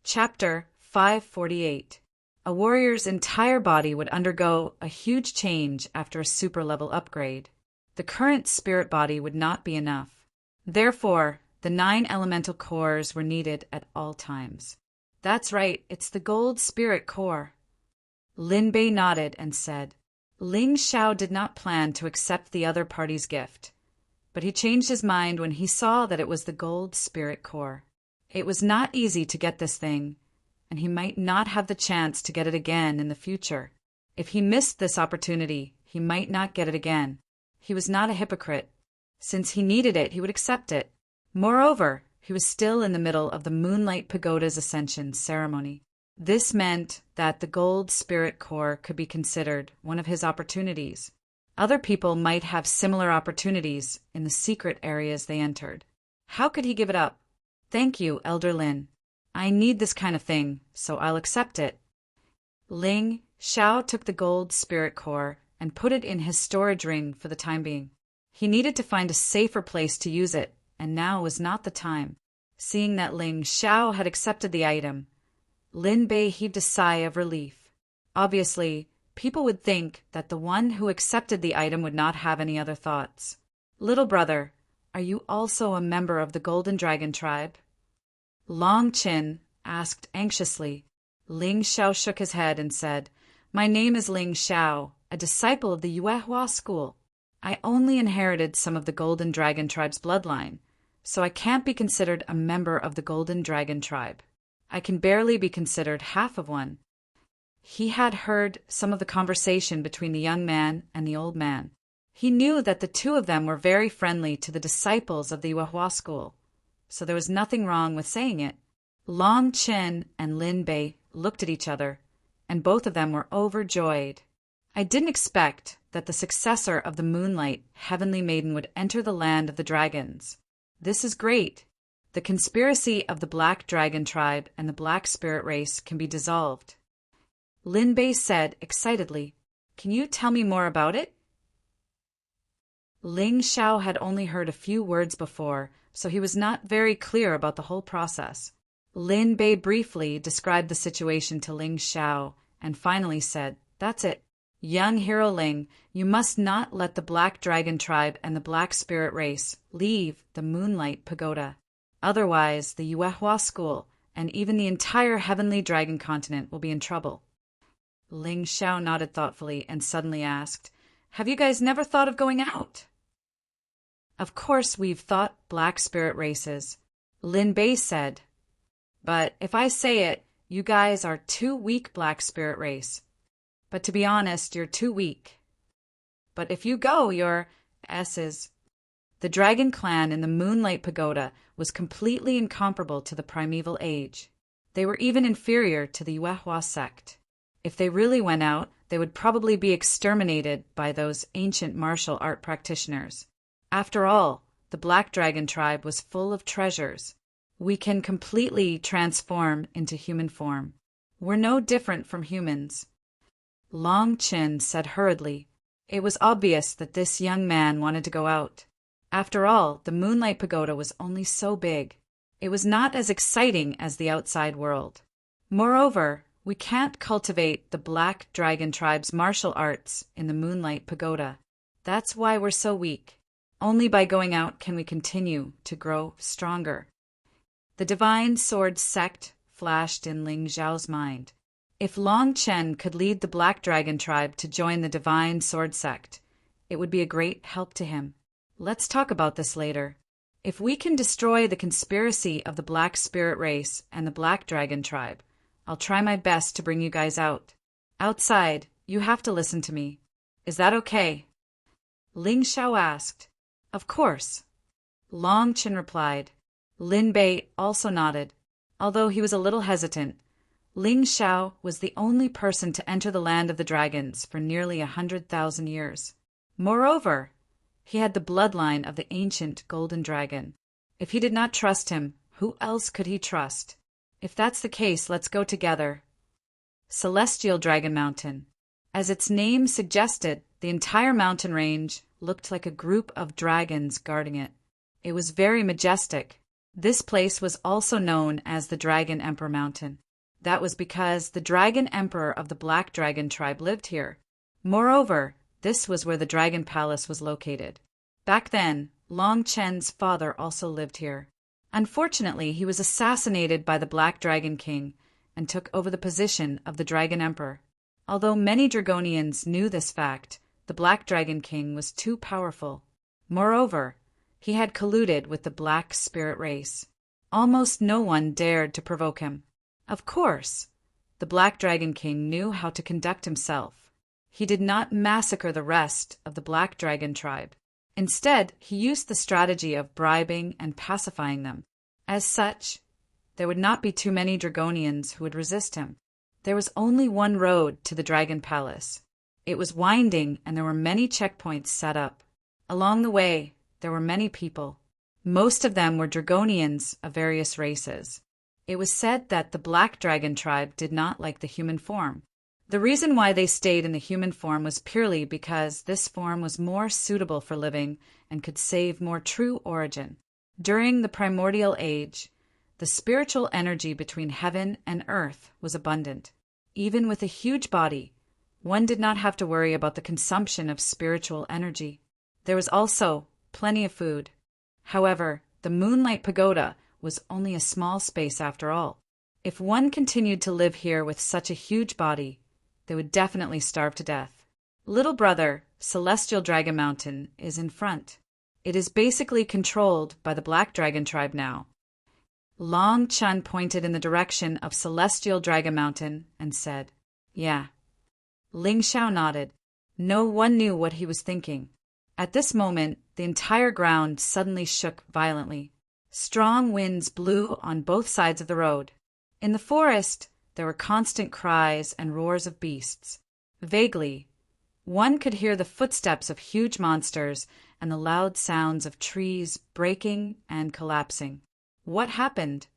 Chapter 548. A warrior's entire body would undergo a huge change after a super-level upgrade. The current spirit body would not be enough. Therefore, the 9 elemental cores were needed at all times. That's right, it's the gold spirit core. Lin Bei nodded and said, Ling Xiao did not plan to accept the other party's gift, but he changed his mind when he saw that it was the gold spirit core. It was not easy to get this thing, and he might not have the chance to get it again in the future. If he missed this opportunity, he might not get it again. He was not a hypocrite. Since he needed it, he would accept it. Moreover, he was still in the middle of the Moonlight Pagoda's ascension ceremony. This meant that the gold spirit core could be considered one of his opportunities. Other people might have similar opportunities in the secret areas they entered. How could he give it up? Thank you, Elder Lin. I need this kind of thing, so I'll accept it. Ling Xiao took the gold spirit core and put it in his storage ring for the time being. He needed to find a safer place to use it, and now was not the time. Seeing that Ling Xiao had accepted the item, Lin Bei heaved a sigh of relief. Obviously, people would think that the one who accepted the item would not have any other thoughts. Little brother, are you also a member of the Golden Dragon tribe? Long Qin asked anxiously. Ling Xiao shook his head and said, My name is Ling Xiao, a disciple of the Yuehua school. I only inherited some of the Golden Dragon tribe's bloodline, so I can't be considered a member of the Golden Dragon tribe. I can barely be considered half of one. He had heard some of the conversation between the young man and the old man. He knew that the two of them were very friendly to the disciples of the Yuehua school, so there was nothing wrong with saying it. Long Qin and Lin Bei looked at each other, and both of them were overjoyed. I didn't expect that the successor of the Moonlight Heavenly Maiden would enter the land of the dragons. This is great. The conspiracy of the Black Dragon tribe and the Black Spirit race can be dissolved. Lin Bei said excitedly, Can you tell me more about it? Ling Xiao had only heard a few words before, so he was not very clear about the whole process. Lin Bei briefly described the situation to Ling Xiao and finally said, That's it. Young hero Ling, you must not let the Black Dragon tribe and the Black Spirit race leave the Moonlight Pagoda. Otherwise, the Yuehua school and even the entire Heavenly Dragon continent will be in trouble. Ling Xiao nodded thoughtfully and suddenly asked, Have you guys never thought of going out? Of course we've thought Black Spirit races, Lin Bei said. But if I say it, you guys are too weak, Black Spirit race. But to be honest, you're too weak. But if you go, you're S's. The Dragon Clan in the Moonlight Pagoda was completely incomparable to the primeval age. They were even inferior to the Yuehua sect. If they really went out, they would probably be exterminated by those ancient martial art practitioners. After all, the Black Dragon tribe was full of treasures. We can completely transform into human form. We're no different from humans. Long Qin said hurriedly. It was obvious that this young man wanted to go out. After all, the Moonlight Pagoda was only so big. It was not as exciting as the outside world. Moreover, we can't cultivate the Black Dragon tribe's martial arts in the Moonlight Pagoda. That's why we're so weak. Only by going out can we continue to grow stronger. The Divine Sword sect flashed in Ling Xiao's mind. If Long Chen could lead the Black Dragon tribe to join the Divine Sword sect, it would be a great help to him. Let's talk about this later. If we can destroy the conspiracy of the Black Spirit race and the Black Dragon tribe, I'll try my best to bring you guys out. Outside, you have to listen to me. Is that okay? Ling Xiao asked. Of course. Long Chen replied. Lin Bei also nodded. Although he was a little hesitant, Ling Xiao was the only person to enter the land of the dragons for nearly 100,000 years. Moreover, he had the bloodline of the ancient Golden Dragon. If he did not trust him, who else could he trust? If that's the case, let's go together. Celestial Dragon Mountain. As its name suggested, the entire mountain range looked like a group of dragons guarding it. It was very majestic. This place was also known as the Dragon Emperor Mountain. That was because the Dragon Emperor of the Black Dragon tribe lived here. Moreover, this was where the Dragon Palace was located. Back then, Long Chen's father also lived here. Unfortunately, he was assassinated by the Black Dragon King and took over the position of the Dragon Emperor. Although many Dragonians knew this fact, the Black Dragon King was too powerful. Moreover, he had colluded with the Black Spirit race. Almost no one dared to provoke him. Of course, the Black Dragon King knew how to conduct himself. He did not massacre the rest of the Black Dragon tribe. Instead, he used the strategy of bribing and pacifying them. As such, there would not be too many Dragonians who would resist him. There was only one road to the Dragon Palace. It was winding, and there were many checkpoints set up. Along the way, there were many people. Most of them were Dragonians of various races. It was said that the Black Dragon tribe did not like the human form. The reason why they stayed in the human form was purely because this form was more suitable for living and could save more true origin. During the primordial age, the spiritual energy between heaven and earth was abundant. Even with a huge body, one did not have to worry about the consumption of spiritual energy. There was also plenty of food. However, the Moonlight Pagoda was only a small space after all. If one continued to live here with such a huge body, they would definitely starve to death. Little brother, Celestial Dragon Mountain, is in front. It is basically controlled by the Black Dragon tribe now. Long Chun pointed in the direction of Celestial Dragon Mountain and said, "Yeah." Ling Xiao nodded. No one knew what he was thinking. At this moment, the entire ground suddenly shook violently. Strong winds blew on both sides of the road. In the forest, there were constant cries and roars of beasts. Vaguely, one could hear the footsteps of huge monsters and the loud sounds of trees breaking and collapsing. What happened?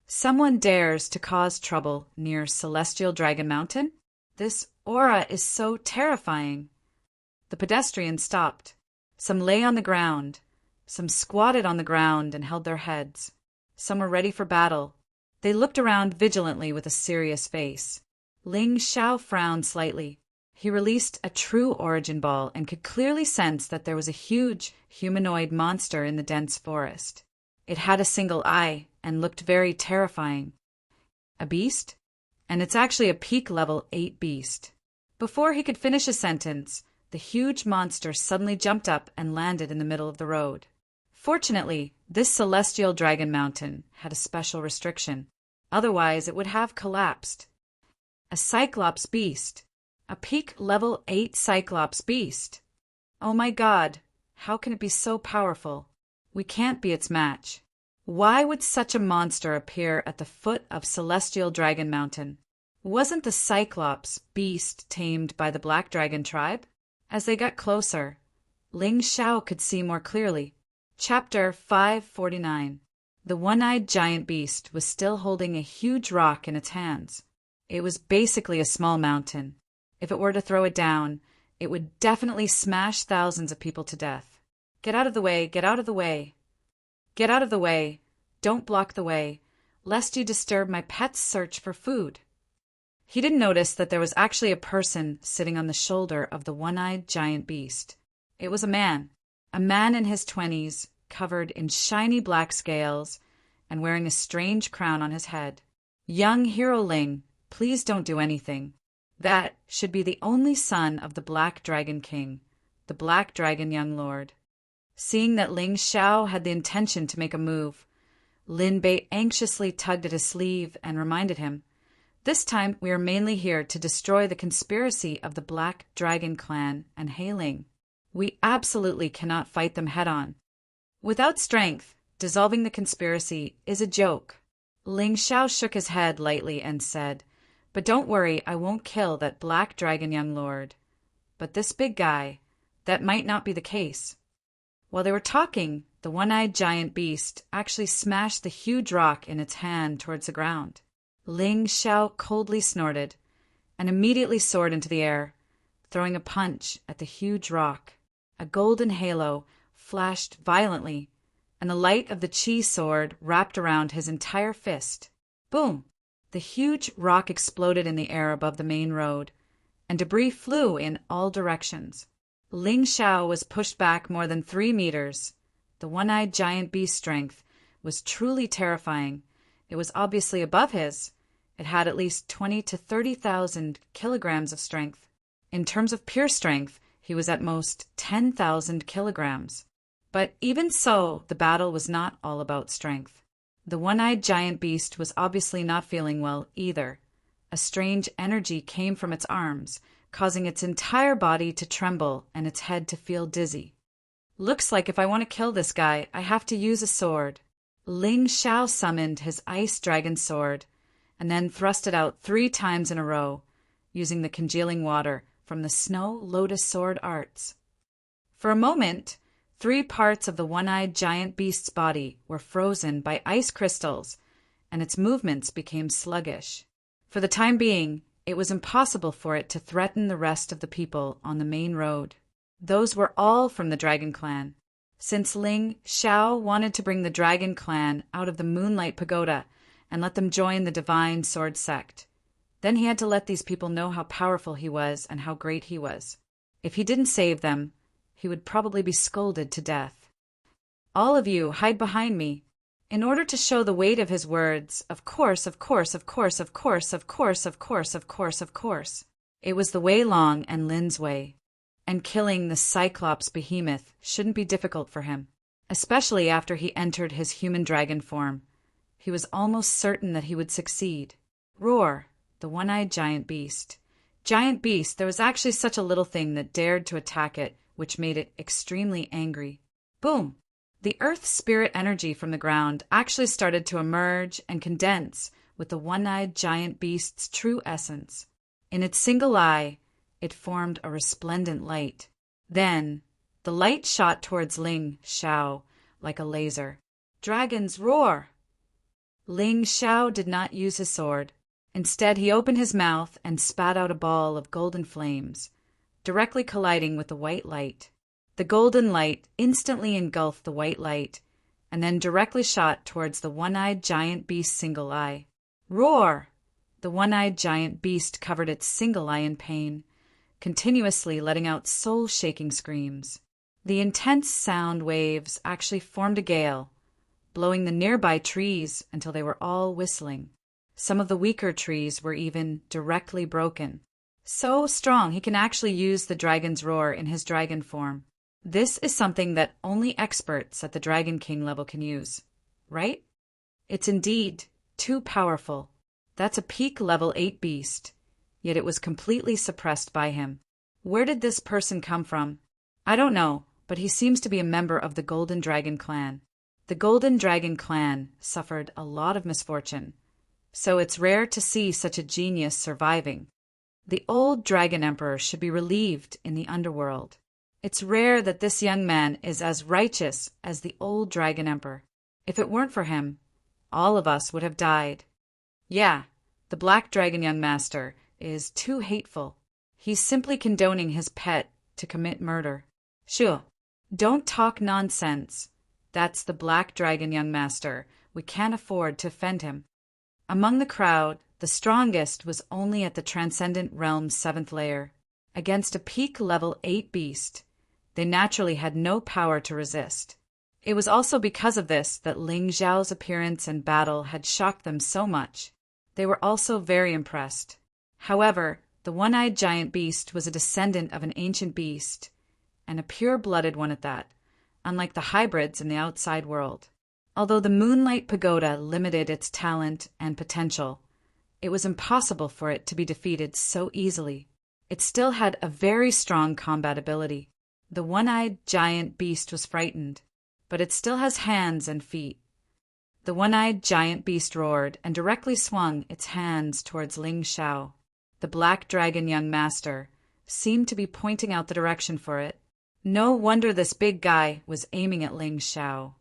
Someone dares to cause trouble near Celestial Dragon Mountain? This aura is so terrifying. The pedestrians stopped. Some lay on the ground. Some squatted on the ground and held their heads. Some were ready for battle. They looked around vigilantly with a serious face. Ling Xiao frowned slightly. He released a true origin ball and could clearly sense that there was a huge humanoid monster in the dense forest. It had a single eye and looked very terrifying. A beast? And it's actually a peak level 8 beast. Before he could finish a sentence, the huge monster suddenly jumped up and landed in the middle of the road. Fortunately, this Celestial Dragon Mountain had a special restriction. Otherwise, it would have collapsed. A Cyclops beast. A peak level 8 Cyclops beast. Oh my God, how can it be so powerful? We can't be its match. Why would such a monster appear at the foot of Celestial Dragon Mountain? Wasn't the Cyclops beast tamed by the Black Dragon tribe? As they got closer, Ling Xiao could see more clearly. Chapter 549. The one-eyed giant beast was still holding a huge rock in its hands. It was basically a small mountain. If it were to throw it down, it would definitely smash thousands of people to death. Get out of the way, get out of the way. Get out of the way. Don't block the way, lest you disturb my pet's search for food. He didn't notice that there was actually a person sitting on the shoulder of the one-eyed giant beast. It was a man in his 20s, covered in shiny black scales and wearing a strange crown on his head. Young Hero Ling, please don't do anything. That should be the only son of the Black Dragon King, the Black Dragon Young Lord. Seeing that Ling Xiao had the intention to make a move, Lin Bei anxiously tugged at his sleeve and reminded him, "This time we are mainly here to destroy the conspiracy of the Black Dragon clan and Hei Ling. We absolutely cannot fight them head-on. Without strength, dissolving the conspiracy is a joke." Ling Xiao shook his head lightly and said, "But don't worry, I won't kill that Black Dragon Young Lord. But this big guy, that might not be the case." While they were talking, the one-eyed giant beast actually smashed the huge rock in its hand towards the ground. Ling Xiao coldly snorted and immediately soared into the air, throwing a punch at the huge rock. A golden halo flashed violently, and the light of the chi sword wrapped around his entire fist. Boom! The huge rock exploded in the air above the main road, and debris flew in all directions. Ling Xiao was pushed back more than 3 meters. The one-eyed giant beast's strength was truly terrifying. It was obviously above his. It had at least 20 to 30,000 kilograms of strength. In terms of pure strength, he was at most 10,000 kilograms. But even so, the battle was not all about strength. The one-eyed giant beast was obviously not feeling well either. A strange energy came from its arms, causing its entire body to tremble and its head to feel dizzy. Looks like if I want to kill this guy, I have to use a sword. Ling Xiao summoned his ice dragon sword, and then thrust it out 3 times in a row, using the congealing water from the snow lotus sword arts. For a moment, 3 parts of the one-eyed giant beast's body were frozen by ice crystals, and its movements became sluggish. For the time being, it was impossible for it to threaten the rest of the people on the main road. Those were all from the Dragon Clan. Since Ling Xiao wanted to bring the Dragon Clan out of the Moonlight Pagoda and let them join the Divine Sword Sect, then he had to let these people know how powerful he was and how great he was. If he didn't save them, he would probably be scolded to death. All of you, hide behind me. In order to show the weight of his words, of course, of course, of course, of course, of course, of course, of course, of course. It was the Wei Long and Lin's way. And killing the Cyclops behemoth shouldn't be difficult for him, especially after he entered his human dragon form. He was almost certain that he would succeed. Roar, the one-eyed giant beast. Giant beast, there was actually such a little thing that dared to attack it, which made it extremely angry. Boom! The earth spirit energy from the ground actually started to emerge and condense with the one-eyed giant beast's true essence. In its single eye, it formed a resplendent light. Then, the light shot towards Ling Xiao like a laser. Dragons roar! Ling Xiao did not use his sword. Instead, he opened his mouth and spat out a ball of golden flames, directly colliding with the white light. The golden light instantly engulfed the white light, and then directly shot towards the one-eyed giant beast's single eye. Roar! The one-eyed giant beast covered its single eye in pain, continuously letting out soul-shaking screams. The intense sound waves actually formed a gale, blowing the nearby trees until they were all whistling. Some of the weaker trees were even directly broken. So strong he can actually use the dragon's roar in his dragon form. This is something that only experts at the Dragon King level can use, right? It's indeed too powerful. That's a peak level 8 beast, yet it was completely suppressed by him. Where did this person come from? I don't know, but he seems to be a member of the Golden Dragon Clan. The Golden Dragon Clan suffered a lot of misfortune, so it's rare to see such a genius surviving. The old Dragon Emperor should be relieved in the underworld. It's rare that this young man is as righteous as the old Dragon Emperor. If it weren't for him, all of us would have died. Yeah, the Black Dragon Young Master is too hateful. He's simply condoning his pet to commit murder. Sure, don't talk nonsense. That's the Black Dragon Young Master. We can't afford to offend him. Among the crowd, the strongest was only at the Transcendent Realm's 7th layer. Against a peak level 8 beast, they naturally had no power to resist. It was also because of this that Ling Xiao's appearance and battle had shocked them so much. They were also very impressed. However, the one-eyed giant beast was a descendant of an ancient beast, and a pure-blooded one at that, unlike the hybrids in the outside world. Although the Moonlight Pagoda limited its talent and potential, it was impossible for it to be defeated so easily. It still had a very strong combat ability. The one-eyed giant beast was frightened, but it still has hands and feet. The one-eyed giant beast roared and directly swung its hands towards Ling Xiao. The Black Dragon Young Master seemed to be pointing out the direction for it. No wonder this big guy was aiming at Ling Xiao.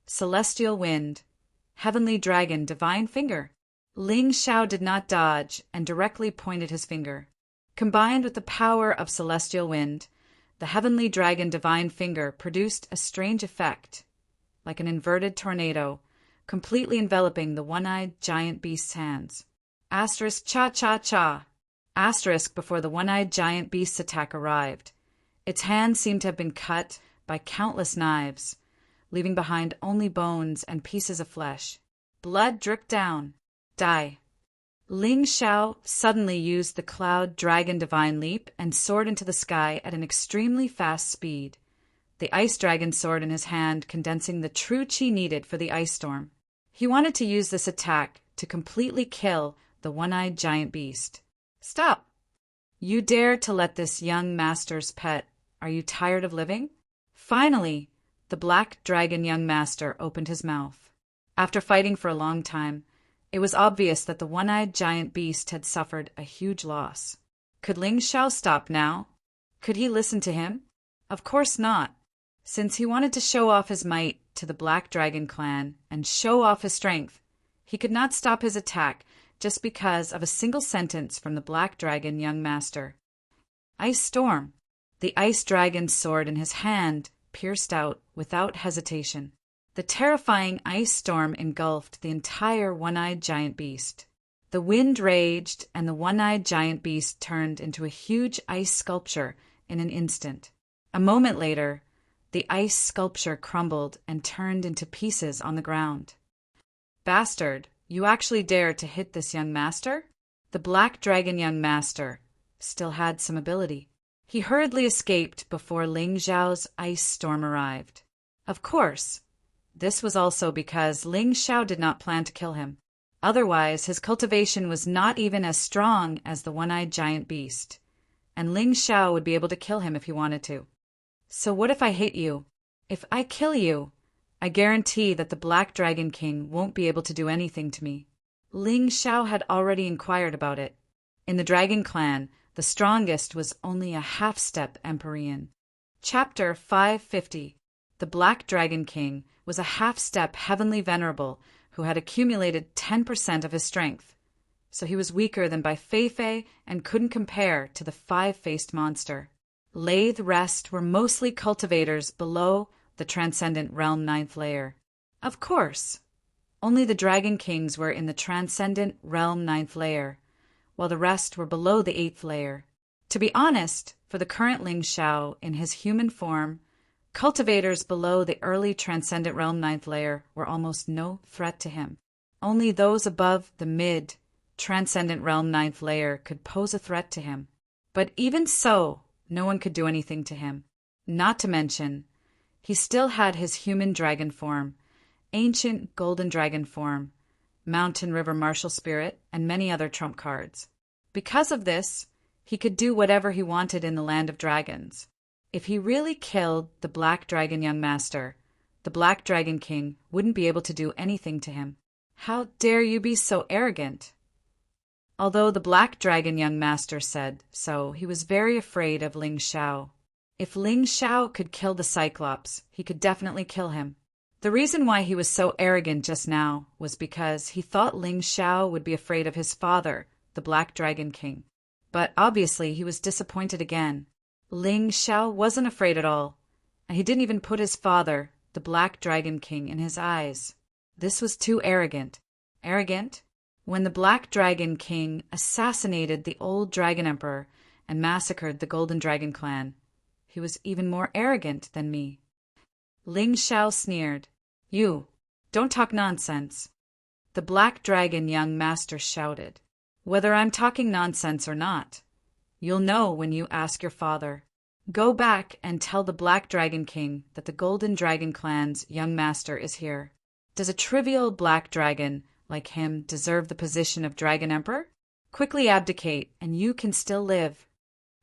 Celestial Wind, Heavenly Dragon Divine Finger. Ling Xiao did not dodge and directly pointed his finger. Combined with the power of Celestial Wind, the Heavenly Dragon Divine Finger produced a strange effect, like an inverted tornado, completely enveloping the one-eyed giant beast's hands. Asterisk cha-cha-cha. Asterisk before the one-eyed giant beast's attack arrived. Its hands seemed to have been cut by countless knives, leaving behind only bones and pieces of flesh. Blood dripped down. Die. Ling Xiao suddenly used the cloud dragon divine leap and soared into the sky at an extremely fast speed, the ice dragon sword in his hand condensing the true qi needed for the ice storm. He wanted to use this attack to completely kill the one-eyed giant beast. Stop! You dare to let this young master's pet. Are you tired of living? Finally, the black dragon young master opened his mouth. After fighting for a long time, it was obvious that the one-eyed giant beast had suffered a huge loss. Could Ling Xiao stop now? Could he listen to him? Of course not. Since he wanted to show off his might to the Black Dragon clan and show off his strength, he could not stop his attack just because of a single sentence from the Black Dragon young master. Ice Storm. The ice dragon's sword in his hand pierced out without hesitation. The terrifying ice storm engulfed the entire one-eyed giant beast. The wind raged, and the one-eyed giant beast turned into a huge ice sculpture in an instant. A moment later, the ice sculpture crumbled and turned into pieces on the ground. Bastard, you actually dared to hit this young master? The Black Dragon young master still had some ability. He hurriedly escaped before Ling Xiao's ice storm arrived. Of course, this was also because Ling Xiao did not plan to kill him. Otherwise, his cultivation was not even as strong as the one-eyed giant beast, and Ling Xiao would be able to kill him if he wanted to. So what if I hit you? If I kill you, I guarantee that the Black Dragon King won't be able to do anything to me. Ling Xiao had already inquired about it. In the Dragon Clan, the strongest was only a half-step Empyrean. Chapter 550. The Black Dragon King was a half-step Heavenly Venerable who had accumulated 10% of his strength, so he was weaker than by Fei and couldn't compare to the five-faced monster. Lathe Rest were mostly cultivators below the Transcendent Realm 9th layer. Of course, only the Dragon Kings were in the Transcendent Realm 9th layer, while the rest were below the 8th layer. To be honest, for the current Ling Xiao in his human form, cultivators below the early Transcendent Realm 9th layer were almost no threat to him. Only those above the mid-Transcendent Realm 9th layer could pose a threat to him. But even so, no one could do anything to him. Not to mention, he still had his human dragon form, ancient golden dragon form, Mountain River Martial Spirit, and many other trump cards. Because of this, he could do whatever he wanted in the Land of Dragons. If he really killed the Black Dragon young master, the Black Dragon King wouldn't be able to do anything to him. How dare you be so arrogant? Although the Black Dragon young master said so, he was very afraid of Ling Xiao. If Ling Xiao could kill the Cyclops, he could definitely kill him. The reason why he was so arrogant just now was because he thought Ling Xiao would be afraid of his father, the Black Dragon King. But obviously he was disappointed again. Ling Xiao wasn't afraid at all, and he didn't even put his father, the Black Dragon King, in his eyes. This was too arrogant. Arrogant? When the Black Dragon King assassinated the old Dragon Emperor and massacred the Golden Dragon clan, he was even more arrogant than me. Ling Xiao sneered. You, don't talk nonsense. The Black Dragon young master shouted. Whether I'm talking nonsense or not, you'll know when you ask your father. Go back and tell the Black Dragon King that the Golden Dragon clan's young master is here. Does a trivial black dragon like him deserve the position of Dragon Emperor? Quickly abdicate, and you can still live.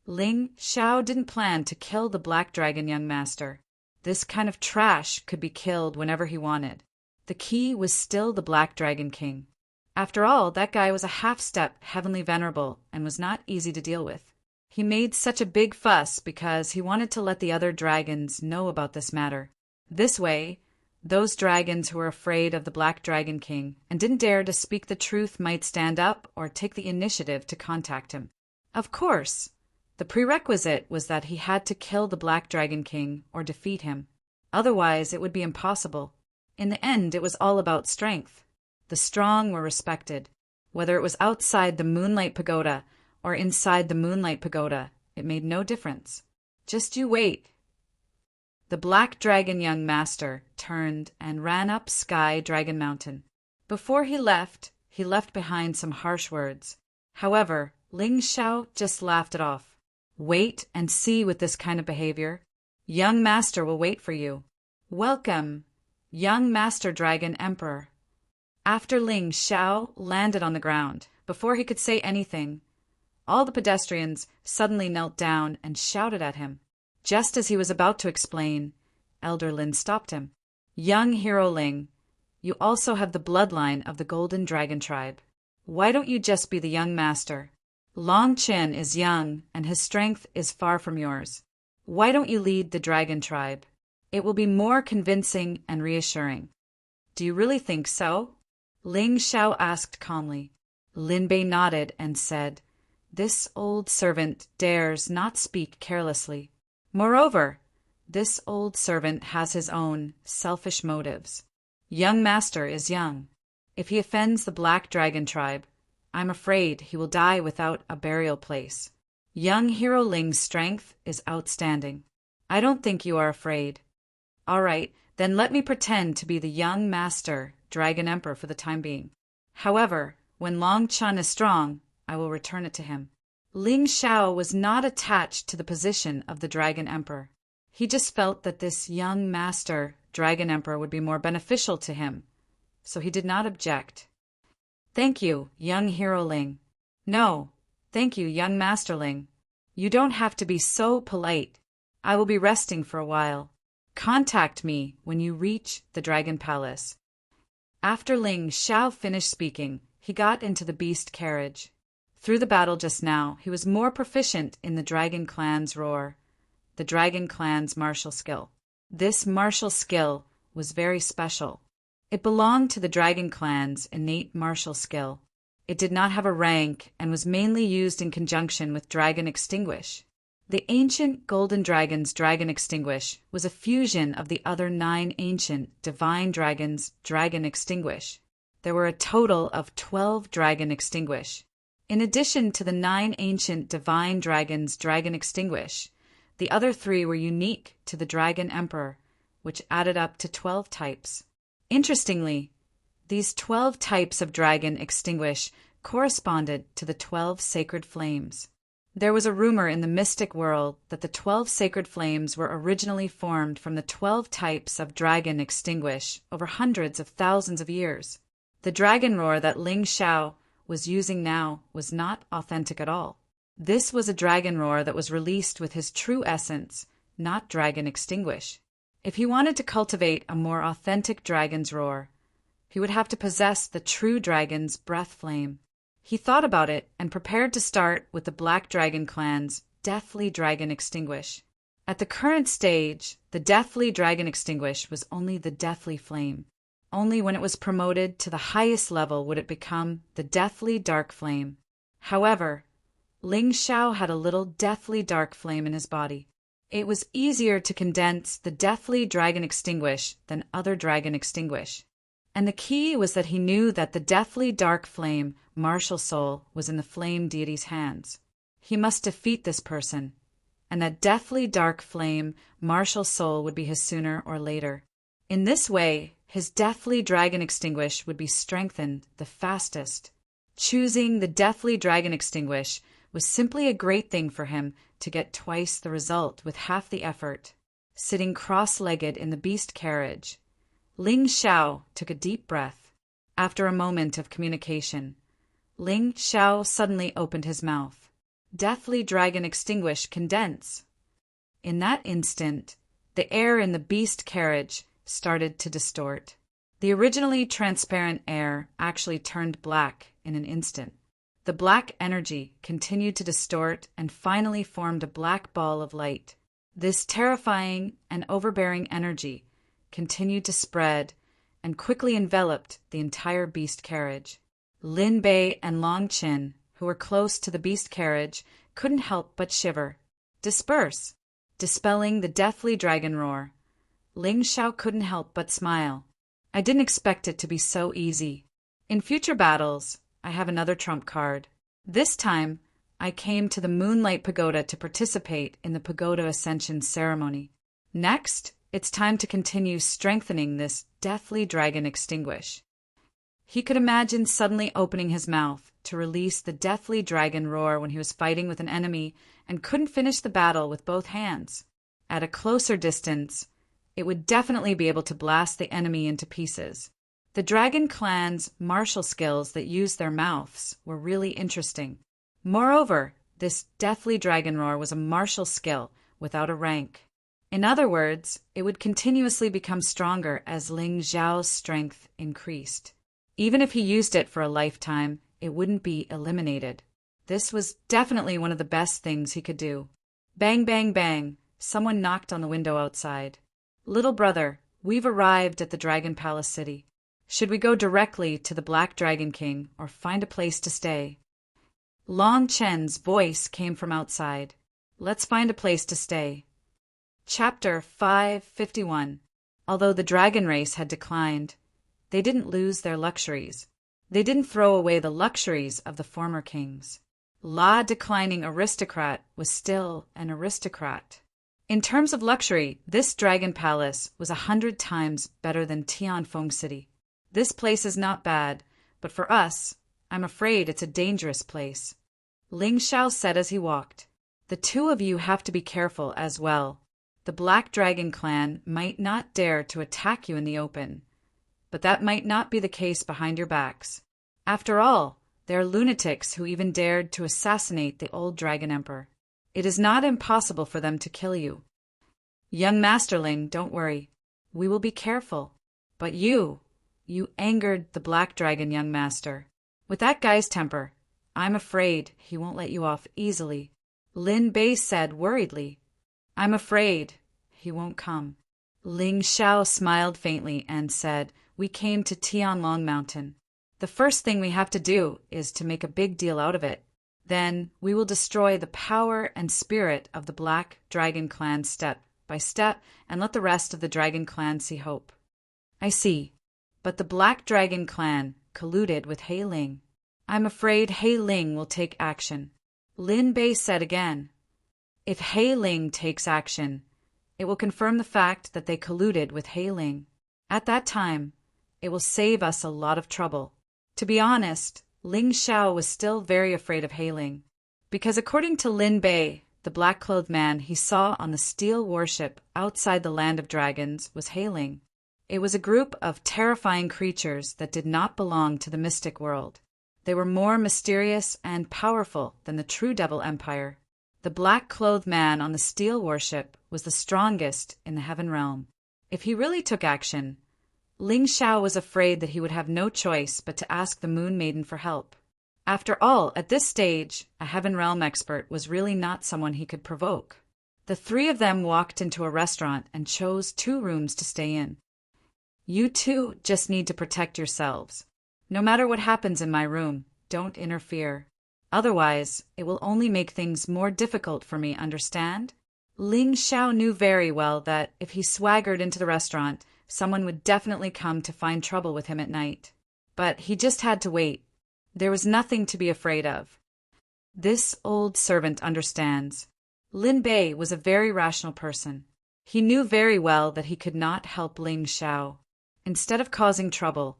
Ling Xiao didn't plan to kill the Black Dragon young master. This kind of trash could be killed whenever he wanted. The key was still the Black Dragon King. After all, that guy was a half-step Heavenly Venerable and was not easy to deal with. He made such a big fuss because he wanted to let the other dragons know about this matter. This way, those dragons who were afraid of the Black Dragon King and didn't dare to speak the truth might stand up or take the initiative to contact him. Of course, the prerequisite was that he had to kill the Black Dragon King or defeat him. Otherwise, it would be impossible. In the end, it was all about strength. The strong were respected. Whether it was outside the Moonlight Pagoda or inside the Moonlight Pagoda, it made no difference. Just you wait. The Black Dragon young master turned and ran up Sky Dragon Mountain. Before he left behind some harsh words. However, Ling Xiao just laughed it off. Wait and see with this kind of behavior. Young master will wait for you. Welcome, young Master Dragon Emperor. After Ling Xiao landed on the ground, before he could say anything, all the pedestrians suddenly knelt down and shouted at him. Just as he was about to explain, Elder Lin stopped him. Young hero Ling, you also have the bloodline of the Golden Dragon tribe. Why don't you just be the young master? Long Qin is young, and his strength is far from yours. Why don't you lead the dragon tribe? It will be more convincing and reassuring. Do you really think so? Ling Xiao asked calmly. Lin Bei nodded and said, This old servant dares not speak carelessly. Moreover, this old servant has his own selfish motives. Young master is young. If he offends the Black Dragon tribe, I'm afraid he will die without a burial place. Young hero Ling's strength is outstanding. I don't think you are afraid. All right, then let me pretend to be the young master, Dragon Emperor, for the time being. However, when Long Chun is strong, I will return it to him. Ling Xiao was not attached to the position of the Dragon Emperor. He just felt that this young master, Dragon Emperor, would be more beneficial to him, so he did not object. Thank you, young hero Ling. No, thank you, young Master Ling. You don't have to be so polite. I will be resting for a while. Contact me when you reach the Dragon Palace. After Ling Xiao finished speaking, he got into the beast carriage. Through the battle just now, he was more proficient in the Dragon Clan's roar, the Dragon Clan's martial skill. This martial skill was very special. It belonged to the Dragon Clan's innate martial skill. It did not have a rank and was mainly used in conjunction with Dragon Extinguish. The ancient Golden Dragon's Dragon Extinguish was a fusion of the other 9 ancient Divine Dragons' Dragon Extinguish. There were a total of 12 Dragon Extinguish. In addition to the 9 ancient Divine Dragons' Dragon Extinguish, the other 3 were unique to the Dragon Emperor, which added up to 12 types. Interestingly, these 12 types of Dragon Extinguish corresponded to the 12 sacred flames. There was a rumor in the mystic world that the 12 sacred flames were originally formed from the 12 types of Dragon Extinguish over hundreds of thousands of years. The dragon roar that Ling Xiao was using now was not authentic at all. This was a dragon roar that was released with his true essence, not Dragon Extinguish. If he wanted to cultivate a more authentic dragon's roar, he would have to possess the true dragon's breath flame. He thought about it and prepared to start with the Black Dragon Clan's Deathly Dragon Extinguish. At the current stage, the Deathly Dragon Extinguish was only the Deathly Flame. Only when it was promoted to the highest level would it become the Deathly Dark Flame. However, Ling Xiao had a little Deathly Dark Flame in his body. It was easier to condense the Deathly Dragon Extinguish than other Dragon Extinguish. And the key was that he knew that the Deathly Dark Flame martial soul was in the flame deity's hands. He must defeat this person, and that Deathly Dark Flame martial soul would be his sooner or later. In this way, his Deathly Dragon Extinguish would be strengthened the fastest. Choosing the Deathly Dragon Extinguish was simply a great thing for him to get twice the result with half the effort. Sitting cross-legged in the beast carriage, Ling Xiao took a deep breath. After a moment of communication, Ling Xiao suddenly opened his mouth. Deathly Dragon Extinguish condense. In that instant, the air in the beast carriage started to distort. The originally transparent air actually turned black in an instant. The black energy continued to distort and finally formed a black ball of light. This terrifying and overbearing energy continued to spread and quickly enveloped the entire beast carriage. Lin Bei and Long Qin, who were close to the beast carriage, couldn't help but shiver. Disperse! Dispelling the deathly dragon roar. Ling Xiao couldn't help but smile. I didn't expect it to be so easy. In future battles, I have another trump card. This time, I came to the Moonlight Pagoda to participate in the Pagoda Ascension ceremony. Next, it's time to continue strengthening this deathly dragon extinguish. He could imagine suddenly opening his mouth to release the deathly dragon roar when he was fighting with an enemy and couldn't finish the battle with both hands. At a closer distance, it would definitely be able to blast the enemy into pieces. The dragon clan's martial skills that used their mouths were really interesting. Moreover, this deathly dragon roar was a martial skill without a rank. In other words, it would continuously become stronger as Ling Xiao's strength increased. Even if he used it for a lifetime, it wouldn't be eliminated. This was definitely one of the best things he could do. Bang, bang, bang. Someone knocked on the window outside. Little brother, we've arrived at the Dragon Palace City. Should we go directly to the Black Dragon King or find a place to stay? Long Chen's voice came from outside. Let's find a place to stay. Chapter 551. Although the dragon race had declined, they didn't lose their luxuries. They didn't throw away the luxuries of the former kings. Declining aristocrat was still an aristocrat. In terms of luxury, this dragon palace was 100 times better than Tianfeng City. This place is not bad, but for us, I'm afraid it's a dangerous place. Ling Xiao said as he walked. The two of you have to be careful as well. The Black Dragon clan might not dare to attack you in the open, but that might not be the case behind your backs. After all, they are lunatics who even dared to assassinate the old Dragon Emperor. It is not impossible for them to kill you. Young Masterling, don't worry. We will be careful. But you angered the Black Dragon, young master. With that guy's temper, I'm afraid he won't let you off easily. Lin Bei said worriedly. I'm afraid he won't come. Ling Xiao smiled faintly and said, We came to Tianlong Mountain. The first thing we have to do is to make a big deal out of it. Then we will destroy the power and spirit of the Black Dragon clan step by step and let the rest of the Dragon clan see hope. I see. But the Black Dragon clan colluded with He Ling. I'm afraid He Ling will take action. Lin Bei said again. If He Ling takes action, it will confirm the fact that they colluded with He Ling. At that time, it will save us a lot of trouble. To be honest, Ling Xiao was still very afraid of He Ling, because according to Lin Bei, the black-clothed man he saw on the steel warship outside the Land of Dragons was He Ling. It was a group of terrifying creatures that did not belong to the mystic world. They were more mysterious and powerful than the True Devil Empire. The black-clothed man on the steel warship was the strongest in the Heaven Realm. If he really took action, Ling Xiao was afraid that he would have no choice but to ask the Moon Maiden for help. After all, at this stage, a Heaven Realm expert was really not someone he could provoke. The three of them walked into a restaurant and chose 2 rooms to stay in. You two just need to protect yourselves. No matter what happens in my room, don't interfere. Otherwise, it will only make things more difficult for me, understand? Ling Xiao knew very well that if he swaggered into the restaurant, someone would definitely come to find trouble with him at night. But he just had to wait. There was nothing to be afraid of. This old servant understands. Lin Bei was a very rational person. He knew very well that he could not help Ling Xiao. Instead of causing trouble,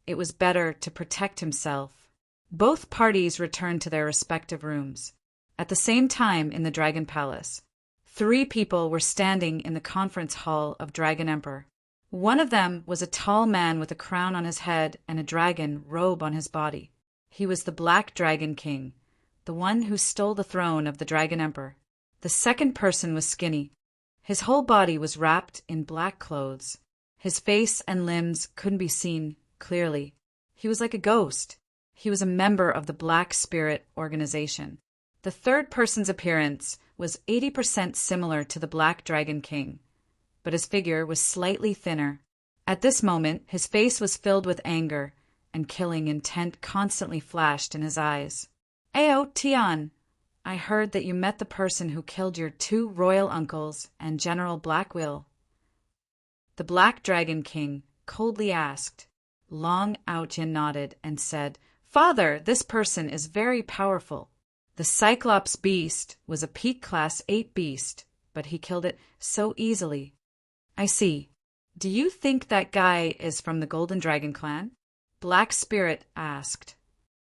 it was better to protect himself. Both parties returned to their respective rooms. At the same time in the Dragon Palace, 3 people were standing in the conference hall of Dragon Emperor. One of them was a tall man with a crown on his head and a dragon robe on his body. He was the Black Dragon King, the one who stole the throne of the Dragon Emperor. The second person was skinny. His whole body was wrapped in black clothes. His face and limbs couldn't be seen clearly. He was like a ghost. He was a member of the Black Spirit organization. The third person's appearance was 80% similar to the Black Dragon King, but his figure was slightly thinner. At this moment, his face was filled with anger, and killing intent constantly flashed in his eyes. Ao Tian, I heard that you met the person who killed your 2 royal uncles and General Blackwill. The Black Dragon King coldly asked. Long Outyin nodded and said, "Father, this person is very powerful." The Cyclops beast was a peak class 8 beast, but he killed it so easily. I see. Do you think that guy is from the Golden Dragon clan? Black Spirit asked.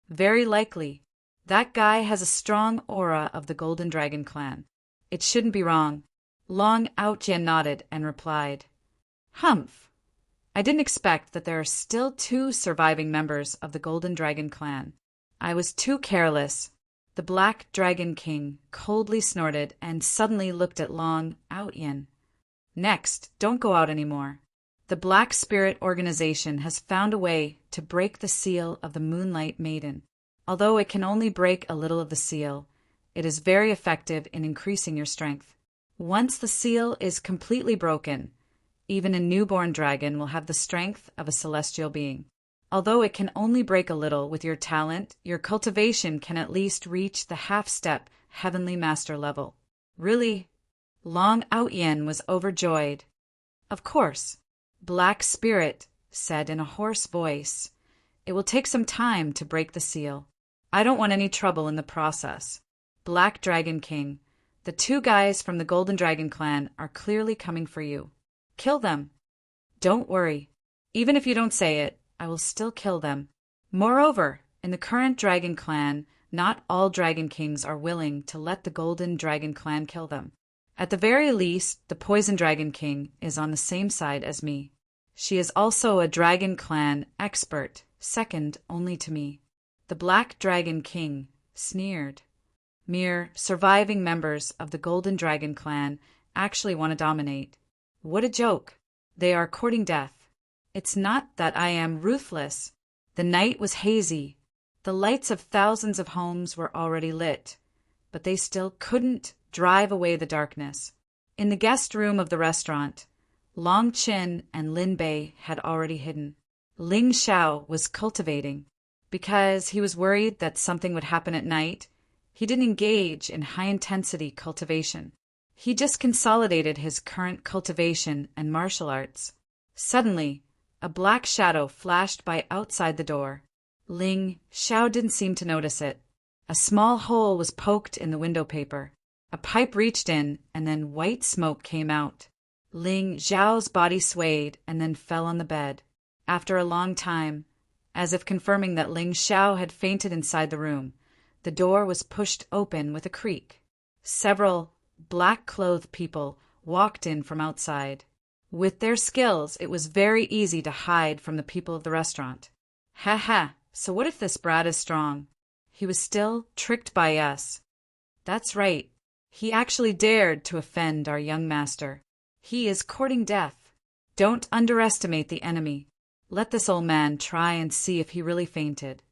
Very likely. That guy has a strong aura of the Golden Dragon clan. It shouldn't be wrong. Long Outyin nodded and replied, "Humph. I didn't expect that there are still 2 surviving members of the Golden Dragon clan. I was too careless." The Black Dragon King coldly snorted and suddenly looked at Long Outyin. "Next, don't go out anymore. The Black Spirit organization has found a way to break the seal of the Moonlight Maiden. Although it can only break a little of the seal, it is very effective in increasing your strength. Once the seal is completely broken, even a newborn dragon will have the strength of a celestial being. Although it can only break a little with your talent, your cultivation can at least reach the half-step Heavenly Master level." Really? Long Outyin was overjoyed. "Of course," Black Spirit said in a hoarse voice. "It will take some time to break the seal. I don't want any trouble in the process. Black Dragon King, the 2 guys from the Golden Dragon clan are clearly coming for you. Kill them." "Don't worry. Even if you don't say it, I will still kill them. Moreover, in the current Dragon clan, not all Dragon Kings are willing to let the Golden Dragon clan kill them. At the very least, the Poison Dragon King is on the same side as me. She is also a Dragon clan expert, second only to me." The Black Dragon King sneered. Mere surviving members of the Golden Dragon clan actually want to dominate. What a joke. They are courting death. It's not that I am ruthless. The night was hazy. The lights of thousands of homes were already lit, but they still couldn't drive away the darkness. In the guest room of the restaurant, Long Qin and Lin Bei had already hidden. Ling Xiao was cultivating. Because he was worried that something would happen at night, he didn't engage in high-intensity cultivation. He just consolidated his current cultivation and martial arts. Suddenly, a black shadow flashed by outside the door. Ling Xiao didn't seem to notice it. A small hole was poked in the window paper. A pipe reached in, and then white smoke came out. Ling Xiao's body swayed and then fell on the bed. After a long time, as if confirming that Ling Xiao had fainted inside the room, the door was pushed open with a creak. Several black-clothed people walked in from outside. With their skills, it was very easy to hide from the people of the restaurant. "Ha ha, so what if this brat is strong? He was still tricked by us." "That's right. He actually dared to offend our young master. He is courting death. Don't underestimate the enemy. Let this old man try and see if he really fainted."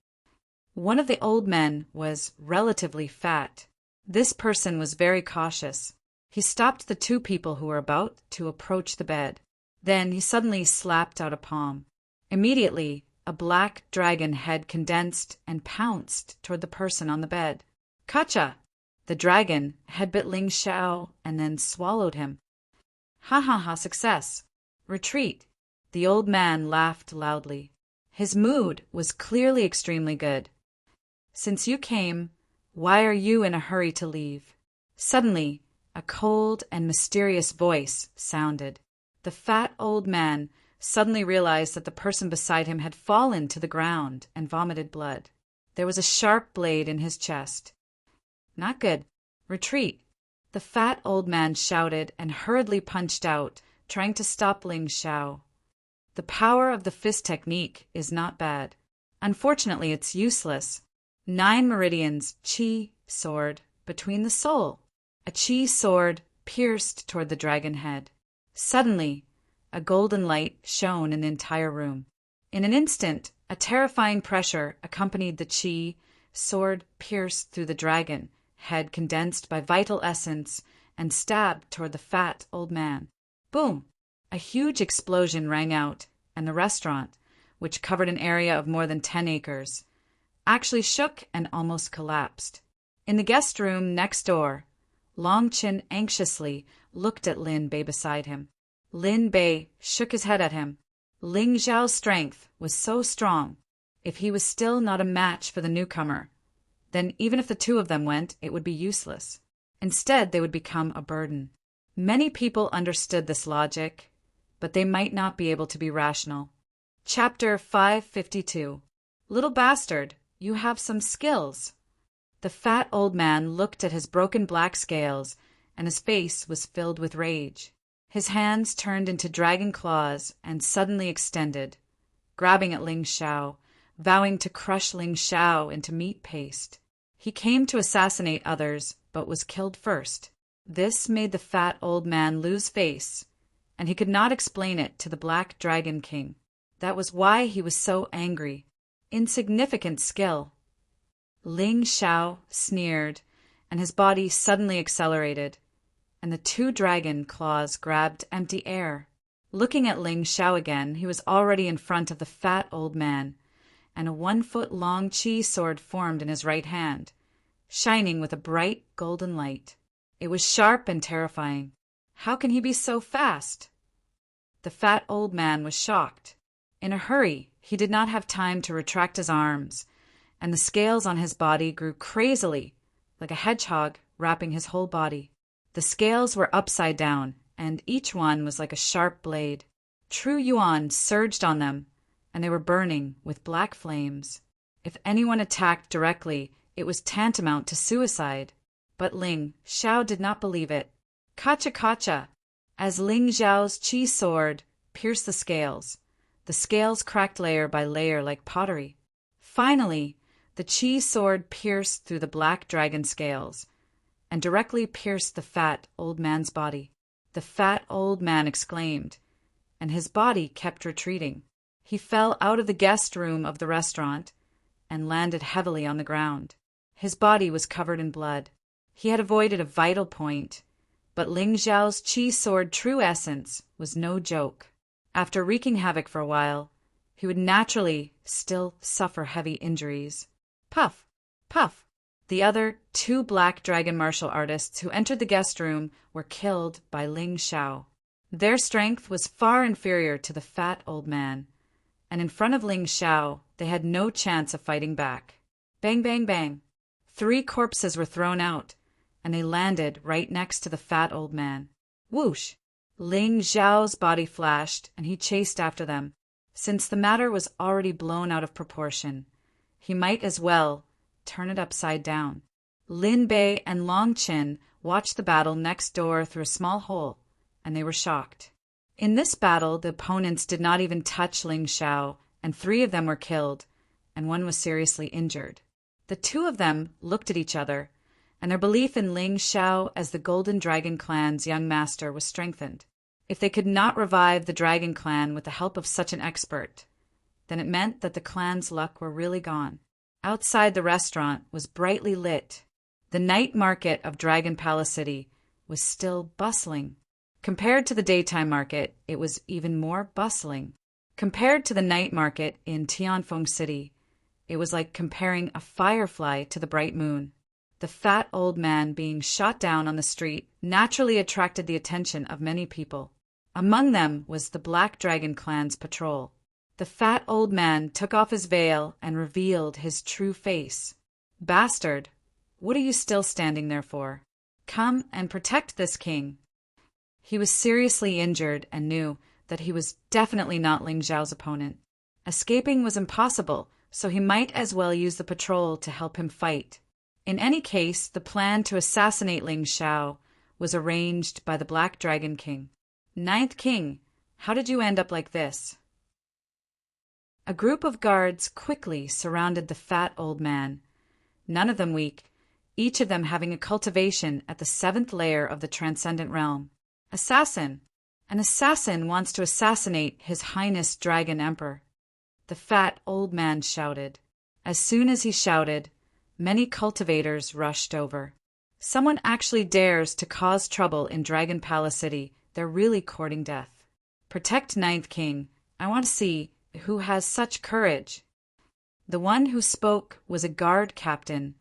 One of the old men was relatively fat. This person was very cautious. He stopped the 2 people who were about to approach the bed. Then he suddenly slapped out a palm. Immediately, a black dragon head condensed and pounced toward the person on the bed. "Kacha!" The dragon had bit Ling Xiao and then swallowed him. "Ha ha ha, success! Retreat!" The old man laughed loudly. His mood was clearly extremely good. "Since you came, why are you in a hurry to leave?" Suddenly, a cold and mysterious voice sounded. The fat old man suddenly realized that the person beside him had fallen to the ground and vomited blood. There was a sharp blade in his chest. "Not good. Retreat!" The fat old man shouted and hurriedly punched out, trying to stop Ling Xiao. The power of the fist technique is not bad. Unfortunately, it's useless. 9 meridians, Qi sword, between the soul. A Qi sword pierced toward the dragon head. Suddenly, a golden light shone in the entire room. In an instant, a terrifying pressure accompanied the Qi sword pierced through the dragon, head condensed by vital essence, and stabbed toward the fat old man. Boom! A huge explosion rang out, and the restaurant, which covered an area of more than 10 acres, actually shook and almost collapsed. In the guest room next door, Long Qin anxiously looked at Lin Bei beside him. Lin Bei shook his head at him. Ling Zhao's strength was so strong. If he was still not a match for the newcomer, then even if the two of them went, it would be useless. Instead, they would become a burden. Many people understood this logic, but they might not be able to be rational. Chapter 552. Little bastard, you have some skills. The fat old man looked at his broken black scales, and his face was filled with rage. His hands turned into dragon claws and suddenly extended, grabbing at Ling Xiao, vowing to crush Ling Xiao into meat paste. He came to assassinate others, but was killed first. This made the fat old man lose face, and he could not explain it to the Black Dragon King. That was why he was so angry. Insignificant skill. Ling Xiao sneered, and his body suddenly accelerated, and the two dragon claws grabbed empty air. Looking at Ling Xiao again, he was already in front of the fat old man, and a 1-foot-long chi sword formed in his right hand, shining with a bright golden light. It was sharp and terrifying. How can he be so fast? The fat old man was shocked. In a hurry, he did not have time to retract his arms, and the scales on his body grew crazily, like a hedgehog wrapping his whole body. The scales were upside down, and each one was like a sharp blade. True yuan surged on them, and they were burning with black flames. If anyone attacked directly, it was tantamount to suicide. But Ling Xiao did not believe it. Kacha kacha! As Ling Xiao's chi sword pierced the scales cracked layer by layer like pottery. Finally, the chi sword pierced through the black dragon scales and directly pierced the fat old man's body. The fat old man exclaimed, and his body kept retreating. He fell out of the guest room of the restaurant and landed heavily on the ground. His body was covered in blood. He had avoided a vital point, but Ling Zhao's chi sword true essence was no joke. After wreaking havoc for a while, he would naturally still suffer heavy injuries. Puff! Puff! The other two black dragon martial artists who entered the guest room were killed by Ling Xiao. Their strength was far inferior to the fat old man, and in front of Ling Xiao they had no chance of fighting back. Bang, bang, bang! 3 corpses were thrown out, and they landed right next to the fat old man. Whoosh! Ling Zhao's body flashed, and he chased after them. Since the matter was already blown out of proportion, he might as well turn it upside down. Lin Bei and Long Qin watched the battle next door through a small hole, and they were shocked. In this battle, the opponents did not even touch Ling Xiao, and 3 of them were killed, and 1 was seriously injured. The 2 of them looked at each other, and their belief in Ling Xiao as the Golden Dragon Clan's young master was strengthened. If they could not revive the Dragon Clan with the help of such an expert, then it meant that the clan's luck were really gone. Outside the restaurant was brightly lit. The night market of Dragon Palace City was still bustling. Compared to the daytime market, it was even more bustling. Compared to the night market in Tianfeng City, it was like comparing a firefly to the bright moon. The fat old man being shot down on the street naturally attracted the attention of many people. Among them was the Black Dragon Clan's patrol. The fat old man took off his veil and revealed his true face. Bastard, what are you still standing there for? Come and protect this king. He was seriously injured and knew that he was definitely not Ling Zhao's opponent. Escaping was impossible, so he might as well use the patrol to help him fight. In any case, the plan to assassinate Ling Xiao was arranged by the Black Dragon King. Ninth King, how did you end up like this? A group of guards quickly surrounded the fat old man, none of them weak, each of them having a cultivation at the 7th layer of the Transcendent Realm. Assassin! An assassin wants to assassinate His Highness Dragon Emperor. The fat old man shouted. As soon as he shouted, many cultivators rushed over. Someone actually dares to cause trouble in Dragon Palace City. They're really courting death. Protect Ninth King. I want to see who has such courage. The one who spoke was a guard captain,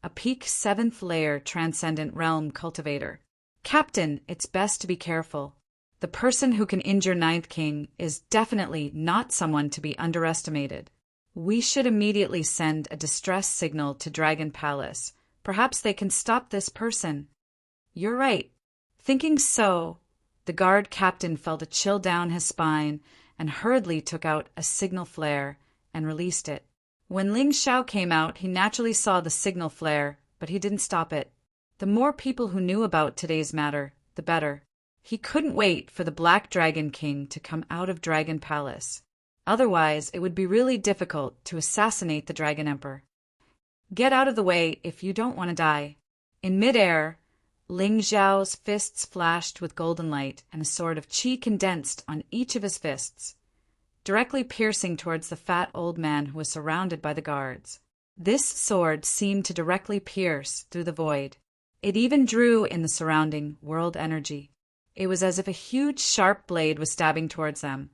a peak 7th layer Transcendent Realm cultivator. Captain, it's best to be careful. The person who can injure Ninth King is definitely not someone to be underestimated. We should immediately send a distress signal to Dragon Palace. Perhaps they can stop this person. You're right. Thinking so, the guard captain felt a chill down his spine and hurriedly took out a signal flare and released it. When Ling Xiao came out, he naturally saw the signal flare, but he didn't stop it. The more people who knew about today's matter, the better. He couldn't wait for the Black Dragon King to come out of Dragon Palace. Otherwise, it would be really difficult to assassinate the Dragon Emperor. Get out of the way if you don't want to die. In midair, Ling Xiao's fists flashed with golden light, and a sword of qi condensed on each of his fists, directly piercing towards the fat old man who was surrounded by the guards. This sword seemed to directly pierce through the void. It even drew in the surrounding world energy. It was as if a huge sharp blade was stabbing towards them,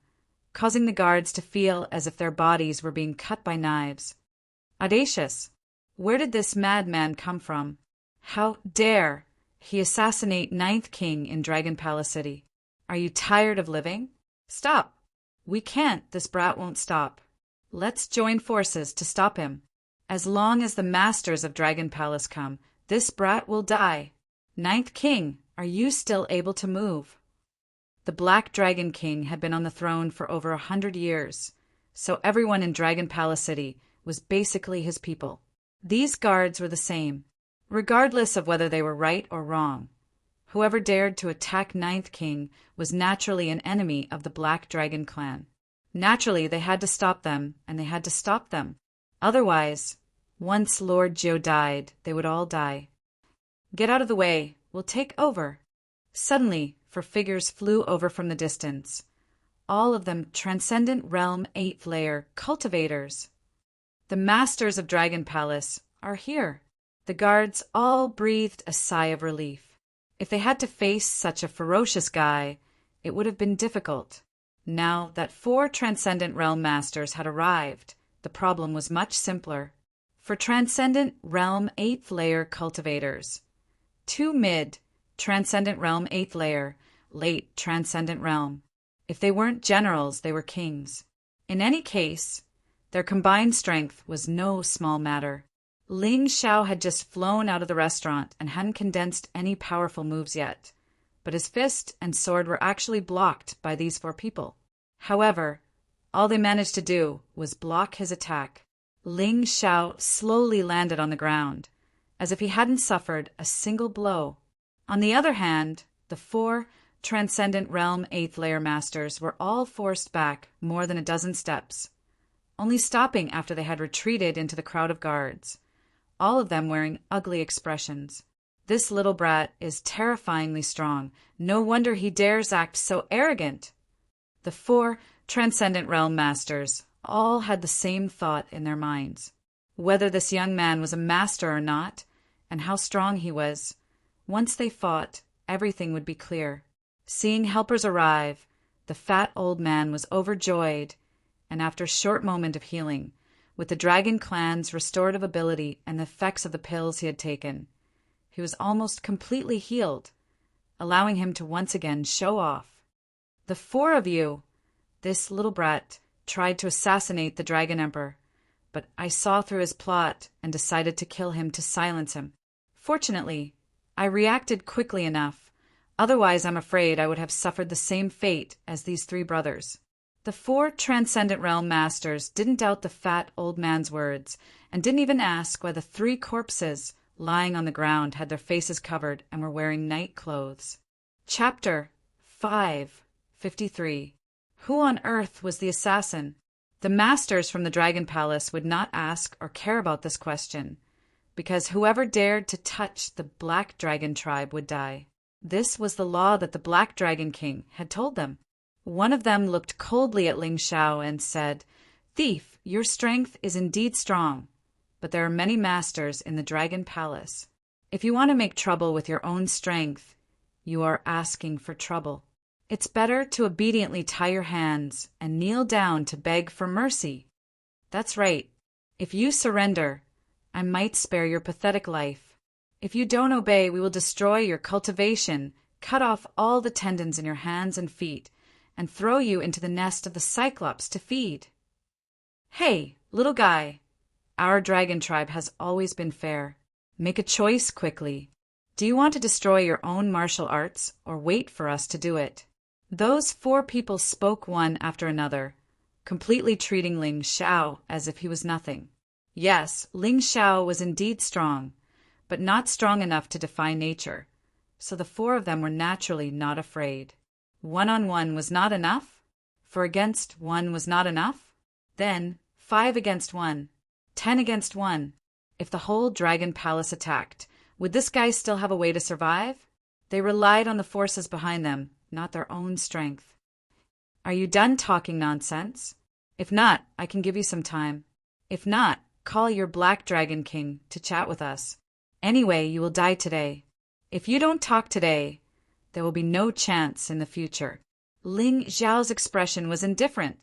causing the guards to feel as if their bodies were being cut by knives. Audacious! Where did this madman come from? How dare he assassinate Ninth King in Dragon Palace City? Are you tired of living? Stop! We can't, this brat won't stop. Let's join forces to stop him. As long as the masters of Dragon Palace come, this brat will die. Ninth King, are you still able to move? The Black Dragon King had been on the throne for over 100 years, so everyone in Dragon Palace City was basically his people. These guards were the same, regardless of whether they were right or wrong. Whoever dared to attack Ninth King was naturally an enemy of the Black Dragon clan. Naturally, they had to stop them, and they had to stop them. Otherwise, once Lord Jiu died, they would all die. Get out of the way. We'll take over. Suddenly, 4 figures flew over from the distance. All of them Transcendent Realm 8th Layer cultivators. The masters of Dragon Palace are here. The guards all breathed a sigh of relief. If they had to face such a ferocious guy, it would have been difficult. Now that 4 Transcendent Realm Masters had arrived, the problem was much simpler. For Transcendent Realm 8th Layer cultivators, 2 mid Transcendent Realm 8th Layer, late Transcendent Realm. If they weren't generals, they were kings. In any case, their combined strength was no small matter. Ling Xiao had just flown out of the restaurant and hadn't condensed any powerful moves yet, but his fist and sword were actually blocked by these 4 people. However, all they managed to do was block his attack. Ling Xiao slowly landed on the ground, as if he hadn't suffered a single blow. On the other hand, the 4 Transcendent Realm 8th Layer Masters were all forced back more than a dozen steps, only stopping after they had retreated into the crowd of guards, all of them wearing ugly expressions. This little brat is terrifyingly strong. No wonder he dares act so arrogant. The 4 Transcendent Realm Masters all had the same thought in their minds. Whether this young man was a master or not, and how strong he was, once they fought, everything would be clear. Seeing helpers arrive, the fat old man was overjoyed, and after a short moment of healing, with the Dragon Clan's restorative ability and the effects of the pills he had taken, he was almost completely healed, allowing him to once again show off. The 4 of you, this little brat, tried to assassinate the Dragon Emperor, but I saw through his plot and decided to kill him to silence him. Fortunately, I reacted quickly enough. Otherwise, I'm afraid I would have suffered the same fate as these 3 brothers. The 4 Transcendent Realm Masters didn't doubt the fat old man's words, and didn't even ask why the 3 corpses lying on the ground had their faces covered and were wearing night clothes. Chapter 5:53. Who on earth was the assassin? The masters from the Dragon Palace would not ask or care about this question, because whoever dared to touch the Black Dragon tribe would die. This was the law that the Black Dragon King had told them. One of them looked coldly at Ling Xiao and said, "Thief, your strength is indeed strong, but there are many masters in the Dragon Palace. If you want to make trouble with your own strength, you are asking for trouble. It's better to obediently tie your hands and kneel down to beg for mercy. That's right. If you surrender, I might spare your pathetic life. If you don't obey, we will destroy your cultivation cut off all the tendons in your hands and feet, and throw you into the nest of the Cyclops to feed. Hey, little guy, our dragon tribe has always been fair. Make a choice quickly. Do you want to destroy your own martial arts or wait for us to do it? Those 4 people spoke one after another, completely treating Ling Xiao as if he was nothing. Yes, Ling Xiao was indeed strong, but not strong enough to defy nature, so the 4 of them were naturally not afraid. 1-on-1 was not enough? 4 against 1 was not enough? Then 5 against 1, 10 against 1. If the whole dragon palace attacked, would this guy still have a way to survive? They relied on the forces behind them, not their own strength. Are you done talking nonsense? If not, I can give you some time. If not, call your Black Dragon King to chat with us. Anyway, you will die today. If you don't talk today, there will be no chance in the future. Ling Xiao's expression was indifferent,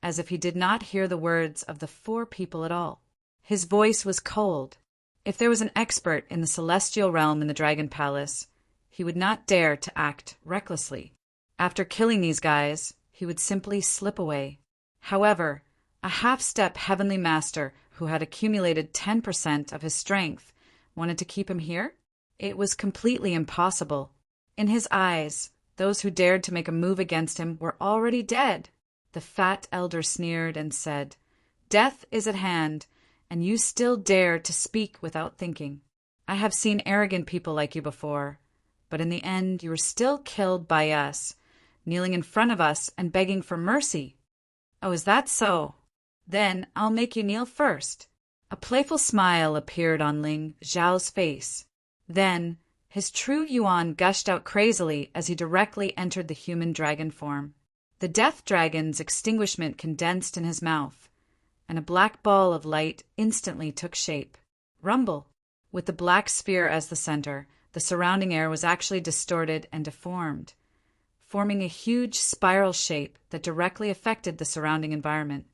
as if he did not hear the words of the 4 people at all. His voice was cold. If there was an expert in the celestial realm in the Dragon Palace, he would not dare to act recklessly. After killing these guys, he would simply slip away. However, a half-step heavenly master who had accumulated 10% of his strength wanted to keep him here? It was completely impossible. In his eyes, those who dared to make a move against him were already dead. The fat elder sneered and said, "Death is at hand, and you still dare to speak without thinking. I have seen arrogant people like you before, but in the end you were still killed by us, kneeling in front of us and begging for mercy." "Oh, is that so? Then I'll make you kneel first." A playful smile appeared on Ling Xiao's face. Then his true yuan gushed out crazily as he directly entered the human dragon form. The death dragon's extinguishment condensed in his mouth, and a black ball of light instantly took shape. Rumble! With the black sphere as the center, the surrounding air was actually distorted and deformed, forming a huge spiral shape that directly affected the surrounding environment.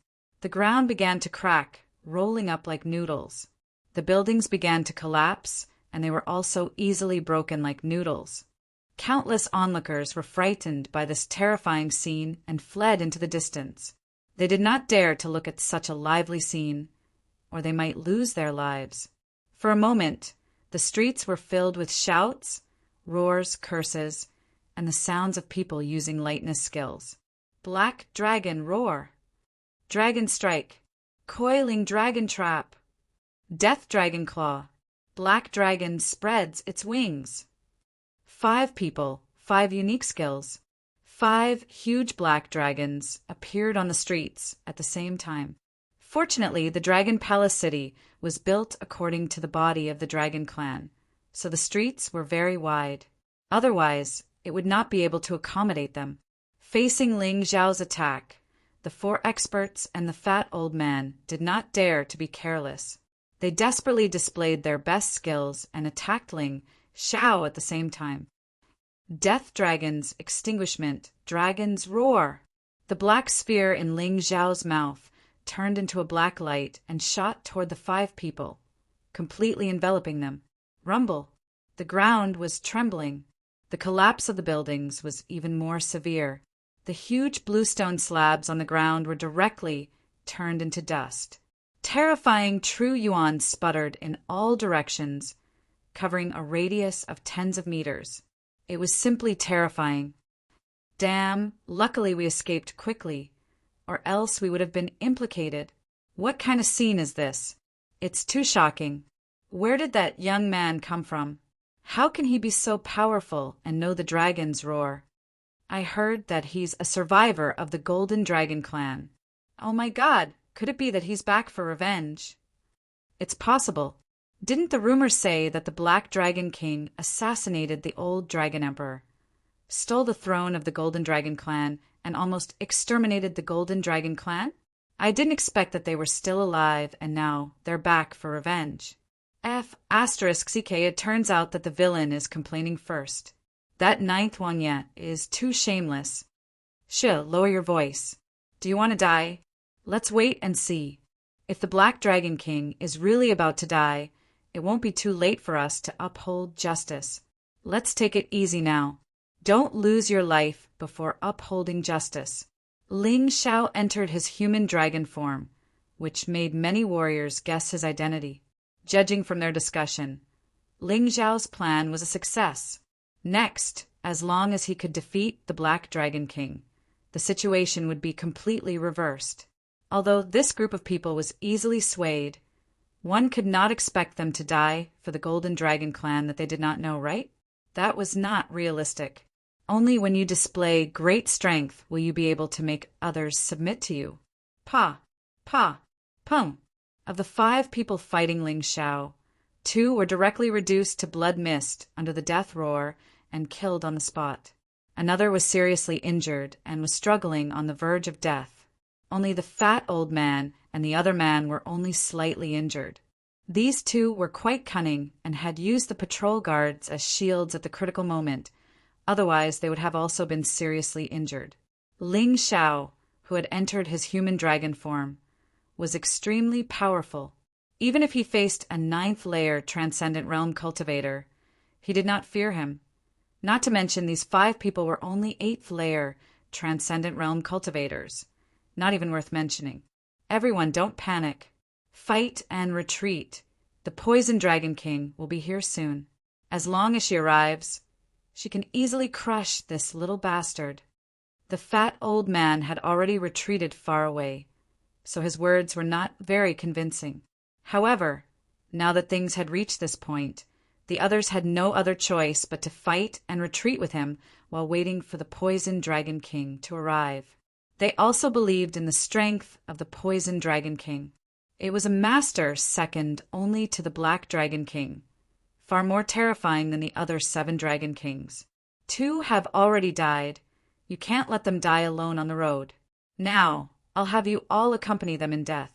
The ground began to crack, rolling up like noodles. The buildings began to collapse, and they were also easily broken like noodles. Countless onlookers were frightened by this terrifying scene and fled into the distance. They did not dare to look at such a lively scene, or they might lose their lives. For a moment, the streets were filled with shouts, roars, curses, and the sounds of people using lightness skills. Black Dragon Roar, Dragon Strike, Coiling Dragon Trap, Death Dragon Claw, Black Dragon spreads its wings. 5 people, 5 unique skills. 5 huge black dragons appeared on the streets at the same time. Fortunately, the Dragon Palace city was built according to the body of the Dragon Clan, so the streets were very wide. Otherwise, it would not be able to accommodate them. Facing Ling Xiao's attack, the 4 experts and the fat old man did not dare to be careless. They desperately displayed their best skills and attacked Ling Xiao at the same time. Death Dragon's extinguishment, Dragon's Roar. The black sphere in Ling Xiao's mouth turned into a black light and shot toward the 5 people, completely enveloping them. Rumble. The ground was trembling. The collapse of the buildings was even more severe. The huge bluestone slabs on the ground were directly turned into dust. Terrifying true yuan sputtered in all directions, covering a radius of tens of meters. It was simply terrifying. Damn, luckily we escaped quickly, or else we would have been implicated. What kind of scene is this? It's too shocking. Where did that young man come from? How can he be so powerful and know the dragon's roar? I heard that he's a survivor of the Golden Dragon Clan. Oh my God, could it be that he's back for revenge? It's possible. Didn't the rumors say that the Black Dragon King assassinated the old Dragon Emperor, stole the throne of the Golden Dragon Clan, and almost exterminated the Golden Dragon Clan? I didn't expect that they were still alive, and now they're back for revenge. *CK, it turns out that the villain is complaining first. That 9th Wang is too shameless. Lower your voice. Do you want to die? Let's wait and see. If the Black Dragon King is really about to die, it won't be too late for us to uphold justice. Let's take it easy now. Don't lose your life before upholding justice. Ling Xiao entered his human dragon form, which made many warriors guess his identity. Judging from their discussion, Ling Xiao's plan was a success. Next, as long as he could defeat the Black Dragon King, the situation would be completely reversed. Although this group of people was easily swayed, one could not expect them to die for the Golden Dragon clan that they did not know, right? That was not realistic. Only when you display great strength will you be able to make others submit to you. Pa, pum. Of the 5 people fighting Ling Xiao, 2 were directly reduced to blood mist under the death roar and killed on the spot. Another was seriously injured and was struggling on the verge of death. Only the fat old man and the other man were only slightly injured. These 2 were quite cunning and had used the patrol guards as shields at the critical moment. Otherwise, they would have also been seriously injured. Ling Xiao, who had entered his human dragon form, was extremely powerful. Even if he faced a 9th layer Transcendent Realm cultivator, he did not fear him. Not to mention these 5 people were only 8th layer Transcendent Realm cultivators. Not even worth mentioning. Everyone, don't panic. Fight and retreat. The Poison Dragon King will be here soon. As long as she arrives, she can easily crush this little bastard. The fat old man had already retreated far away, so his words were not very convincing. However, now that things had reached this point, the others had no other choice but to fight and retreat with him while waiting for the Poison Dragon King to arrive. They also believed in the strength of the Poison Dragon King. It was a master second only to the Black Dragon King, far more terrifying than the other 7 Dragon Kings. 2 have already died. You can't let them die alone on the road. Now, I'll have you all accompany them in death.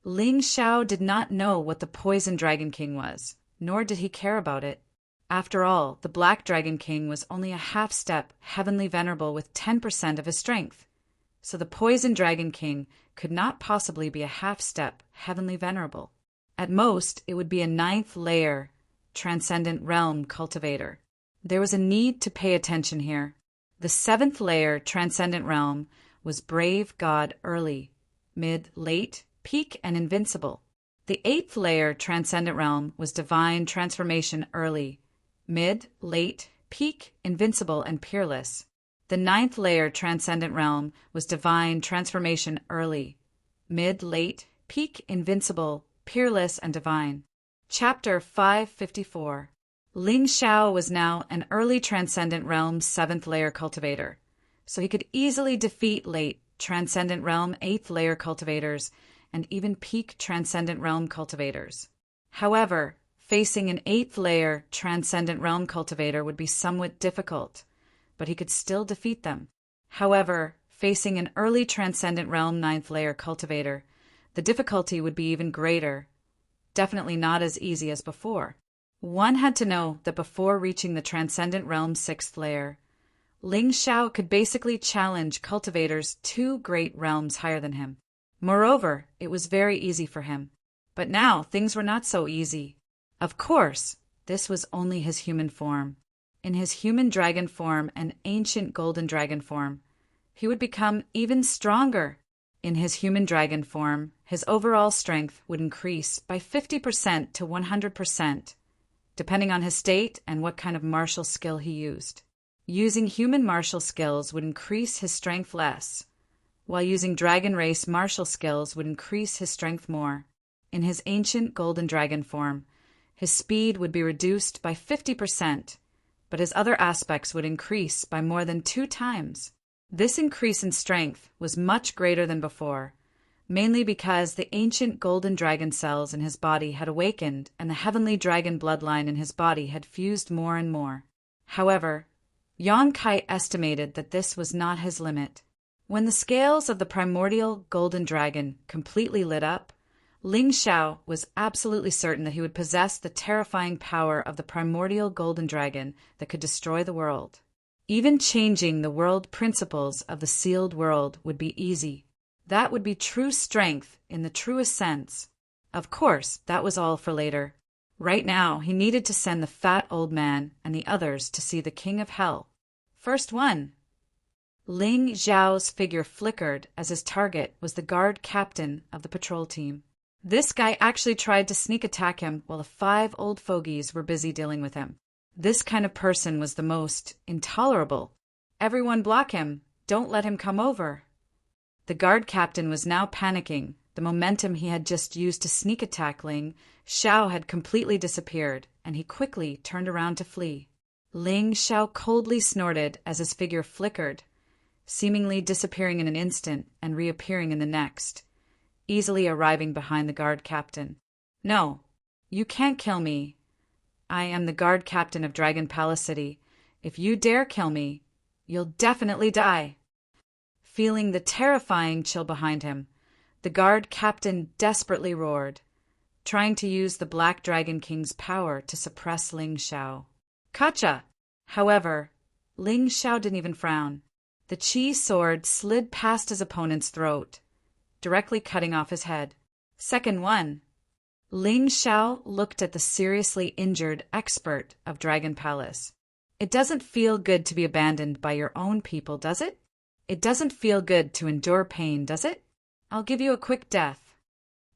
Ling Xiao did not know what the Poison Dragon King was, nor did he care about it. After all, the Black Dragon King was only a half-step heavenly venerable with 10% of his strength. So the Poison Dragon King could not possibly be a half-step heavenly venerable. At most, it would be a 9th layer Transcendent Realm cultivator. There was a need to pay attention here. The 7th layer Transcendent Realm was Brave God early, mid, late, peak, and invincible. The 8th layer Transcendent Realm was Divine Transformation early, mid, late, peak, invincible, and peerless. The 9th layer Transcendent Realm was Divine Transformation early, mid, late, peak, invincible, peerless, and divine. Chapter 554. Ling Xiao was now an early Transcendent Realm 7th layer cultivator, so he could easily defeat late Transcendent Realm 8th layer cultivators and even peak Transcendent Realm cultivators. However, facing an 8th layer Transcendent Realm cultivator would be somewhat difficult, but he could still defeat them. However, facing an early Transcendent Realm 9th layer cultivator, the difficulty would be even greater. Definitely not as easy as before. One had to know that before reaching the Transcendent Realm 6th layer, Ling Xiao could basically challenge cultivators 2 great realms higher than him. Moreover, it was very easy for him. But now things were not so easy. Of course, this was only his human form. In his human dragon form and ancient golden dragon form, he would become even stronger. In his human dragon form, his overall strength would increase by 50% to 100%, depending on his state and what kind of martial skill he used. Using human martial skills would increase his strength less, while using dragon race martial skills would increase his strength more. In his ancient golden dragon form, his speed would be reduced by 50%, but his other aspects would increase by more than 2 times. This increase in strength was much greater than before, mainly because the ancient golden dragon cells in his body had awakened and the heavenly dragon bloodline in his body had fused more and more. However, Yang Kai estimated that this was not his limit. When the scales of the primordial golden dragon completely lit up, Ling Xiao was absolutely certain that he would possess the terrifying power of the primordial golden dragon that could destroy the world. Even changing the world principles of the sealed world would be easy. That would be true strength in the truest sense. Of course, that was all for later. Right now, he needed to send the fat old man and the others to see the King of Hell. First one. Ling Xiao's figure flickered as his target was the guard captain of the patrol team. This guy actually tried to sneak attack him while the 5 old fogies were busy dealing with him. This kind of person was the most intolerable. Everyone block him. Don't let him come over. The guard captain was now panicking. The momentum he had just used to sneak attack Ling Xiao had completely disappeared, and he quickly turned around to flee. Ling Xiao coldly snorted as his figure flickered, seemingly disappearing in an instant and reappearing in the next, easily arriving behind the guard captain. No, you can't kill me. I am the guard captain of Dragon Palace City. If you dare kill me, you'll definitely die. Feeling the terrifying chill behind him, the guard captain desperately roared, trying to use the Black Dragon King's power to suppress Ling Xiao. Gotcha! However, Ling Xiao didn't even frown. The chi sword slid past his opponent's throat, directly cutting off his head. Second one. Ling Xiao looked at the seriously injured expert of Dragon Palace. It doesn't feel good to be abandoned by your own people, does it? It doesn't feel good to endure pain, does it? I'll give you a quick death.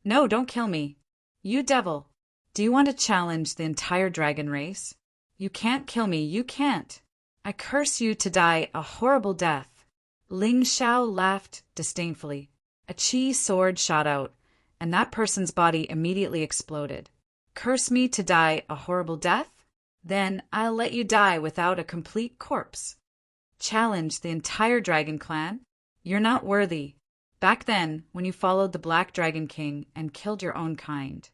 No, don't kill me. You devil. Do you want to challenge the entire dragon race? You can't kill me, you can't. I curse you to die a horrible death. Ling Xiao laughed disdainfully. A chi sword shot out, and that person's body immediately exploded. Curse me to die a horrible death? Then I'll let you die without a complete corpse. Challenge the entire dragon clan? You're not worthy. Back then, when you followed the Black Dragon King and killed your own kind,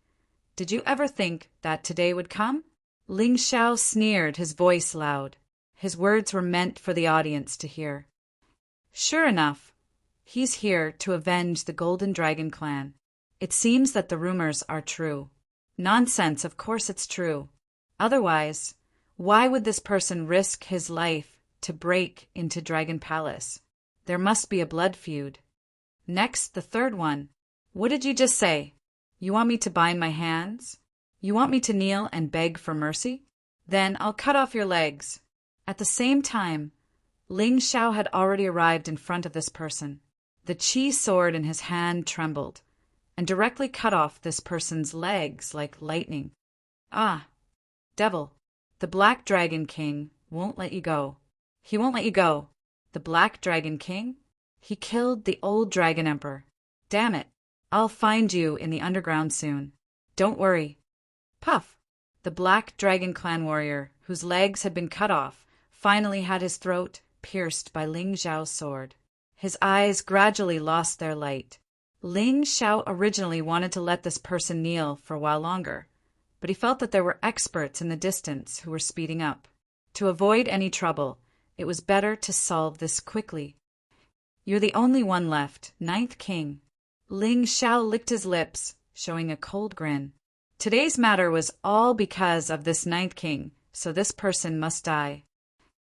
did you ever think that today would come? Ling Xiao sneered, his voice loud. His words were meant for the audience to hear. Sure enough, he's here to avenge the Golden Dragon clan. It seems that the rumors are true. Nonsense, of course it's true. Otherwise, why would this person risk his life to break into Dragon Palace? There must be a blood feud. Next, the third one. What did you just say? You want me to bind my hands? You want me to kneel and beg for mercy? Then I'll cut off your legs. At the same time, Ling Xiao had already arrived in front of this person. The chi sword in his hand trembled, and directly cut off this person's legs like lightning. Ah, devil, the Black Dragon King won't let you go. He won't let you go. The Black Dragon King? He killed the old Dragon Emperor. Damn it, I'll find you in the underground soon. Don't worry. Puff! The Black Dragon Clan warrior, whose legs had been cut off, finally had his throat pierced by Ling Xiao's sword. His eyes gradually lost their light. Ling Xiao originally wanted to let this person kneel for a while longer, but he felt that there were experts in the distance who were speeding up. To avoid any trouble, it was better to solve this quickly. You're the only one left, 9th King. Ling Xiao licked his lips, showing a cold grin. Today's matter was all because of this 9th King, so this person must die.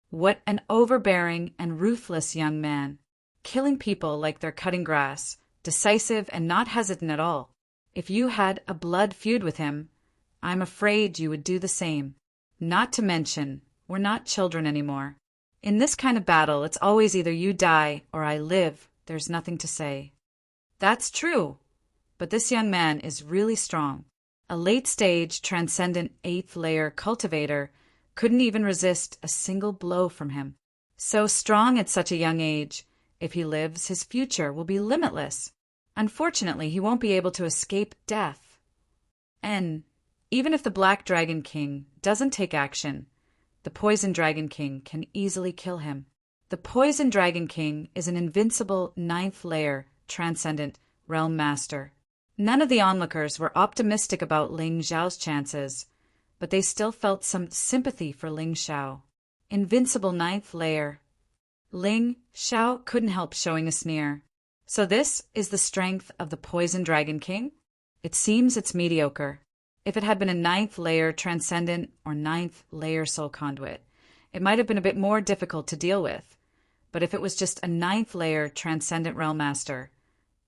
What an overbearing and ruthless young man, killing people like they're cutting grass, decisive and not hesitant at all. If you had a blood feud with him, I'm afraid you would do the same. Not to mention, we're not children anymore. In this kind of battle, it's always either you die or I live. There's nothing to say. That's true, but this young man is really strong. A late-stage, transcendent 8th layer cultivator couldn't even resist a single blow from him. So strong at such a young age, if he lives, his future will be limitless. Unfortunately, he won't be able to escape death. And even if the Black Dragon King doesn't take action, the Poison Dragon King can easily kill him. The Poison Dragon King is an invincible 9th layer, transcendent realm master. None of the onlookers were optimistic about Ling Xiao's chances, but they still felt some sympathy for Ling Xiao. Invincible 9th layer. Ling Xiao couldn't help showing a sneer. So this is the strength of the Poison Dragon King? It seems it's mediocre. If it had been a 9th layer transcendent or 9th layer soul conduit, it might have been a bit more difficult to deal with. But if it was just a 9th layer transcendent realm master,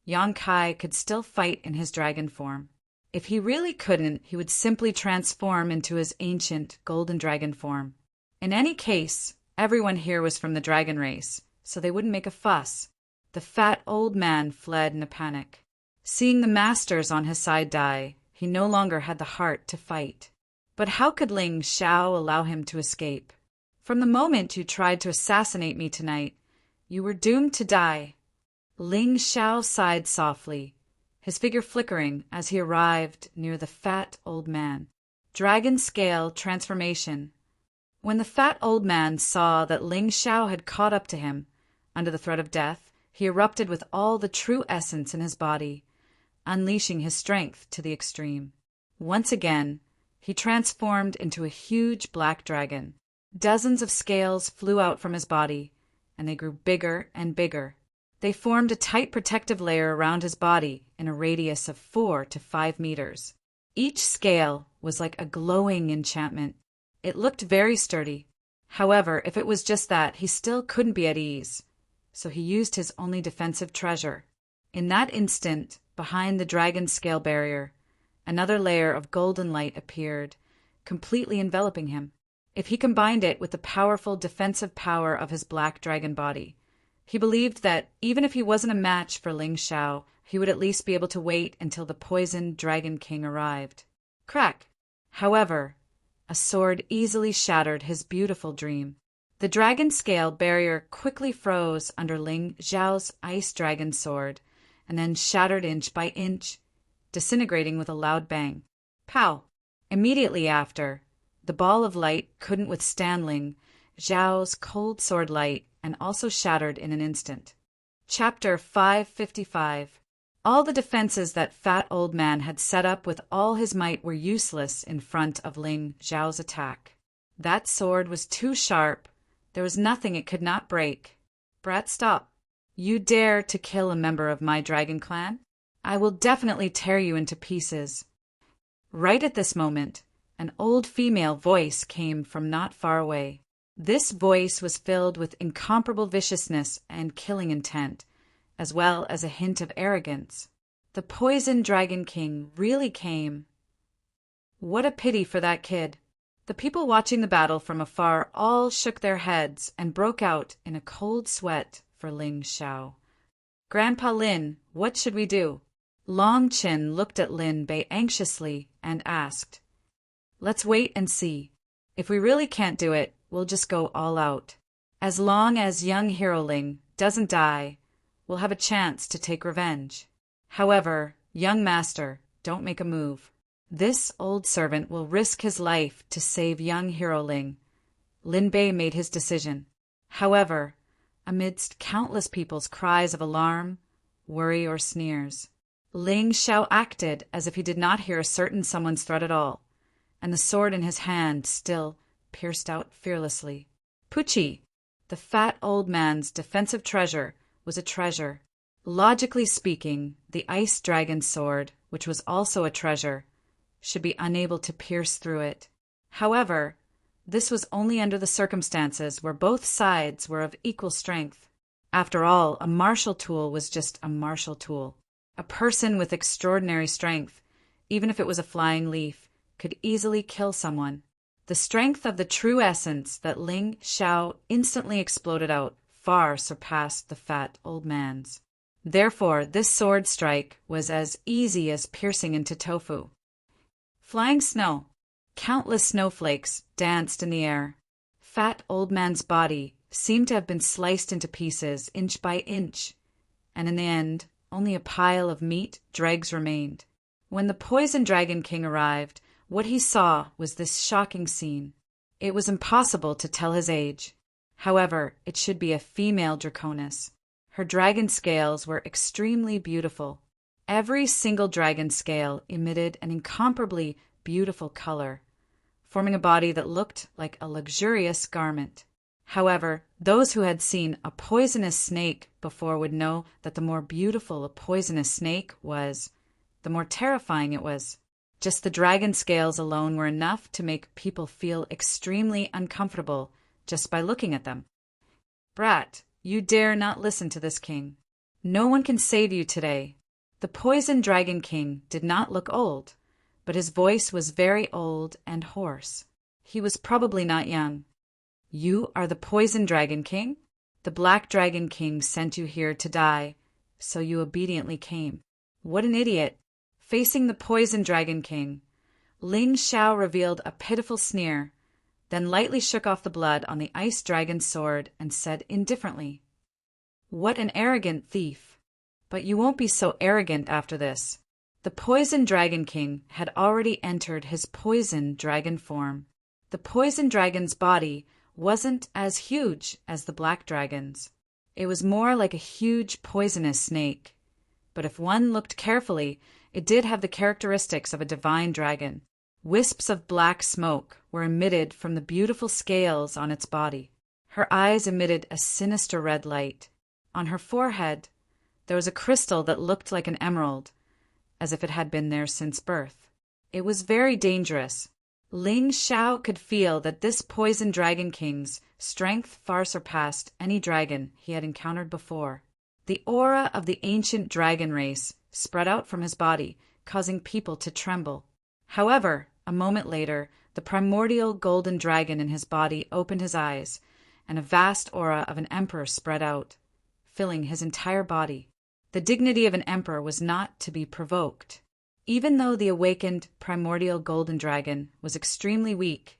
Yang Kai could still fight in his dragon form. If he really couldn't, he would simply transform into his ancient golden dragon form. In any case, Everyone here was from the dragon race, so they wouldn't make a fuss. The fat old man fled in a panic. Seeing the masters on his side die, he no longer had the heart to fight. But how could Ling Xiao allow him to escape? From the moment you tried to assassinate me tonight, you were doomed to die. Ling Xiao sighed softly, his figure flickering as he arrived near the fat old man. Dragon scale transformation. When the fat old man saw that Ling Xiao had caught up to him, under the threat of death, he erupted with all the true essence in his body, unleashing his strength to the extreme. Once again, he transformed into a huge black dragon. Dozens of scales flew out from his body, and they grew bigger and bigger. They formed a tight protective layer around his body in a radius of 4 to 5 meters. Each scale was like a glowing enchantment. It looked very sturdy. However, if it was just that, he still couldn't be at ease. So he used his only defensive treasure. In that instant, behind the dragon scale barrier, another layer of golden light appeared, completely enveloping him. If he combined it with the powerful defensive power of his black dragon body, he believed that even if he wasn't a match for Ling Xiao, he would at least be able to wait until the poisoned Dragon King arrived. Crack! However, a sword easily shattered his beautiful dream. The dragon scale barrier quickly froze under Ling Xiao's ice dragon sword, and then shattered inch by inch, disintegrating with a loud bang. Pow! Immediately after, the ball of light couldn't withstand Ling Xiao's cold sword light and also shattered in an instant. Chapter 555. All the defenses that fat old man had set up with all his might were useless in front of Ling Xiao's attack. That sword was too sharp. There was nothing it could not break. Brat, stop. You dare to kill a member of my dragon clan? I will definitely tear you into pieces. Right at this moment, an old female voice came from not far away. This voice was filled with incomparable viciousness and killing intent, as well as a hint of arrogance. The poisoned Dragon King really came. What a pity for that kid. The people watching the battle from afar all shook their heads and broke out in a cold sweat for Ling Xiao. Grandpa Lin, what should we do? Long Chin looked at Lin Bei anxiously and asked, Let's wait and see. If we really can't do it, we'll just go all out. As long as young Hero Ling doesn't die, we'll have a chance to take revenge. However, young master, don't make a move. This old servant will risk his life to save young Hero Ling. Lin Bei made his decision. However, amidst countless people's cries of alarm, worry, or sneers, Ling Xiao acted as if he did not hear a certain someone's threat at all, and the sword in his hand still pierced out fearlessly. Pucci, the fat old man's defensive treasure, was a treasure. Logically speaking, the ice dragon sword, which was also a treasure, should be unable to pierce through it. However, this was only under the circumstances where both sides were of equal strength. After all, a martial tool was just a martial tool. A person with extraordinary strength, even if it was a flying leaf, could easily kill someone. The strength of the true essence that Ling Xiao instantly exploded out far surpassed the fat old man's. Therefore, this sword strike was as easy as piercing into tofu. Flying snow. Countless snowflakes danced in the air. Fat old man's body seemed to have been sliced into pieces inch by inch, and in the end, only a pile of meat dregs remained. When the poisoned Dragon King arrived, what he saw was this shocking scene. It was impossible to tell his age. However, it should be a female Draconis. Her dragon scales were extremely beautiful. Every single dragon scale emitted an incomparably beautiful color, forming a body that looked like a luxurious garment. However, those who had seen a poisonous snake before would know that the more beautiful a poisonous snake was, the more terrifying it was. Just the dragon scales alone were enough to make people feel extremely uncomfortable just by looking at them. Brat, you dare not listen to this king. No one can save you today. The poisoned Dragon King did not look old, but his voice was very old and hoarse. He was probably not young. "You are the Poison Dragon King? The Black Dragon King sent you here to die, so you obediently came." What an idiot! Facing the Poison Dragon King, Ling Xiao revealed a pitiful sneer, then lightly shook off the blood on the ice dragon's sword and said indifferently, "What an arrogant thief! But you won't be so arrogant after this." The Poison Dragon King had already entered his poison dragon form. The Poison Dragon's body wasn't as huge as the Black Dragon's. It was more like a huge poisonous snake. But if one looked carefully, it did have the characteristics of a divine dragon. Wisps of black smoke were emitted from the beautiful scales on its body. Her eyes emitted a sinister red light. On her forehead, there was a crystal that looked like an emerald, as if it had been there since birth. It was very dangerous. Ling Xiao could feel that this Poison Dragon King's strength far surpassed any dragon he had encountered before. The aura of the ancient dragon race spread out from his body, causing people to tremble. However, a moment later, the primordial golden dragon in his body opened his eyes, and a vast aura of an emperor spread out, filling his entire body. The dignity of an emperor was not to be provoked. Even though the awakened primordial golden dragon was extremely weak,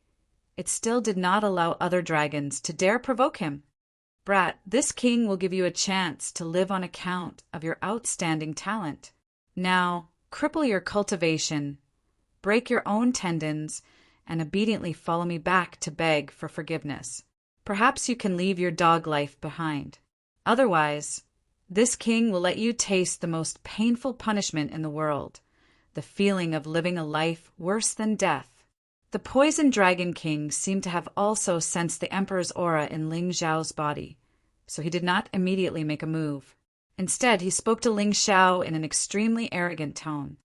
it still did not allow other dragons to dare provoke him. "Brat, this king will give you a chance to live on account of your outstanding talent. Now, cripple your cultivation, break your own tendons, and obediently follow me back to beg for forgiveness. Perhaps you can leave your dog life behind. Otherwise, this king will let you taste the most painful punishment in the world, the feeling of living a life worse than death." The Poison Dragon King seemed to have also sensed the Emperor's aura in Ling Xiao's body, so he did not immediately make a move. Instead, he spoke to Ling Xiao in an extremely arrogant tone.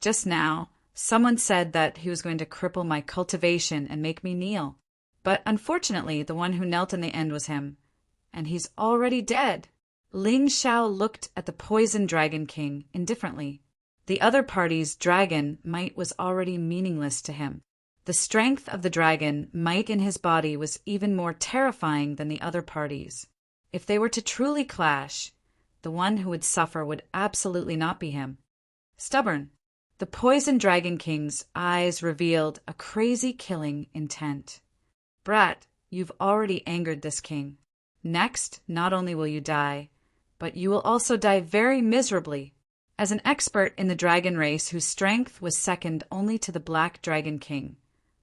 "Just now, someone said that he was going to cripple my cultivation and make me kneel. But unfortunately, the one who knelt in the end was him, and he's already dead." Ling Xiao looked at the Poison Dragon King indifferently. The other party's dragon might was already meaningless to him. The strength of the dragon might in his body was even more terrifying than the other party's. If they were to truly clash, the one who would suffer would absolutely not be him. Stubborn. The Poison Dragon King's eyes revealed a crazy killing intent. "Brat, you've already angered this king. Next, not only will you die, but you will also die very miserably." As an expert in the dragon race whose strength was second only to the Black Dragon King,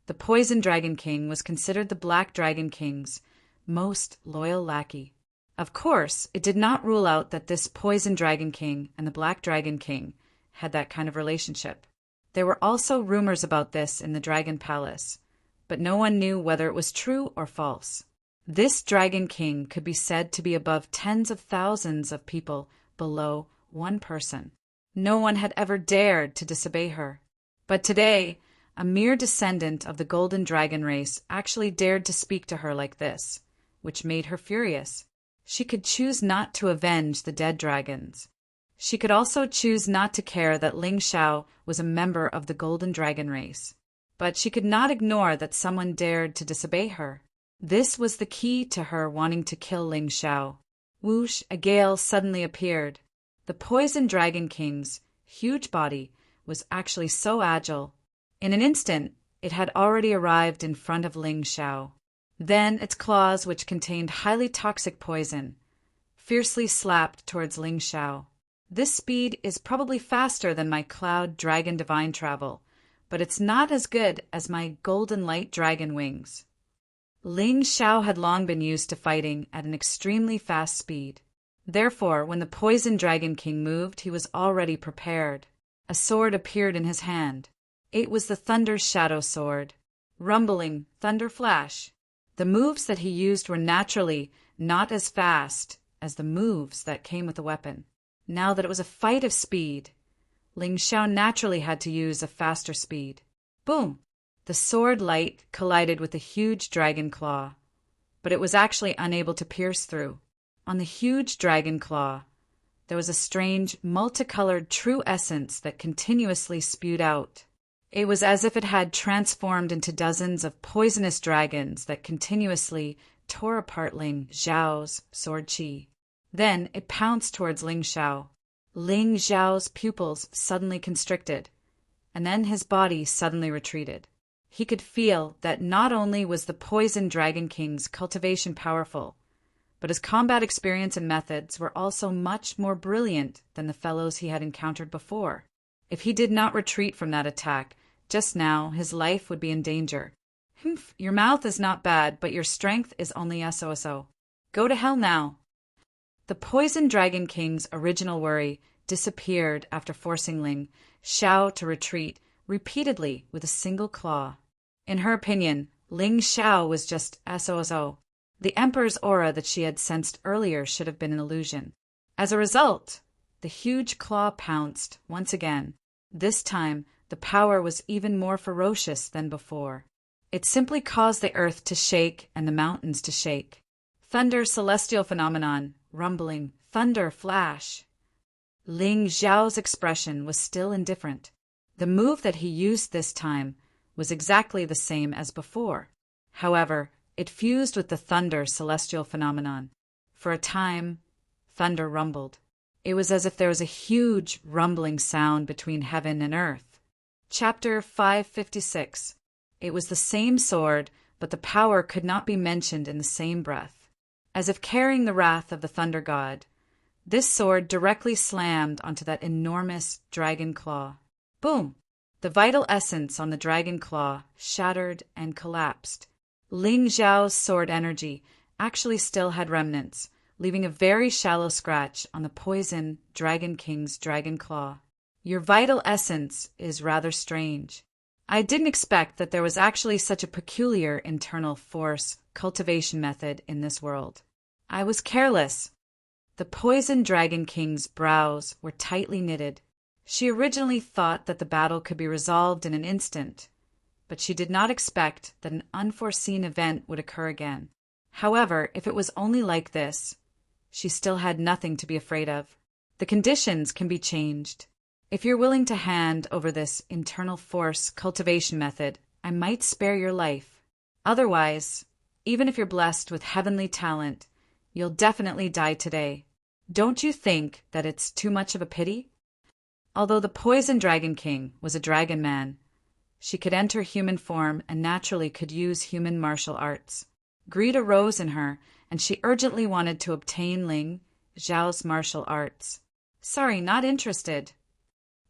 the Poison Dragon King was considered the Black Dragon King's most loyal lackey. Of course, it did not rule out that this Poison Dragon King and the Black Dragon King had that kind of relationship. There were also rumors about this in the Dragon Palace, but no one knew whether it was true or false. This Dragon King could be said to be above tens of thousands of people below one person. No one had ever dared to disobey her. But today, a mere descendant of the Golden Dragon race actually dared to speak to her like this, which made her furious. She could choose not to avenge the dead dragons. She could also choose not to care that Ling Xiao was a member of the Golden Dragon race. But she could not ignore that someone dared to disobey her. This was the key to her wanting to kill Ling Xiao. Whoosh, a gale suddenly appeared. The Poison Dragon King's huge body was actually so agile. In an instant, it had already arrived in front of Ling Xiao. Then its claws, which contained highly toxic poison, fiercely slapped towards Ling Xiao. "This speed is probably faster than my Cloud Dragon Divine Travel, but it's not as good as my Golden Light Dragon Wings." Ling Xiao had long been used to fighting at an extremely fast speed. Therefore, when the Poison Dragon King moved, he was already prepared. A sword appeared in his hand. It was the Thunder's Shadow Sword. Rumbling, thunder flash. The moves that he used were naturally not as fast as the moves that came with the weapon. Now that it was a fight of speed, Ling Xiao naturally had to use a faster speed. Boom! The sword light collided with the huge dragon claw, but it was actually unable to pierce through. On the huge dragon claw, there was a strange, multicolored true essence that continuously spewed out. It was as if it had transformed into dozens of poisonous dragons that continuously tore apart Ling Xiao's sword qi. Then it pounced towards Ling Xiao. Ling Xiao's pupils suddenly constricted, and then his body suddenly retreated. He could feel that not only was the Poison Dragon King's cultivation powerful, but his combat experience and methods were also much more brilliant than the fellows he had encountered before. If he did not retreat from that attack, just now his life would be in danger. "Humph, your mouth is not bad, but your strength is only so-so. Go to hell now." The Poison Dragon King's original worry disappeared after forcing Ling Xiao to retreat repeatedly with a single claw. In her opinion, Ling Xiao was just so-so. The Emperor's aura that she had sensed earlier should have been an illusion. As a result, the huge claw pounced once again. This time, the power was even more ferocious than before. It simply caused the earth to shake and the mountains to shake. Thunder, celestial phenomenon, rumbling, thunder, flash. Ling Xiao's expression was still indifferent. The move that he used this time was exactly the same as before. However, it fused with the thunder celestial phenomenon. For a time, thunder rumbled. It was as if there was a huge rumbling sound between heaven and earth. Chapter 556. It was the same sword, but the power could not be mentioned in the same breath. As if carrying the wrath of the thunder god, this sword directly slammed onto that enormous dragon claw. Boom! The vital essence on the dragon claw shattered and collapsed. Ling Xiao's sword energy actually still had remnants, leaving a very shallow scratch on the Poison Dragon King's dragon claw. Your vital essence is rather strange. I didn't expect that there was actually such a peculiar internal force cultivation method in this world. I was careless. The Poison Dragon King's brows were tightly knitted. She originally thought that the battle could be resolved in an instant, but she did not expect that an unforeseen event would occur again. However, if it was only like this, she still had nothing to be afraid of. The conditions can be changed. If you're willing to hand over this internal force cultivation method, I might spare your life. Otherwise, even if you're blessed with heavenly talent, you'll definitely die today. Don't you think that it's too much of a pity? Although the Poison Dragon King was a dragon man, she could enter human form and naturally could use human martial arts. Greed arose in her, and she urgently wanted to obtain Ling Xiao's martial arts. "Sorry, not interested."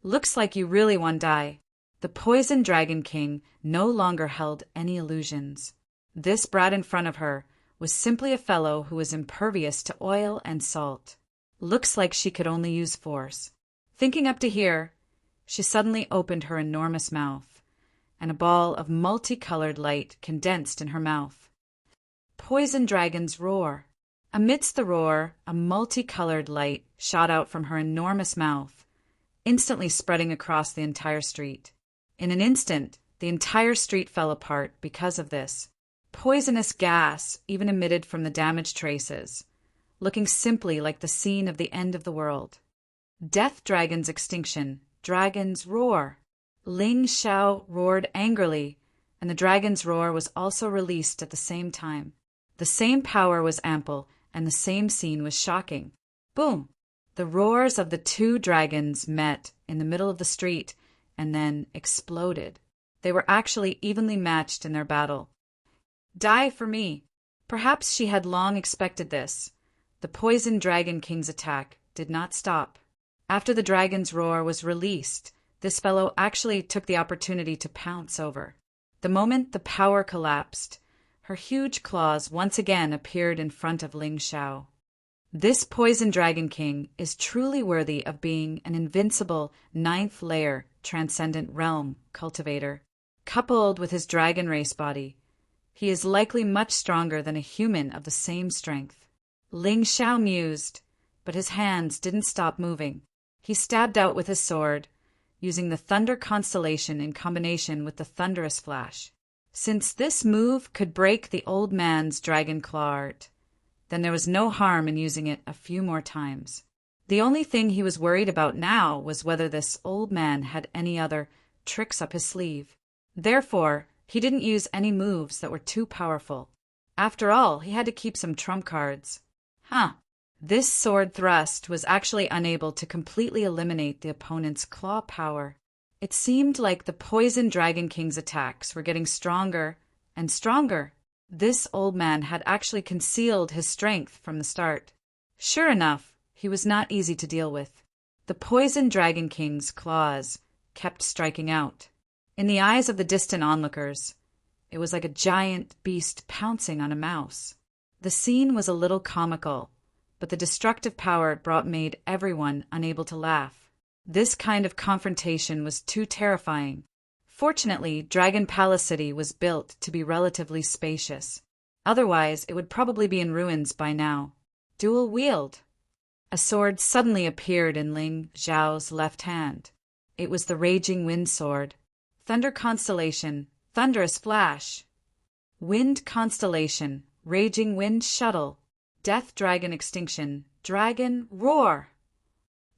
"Looks like you really want to die." The Poison Dragon King no longer held any illusions. This brat in front of her was simply a fellow who was impervious to oil and salt. Looks like she could only use force. Thinking up to here, she suddenly opened her enormous mouth, and a ball of multicolored light condensed in her mouth. Poison Dragon's roar. Amidst the roar, a multicolored light shot out from her enormous mouth, instantly spreading across the entire street. In an instant, the entire street fell apart because of this. Poisonous gas even emitted from the damaged traces, looking simply like the scene of the end of the world. Death Dragon's extinction, dragon's roar. Ling Xiao roared angrily, and the dragon's roar was also released at the same time. The same power was ample, and the same scene was shocking. Boom! The roars of the two dragons met in the middle of the street and then exploded. They were actually evenly matched in their battle. Die for me. Perhaps she had long expected this. The Poison Dragon King's attack did not stop. After the dragon's roar was released, this fellow actually took the opportunity to pounce over. The moment the power collapsed, her huge claws once again appeared in front of Ling Xiao. This Poison Dragon King is truly worthy of being an invincible ninth layer transcendent realm cultivator. Coupled with his dragon race body, he is likely much stronger than a human of the same strength. Ling Xiao mused, but his hands didn't stop moving. He stabbed out with his sword, using the thunder constellation in combination with the thunderous flash. Since this move could break the old man's dragon claw art, then there was no harm in using it a few more times. The only thing he was worried about now was whether this old man had any other tricks up his sleeve. Therefore, he didn't use any moves that were too powerful. After all, he had to keep some trump cards. This sword thrust was actually unable to completely eliminate the opponent's claw power. It seemed like the Poison Dragon King's attacks were getting stronger and stronger. This old man had actually concealed his strength from the start. Sure enough, he was not easy to deal with. The Poison Dragon King's claws kept striking out. In the eyes of the distant onlookers, it was like a giant beast pouncing on a mouse. The scene was a little comical, but the destructive power it brought made everyone unable to laugh. This kind of confrontation was too terrifying. Fortunately, Dragon Palace City was built to be relatively spacious. Otherwise, it would probably be in ruins by now. Dual wield. A sword suddenly appeared in Ling Xiao's left hand. It was the Raging Wind Sword. Thunder Constellation, Thunderous Flash. Wind Constellation, Raging Wind Shuttle. Death Dragon Extinction, Dragon Roar.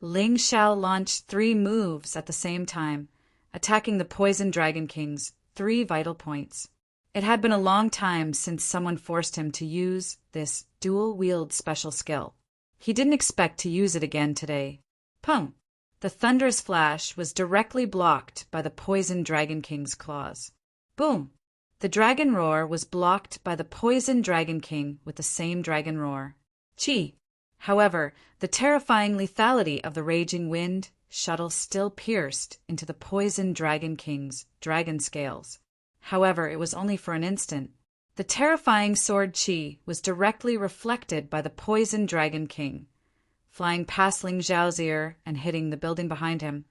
Ling Xiao launched 3 moves at the same time, attacking the Poison Dragon King's 3 vital points. It had been a long time since someone forced him to use this dual-wield special skill. He didn't expect to use it again today. Pung! The Thunderous Flash was directly blocked by the Poison Dragon King's claws. Boom! The Dragon Roar was blocked by the Poison Dragon King with the same Dragon Roar. Chi! However, the terrifying lethality of the Raging Wind shuttle still pierced into the Poison Dragon King's dragon scales. However, it was only for an instant. The terrifying sword Chi was directly reflected by the Poison Dragon King, flying past Ling Xiao's ear and hitting the building behind him,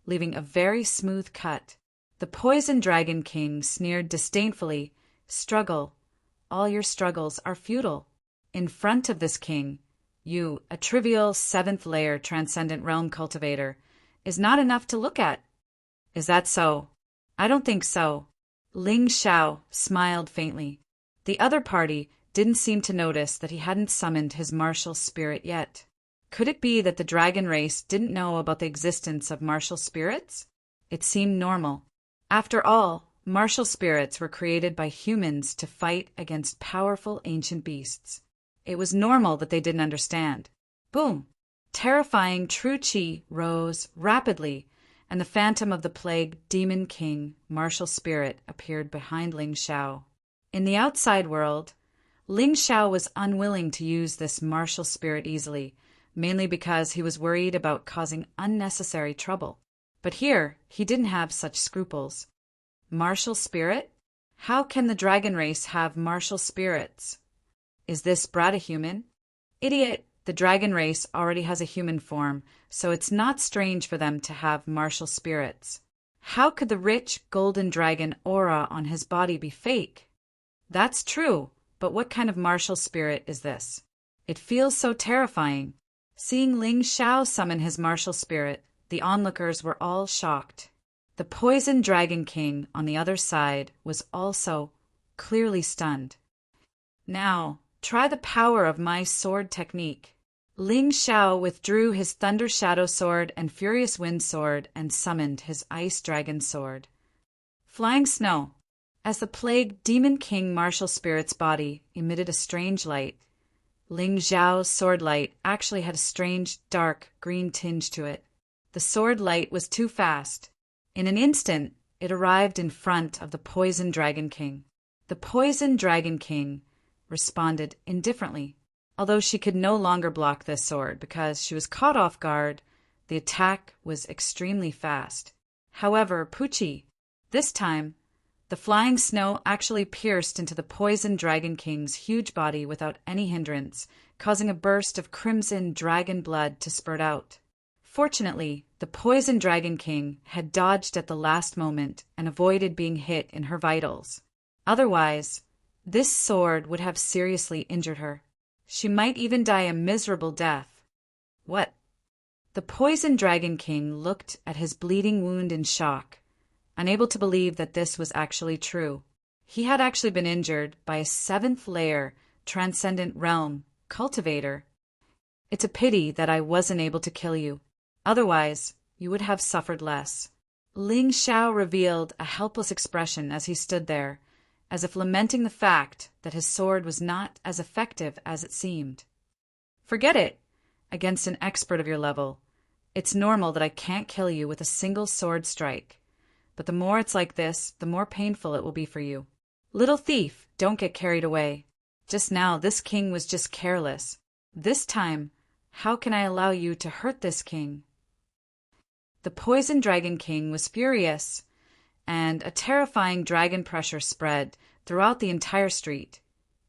leaving a very smooth cut. The Poison Dragon King sneered disdainfully, "Struggle. All your struggles are futile. In front of this king, you, a trivial 7th layer transcendent realm cultivator, is not enough to look at." "Is that so?" "I don't think so." Ling Xiao smiled faintly. The other party didn't seem to notice that he hadn't summoned his martial spirit yet. Could it be that the dragon race didn't know about the existence of martial spirits? It seemed normal. After all, martial spirits were created by humans to fight against powerful ancient beasts. It was normal that they didn't understand. Boom! Terrifying True Chi rose rapidly, and the phantom of the plague demon king, martial spirit, appeared behind Ling Xiao. In the outside world, Ling Xiao was unwilling to use this martial spirit easily, mainly because he was worried about causing unnecessary trouble. But here, he didn't have such scruples. Martial spirit? How can the dragon race have martial spirits? Is this brat a human? Idiot! The dragon race already has a human form, so it's not strange for them to have martial spirits. How could the rich golden dragon aura on his body be fake? That's true, but what kind of martial spirit is this? It feels so terrifying. Seeing Ling Xiao summon his martial spirit, the onlookers were all shocked. The Poison Dragon King on the other side was also clearly stunned. "Now, try the power of my sword technique." Ling Xiao withdrew his Thunder Shadow Sword and Furious Wind Sword and summoned his Ice Dragon Sword. Flying Snow. As the plague Demon King martial spirit's body emitted a strange light, Ling Xiao's sword light actually had a strange, dark, green tinge to it. The sword light was too fast. In an instant, it arrived in front of the Poison Dragon King. The Poison Dragon King responded indifferently. Although she could no longer block this sword because she was caught off guard, the attack was extremely fast. However, Pucci, this time, the flying snow actually pierced into the Poison Dragon King's huge body without any hindrance, causing a burst of crimson dragon blood to spurt out. Fortunately, the Poison Dragon King had dodged at the last moment and avoided being hit in her vitals. Otherwise, this sword would have seriously injured her. She might even die a miserable death. What? The Poison Dragon King looked at his bleeding wound in shock, unable to believe that this was actually true. He had actually been injured by a 7th layer transcendent realm cultivator. "It's a pity that I wasn't able to kill you. Otherwise, you would have suffered less." Ling Xiao revealed a helpless expression as he stood there, as if lamenting the fact that his sword was not as effective as it seemed. Forget it. Against an expert of your level, it's normal that I can't kill you with a single sword strike. But the more it's like this, the more painful it will be for you. Little thief, don't get carried away. Just now, this king was just careless. This time, how can I allow you to hurt this king? The Poison Dragon King was furious, and a terrifying dragon pressure spread throughout the entire street,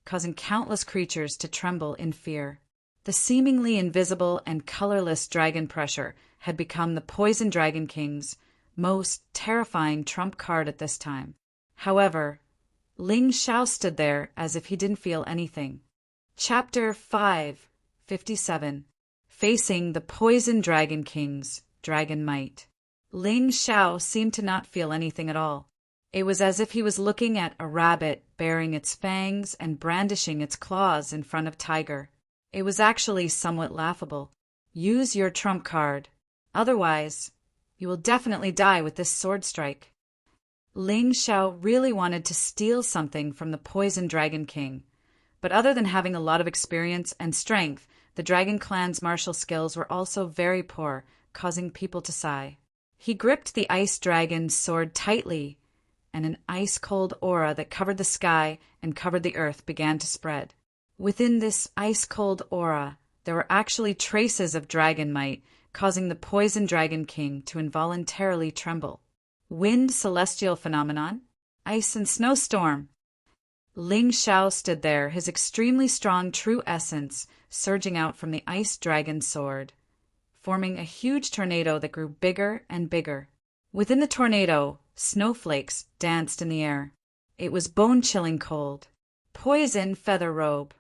causing countless creatures to tremble in fear. The seemingly invisible and colorless dragon pressure had become the Poison Dragon King's most terrifying trump card at this time. However, Ling Xiao stood there as if he didn't feel anything. Chapter 5:57. Facing the Poison Dragon King's Dragon Might. Ling Xiao seemed to not feel anything at all. It was as if he was looking at a rabbit baring its fangs and brandishing its claws in front of Tiger. It was actually somewhat laughable. Use your trump card. Otherwise, you will definitely die with this sword strike. Ling Xiao really wanted to steal something from the Poison Dragon King, but other than having a lot of experience and strength, the Dragon Clan's martial skills were also very poor, causing people to sigh. He gripped the Ice Dragon's sword tightly, and an ice-cold aura that covered the sky and covered the earth began to spread. Within this ice-cold aura, there were actually traces of dragon might, causing the Poison Dragon King to involuntarily tremble. Wind celestial phenomenon? Ice and snowstorm? Ling Xiao stood there, his extremely strong true essence surging out from the Ice Dragon's sword, forming a huge tornado that grew bigger and bigger. Within the tornado, snowflakes danced in the air. It was bone-chilling cold. Poison feather robe.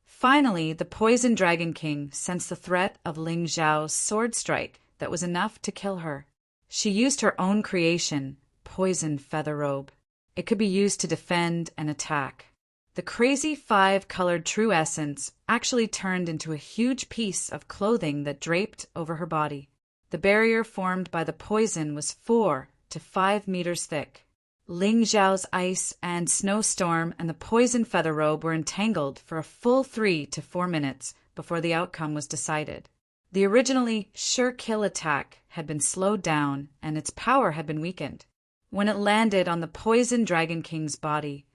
Finally, the Poison Dragon King sensed the threat of Ling Xiao's sword strike that was enough to kill her. She used her own creation, Poison Feather Robe. It could be used to defend and attack. The crazy 5-colored true essence actually turned into a huge piece of clothing that draped over her body. The barrier formed by the poison was 4 to 5 meters thick. Ling Xiao's ice and snowstorm and the Poison Feather Robe were entangled for a full 3 to 4 minutes before the outcome was decided. The originally sure kill attack had been slowed down and its power had been weakened. When it landed on the Poison Dragon King's body,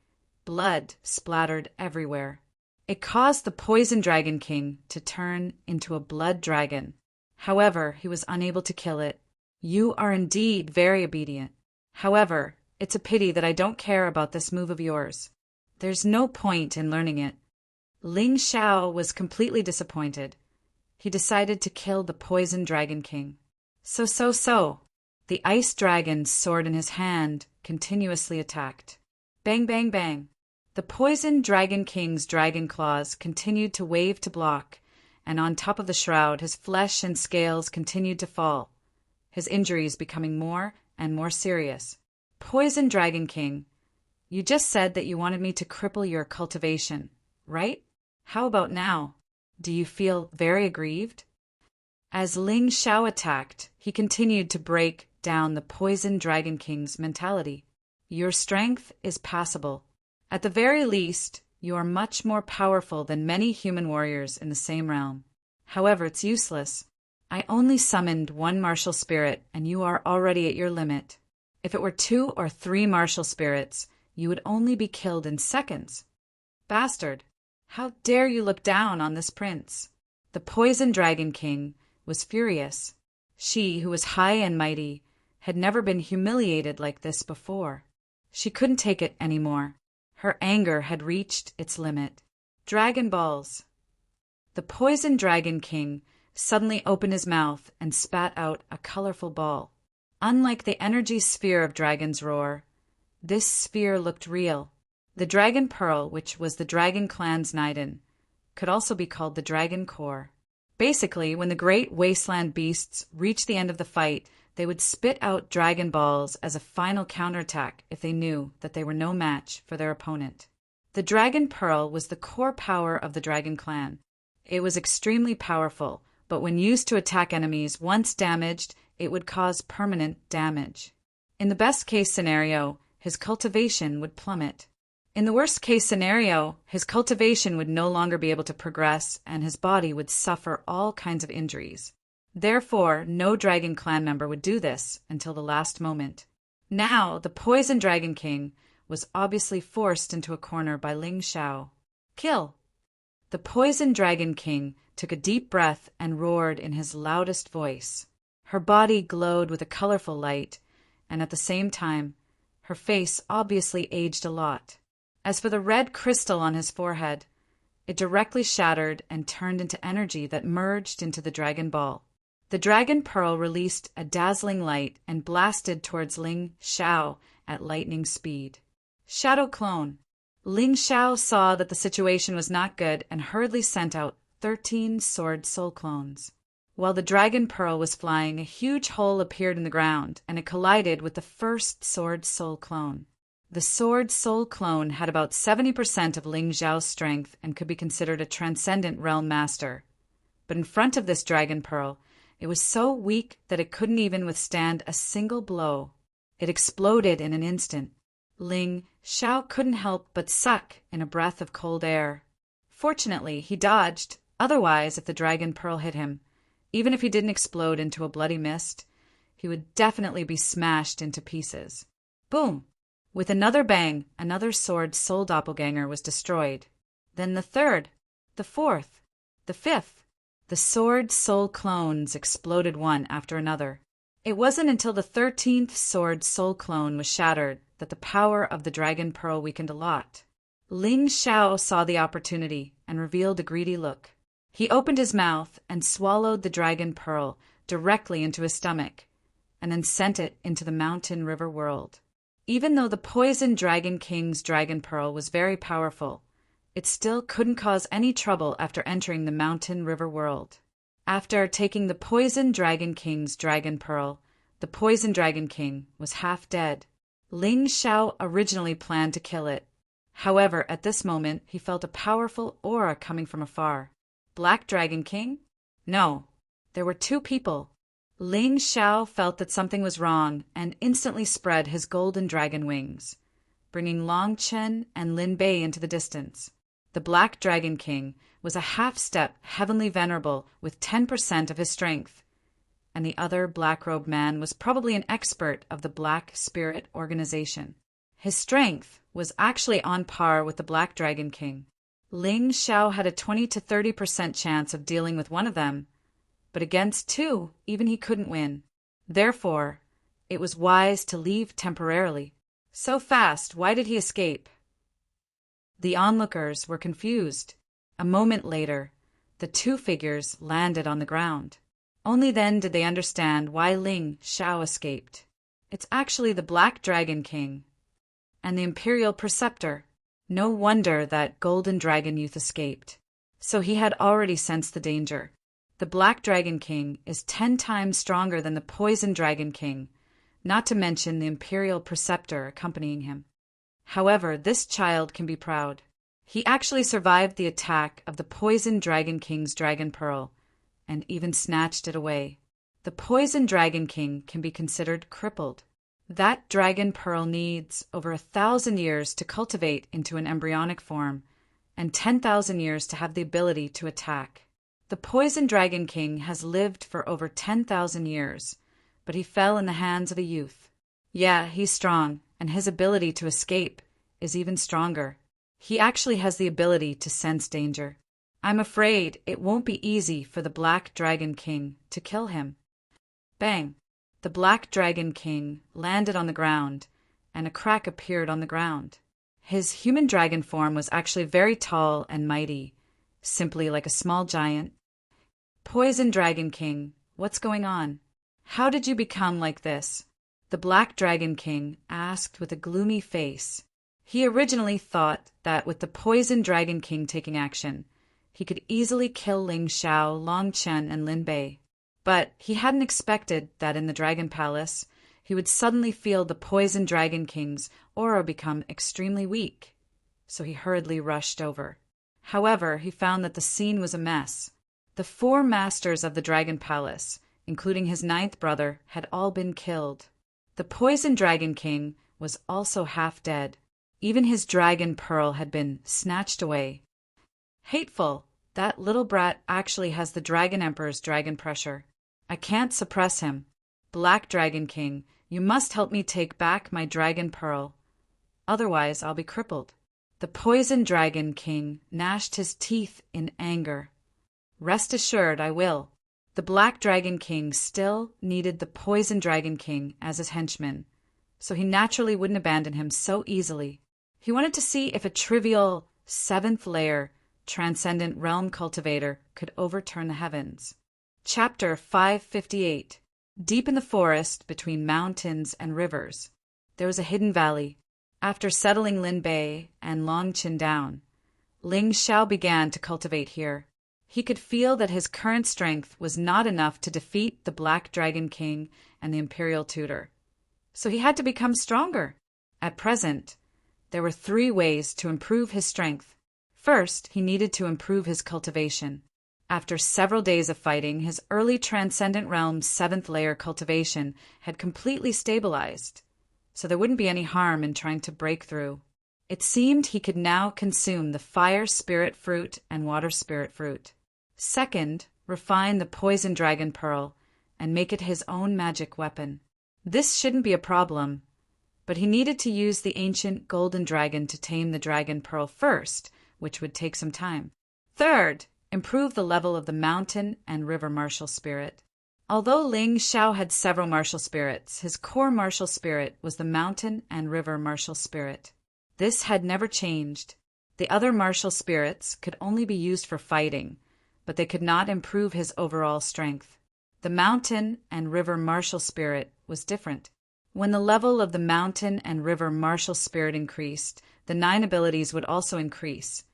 blood splattered everywhere. It caused the Poison Dragon King to turn into a blood dragon. However, he was unable to kill it. You are indeed very obedient. However, it's a pity that I don't care about this move of yours. There's no point in learning it. Ling Xiao was completely disappointed. He decided to kill the Poison Dragon King. So. The Ice Dragon's sword in his hand continuously attacked. Bang, bang, bang. The Poison Dragon King's dragon claws continued to wave to block, and on top of the shroud, his flesh and scales continued to fall, his injuries becoming more and more serious. Poison Dragon King, you just said that you wanted me to cripple your cultivation, right? How about now? Do you feel very aggrieved? As Ling Xiao attacked, he continued to break down the Poison Dragon King's mentality. Your strength is passable. At the very least, you are much more powerful than many human warriors in the same realm. However, it's useless. I only summoned 1 martial spirit, and you are already at your limit. If it were 2 or 3 martial spirits, you would only be killed in seconds. Bastard! How dare you look down on this prince? The Poison Dragon King was furious. She, who was high and mighty, had never been humiliated like this before. She couldn't take it anymore. Her anger had reached its limit. Dragon Balls. The Poison Dragon King suddenly opened his mouth and spat out a colorful ball. Unlike the energy sphere of Dragon's Roar, this sphere looked real. The Dragon Pearl, which was the Dragon Clan's Niden, could also be called the Dragon Core. Basically, when the great wasteland beasts reached the end of the fight, they would spit out Dragon Balls as a final counterattack if they knew that they were no match for their opponent. The Dragon Pearl was the core power of the Dragon Clan. It was extremely powerful, but when used to attack enemies once damaged, it would cause permanent damage. In the best-case scenario, his cultivation would plummet. In the worst-case scenario, his cultivation would no longer be able to progress and his body would suffer all kinds of injuries. Therefore, no Dragon Clan member would do this until the last moment. Now, the Poison Dragon King was obviously forced into a corner by Ling Xiao. Kill! The Poison Dragon King took a deep breath and roared in his loudest voice. Her body glowed with a colorful light, and at the same time, her face obviously aged a lot. As for the red crystal on his forehead, it directly shattered and turned into energy that merged into the Dragon Ball. The Dragon Pearl released a dazzling light and blasted towards Ling Xiao at lightning speed. Shadow Clone. Ling Xiao saw that the situation was not good and hurriedly sent out 13 Sword Soul Clones. While the Dragon Pearl was flying, a huge hole appeared in the ground, and it collided with the first Sword Soul Clone. The Sword Soul Clone had about 70% of Ling Xiao's strength and could be considered a transcendent realm master. But in front of this Dragon Pearl, it was so weak that it couldn't even withstand a single blow. It exploded in an instant. Ling Xiao couldn't help but suck in a breath of cold air. Fortunately, he dodged. Otherwise, if the Dragon Pearl hit him, even if he didn't explode into a bloody mist, he would definitely be smashed into pieces. Boom! With another bang, another Sword Soul Doppelganger was destroyed. Then the third, the fourth, the fifth. The Sword Soul Clones exploded one after another. It wasn't until the 13th Sword Soul Clone was shattered that the power of the Dragon Pearl weakened a lot. Ling Xiao saw the opportunity and revealed a greedy look. He opened his mouth and swallowed the Dragon Pearl directly into his stomach, and then sent it into the Mountain River world. Even though the Poison Dragon King's Dragon Pearl was very powerful, it still couldn't cause any trouble after entering the Mountain River world. After taking the Poison Dragon King's Dragon Pearl, the Poison Dragon King was half dead. Ling Xiao originally planned to kill it. However, at this moment, he felt a powerful aura coming from afar. Black Dragon King? No, there were two people. Ling Xiao felt that something was wrong and instantly spread his golden dragon wings, bringing Long Chen and Lin Bei into the distance. The Black Dragon King was a half-step heavenly venerable with 10% of his strength, and the other black-robed man was probably an expert of the Black Spirit Organization. His strength was actually on par with the Black Dragon King. Ling Xiao had a 20 to 30% chance of dealing with one of them, but against two, even he couldn't win. Therefore, it was wise to leave temporarily. So fast, why did he escape? The onlookers were confused. A moment later, the two figures landed on the ground. Only then did they understand why Ling Xiao escaped. It's actually the Black Dragon King and the Imperial Preceptor. No wonder that Golden Dragon Youth escaped. So he had already sensed the danger. The Black Dragon King is 10 times stronger than the Poison Dragon King, not to mention the Imperial Preceptor accompanying him. However, this child can be proud. He actually survived the attack of the Poison Dragon King's Dragon Pearl, and even snatched it away. The Poison Dragon King can be considered crippled. That Dragon Pearl needs over 1,000 years to cultivate into an embryonic form, and 10,000 years to have the ability to attack. The Poison Dragon King has lived for over 10,000 years, but he fell in the hands of a youth. Yeah, he's strong, and his ability to escape is even stronger. He actually has the ability to sense danger. I'm afraid it won't be easy for the Black Dragon King to kill him. Bang! The Black Dragon King landed on the ground, and a crack appeared on the ground. His human dragon form was actually very tall and mighty, simply like a small giant. Poison Dragon King, what's going on? How did you become like this? The Black Dragon King asked with a gloomy face. He originally thought that with the Poison Dragon King taking action, he could easily kill Ling Xiao, Long Chen, and Lin Bei. But he hadn't expected that in the Dragon Palace, he would suddenly feel the Poison Dragon King's aura become extremely weak. So he hurriedly rushed over. However, he found that the scene was a mess. The 4 masters of the Dragon Palace, including his ninth brother, had all been killed. The Poison Dragon King was also half dead. Even his dragon pearl had been snatched away. Hateful! That little brat actually has the Dragon Emperor's dragon pressure. I can't suppress him. Black Dragon King, you must help me take back my dragon pearl. Otherwise, I'll be crippled. The Poison Dragon King gnashed his teeth in anger. Rest assured, I will. The Black Dragon King still needed the Poison Dragon King as his henchman, so he naturally wouldn't abandon him so easily. He wanted to see if a trivial seventh layer transcendent realm cultivator could overturn the heavens. Chapter 558. Deep in the forest, between mountains and rivers, there was a hidden valley. After settling Lin Bei and Longqin down, Ling Xiao began to cultivate here. He could feel that his current strength was not enough to defeat the Black Dragon King and the Imperial Tutor, so he had to become stronger. At present, there were 3 ways to improve his strength. First, he needed to improve his cultivation. After several days of fighting, his early Transcendent Realm's 7th layer cultivation had completely stabilized, so there wouldn't be any harm in trying to break through. It seemed he could now consume the Fire Spirit Fruit and Water Spirit Fruit. Second, refine the Poison Dragon Pearl and make it his own magic weapon. This shouldn't be a problem, but he needed to use the ancient Golden Dragon to tame the Dragon Pearl first, which would take some time. Third, improve the level of the Mountain and River Martial Spirit. Although Ling Xiao had several martial spirits, his core martial spirit was the Mountain and River Martial Spirit. This had never changed. The other martial spirits could only be used for fighting, but they could not improve his overall strength. The Mountain and River Martial Spirit was different. When the level of the Mountain and River Martial Spirit increased, the 9 abilities would also increase,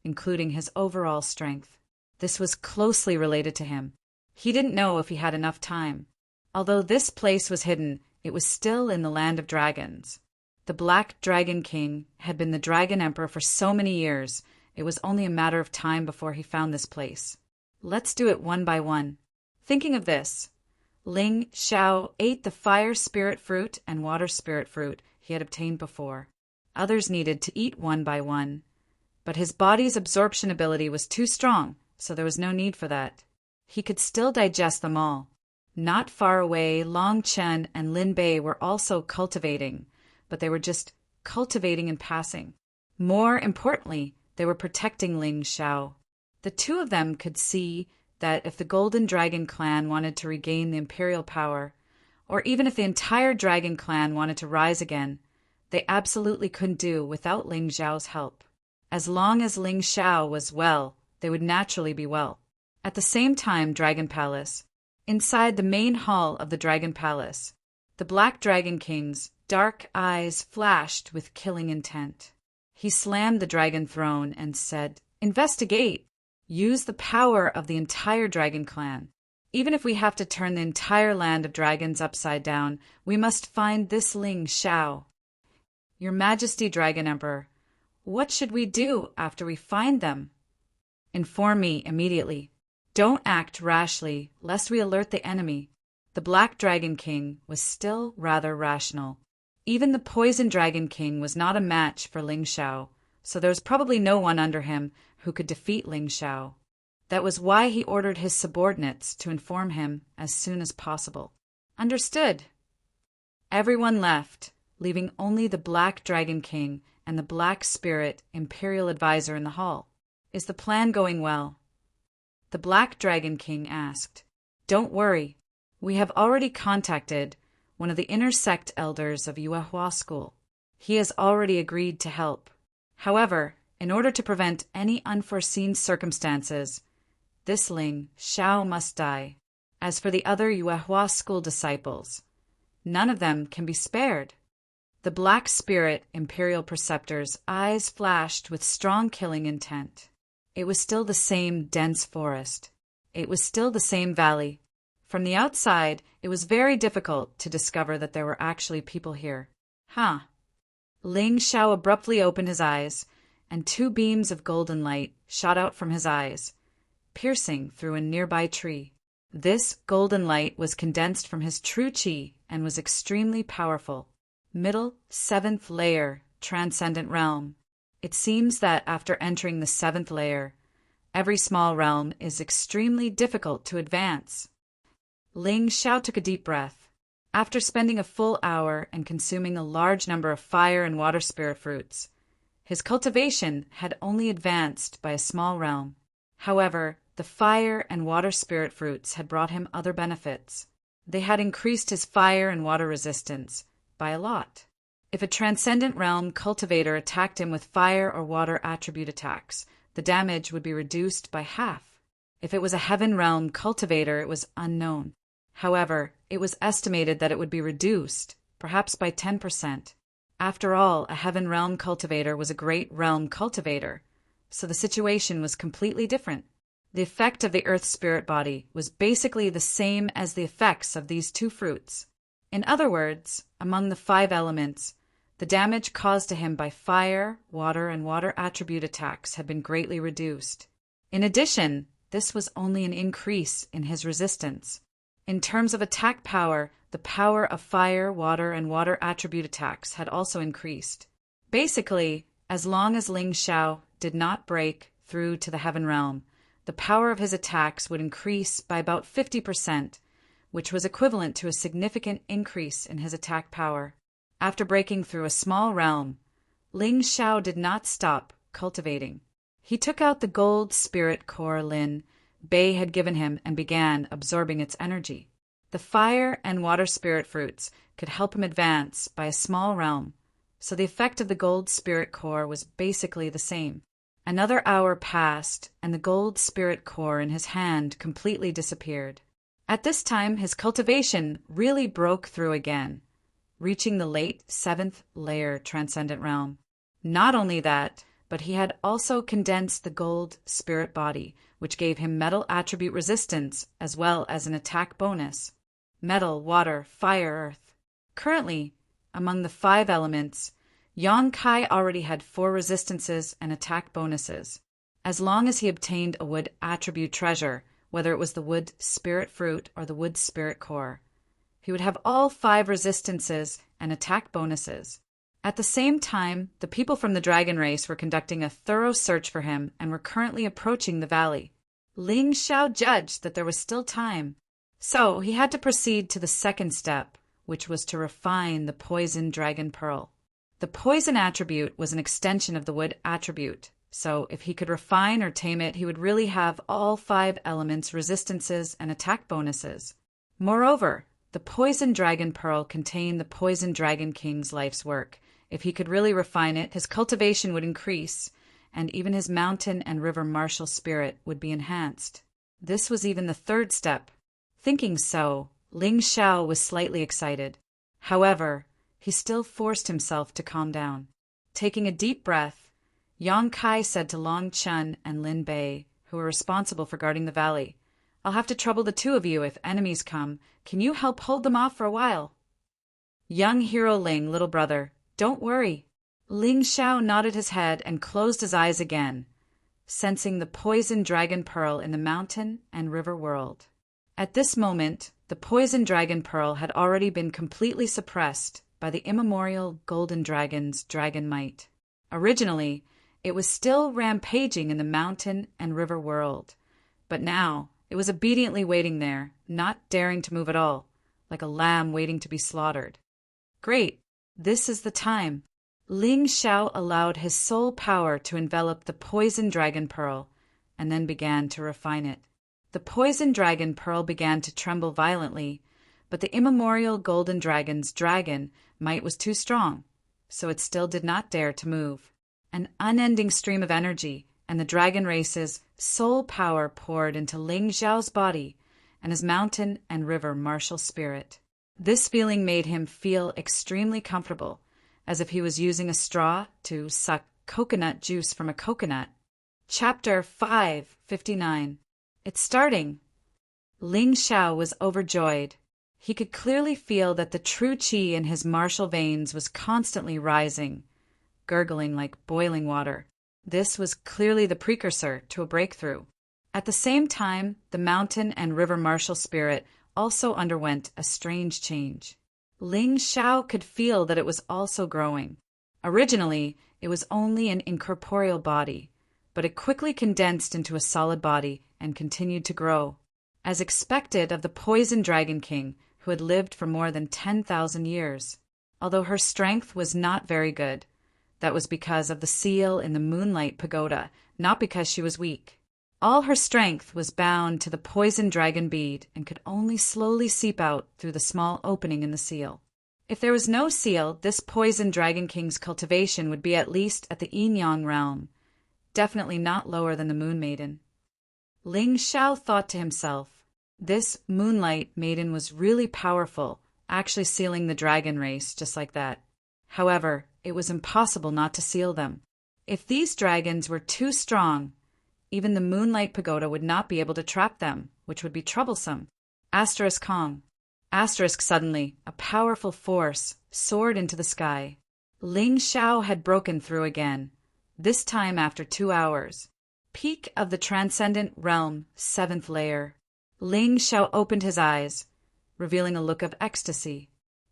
including his overall strength. This was closely related to him. He didn't know if he had enough time. Although this place was hidden, it was still in the land of dragons. The Black Dragon King had been the Dragon Emperor for so many years, it was only a matter of time before he found this place. Let's do it one by one. Thinking of this, Ling Xiao ate the Fire Spirit Fruit and Water Spirit Fruit he had obtained before. Others needed to eat one by one, but his body's absorption ability was too strong, so there was no need for that. He could still digest them all. Not far away, Longqin and Lin Bei were also cultivating, but they were just cultivating and passing. More importantly, they were protecting Ling Xiao. The 2 of them could see that if the Golden Dragon Clan wanted to regain the imperial power, or even if the entire Dragon Clan wanted to rise again, they absolutely couldn't do without Ling Xiao's help. As long as Ling Xiao was well, they would naturally be well. At the same time, Dragon Palace. Inside the main hall of the Dragon Palace, the Black Dragon King's dark eyes flashed with killing intent. He slammed the dragon throne and said, "Investigate! Use the power of the entire Dragon Clan. Even if we have to turn the entire land of dragons upside down, we must find this Ling Xiao." "Your Majesty, Dragon Emperor, what should we do after we find them?" "Inform me immediately. Don't act rashly, lest we alert the enemy." The Black Dragon King was still rather rational. Even the Poison Dragon King was not a match for Ling Xiao, so there was probably no one under him who could defeat Ling Xiao. That was why he ordered his subordinates to inform him as soon as possible. Understood. Everyone left, leaving only the Black Dragon King and the Black Spirit Imperial Advisor in the hall. "Is the plan going well?" The Black Dragon King asked. "Don't worry. We have already contacted one of the inner sect elders of Yuehua School. He has already agreed to help. However, in order to prevent any unforeseen circumstances, this Ling Xiao must die. As for the other Yuehua School disciples, none of them can be spared." The Black Spirit Imperial Preceptor's eyes flashed with strong killing intent. It was still the same dense forest. It was still the same valley. From the outside, it was very difficult to discover that there were actually people here. Ling Xiao abruptly opened his eyes, and 2 beams of golden light shot out from his eyes, piercing through a nearby tree. This golden light was condensed from his true chi and was extremely powerful. Middle, 7th layer, transcendent realm. It seems that after entering the 7th layer, every small realm is extremely difficult to advance. Ling Xiao took a deep breath. After spending a full hour and consuming a large number of fire and water spirit fruits, his cultivation had only advanced by a small realm. However, the fire and water spirit fruits had brought him other benefits. They had increased his fire and water resistance by a lot. If a transcendent realm cultivator attacked him with fire or water attribute attacks, the damage would be reduced by half. If it was a heaven realm cultivator, it was unknown. However, it was estimated that it would be reduced, perhaps by 10%. After all, a heaven realm cultivator was a great realm cultivator, so the situation was completely different. The effect of the earth spirit body was basically the same as the effects of these two fruits. In other words, among the 5 elements, the damage caused to him by fire, water, and water attribute attacks had been greatly reduced. In addition, this was only an increase in his resistance. In terms of attack power, the power of fire, water, and water attribute attacks had also increased. Basically, as long as Ling Xiao did not break through to the heaven realm, the power of his attacks would increase by about 50%, which was equivalent to a significant increase in his attack power. After breaking through a small realm, Ling Xiao did not stop cultivating. He took out the gold spirit core Lin Bei had given him and began absorbing its energy. The fire and water spirit fruits could help him advance by a small realm, so the effect of the gold spirit core was basically the same. Another hour passed, and the gold spirit core in his hand completely disappeared. At this time, his cultivation really broke through again, reaching the late 7th layer transcendent realm. Not only that, but he had also condensed the gold spirit body, which gave him metal attribute resistance as well as an attack bonus. Metal, water, fire, earth. Currently, among the 5 elements, Yang Kai already had 4 resistances and attack bonuses. As long as he obtained a wood attribute treasure, whether it was the wood spirit fruit or the wood spirit core, he would have all 5 resistances and attack bonuses. At the same time, the people from the dragon race were conducting a thorough search for him and were currently approaching the valley. Ling Xiao judged that there was still time, so he had to proceed to the second step, which was to refine the poison dragon pearl. The poison attribute was an extension of the wood attribute, so if he could refine or tame it, he would really have all 5 elements, resistances, and attack bonuses. Moreover, the poison dragon pearl contained the poison dragon king's life's work. If he could really refine it, his cultivation would increase, and even his mountain and river martial spirit would be enhanced. This was even the 3rd step. Thinking so, Ling Xiao was slightly excited. However, he still forced himself to calm down. Taking a deep breath, Yang Kai said to Long Chun and Lin Bei, who were responsible for guarding the valley, "I'll have to trouble the 2 of you if enemies come. Can you help hold them off for a while?" "Young hero Ling, little brother, don't worry." Ling Xiao nodded his head and closed his eyes again, sensing the poison dragon pearl in the mountain and river world. At this moment, the poison dragon pearl had already been completely suppressed by the immemorial golden dragon's dragon might. Originally, it was still rampaging in the mountain and river world, but now it was obediently waiting there, not daring to move at all, like a lamb waiting to be slaughtered. Great, this is the time. Ling Xiao allowed his soul power to envelop the poison dragon pearl, and then began to refine it. The poison dragon pearl began to tremble violently, but the immemorial golden dragon's dragon might was too strong, so it still did not dare to move. An unending stream of energy and the dragon race's soul power poured into Ling Xiao's body and his mountain and river martial spirit. This feeling made him feel extremely comfortable, as if he was using a straw to suck coconut juice from a coconut. Chapter 559. It's starting. Ling Xiao was overjoyed. He could clearly feel that the true qi in his martial veins was constantly rising, gurgling like boiling water. This was clearly the precursor to a breakthrough. At the same time, the mountain and river martial spirit also underwent a strange change. Ling Xiao could feel that it was also growing. Originally, it was only an incorporeal body, but it quickly condensed into a solid body and continued to grow. As expected of the Poison Dragon King, who had lived for more than 10,000 years. Although her strength was not very good, that was because of the seal in the Moonlight Pagoda, not because she was weak. All her strength was bound to the poison dragon bead and could only slowly seep out through the small opening in the seal. If there was no seal, this Poison Dragon King's cultivation would be at least at the Yin-Yang realm, definitely not lower than the Moon Maiden. Ling Xiao thought to himself, this Moonlight Maiden was really powerful, actually sealing the dragon race just like that. However, it was impossible not to seal them. If these dragons were too strong, even the Moonlight Pagoda would not be able to trap them, which would be troublesome. Kong. Suddenly, a powerful force soared into the sky. Ling Xiao had broken through again, this time after 2 hours. Peak of the Transcendent Realm, 7th layer. Ling Xiao opened his eyes, revealing a look of ecstasy.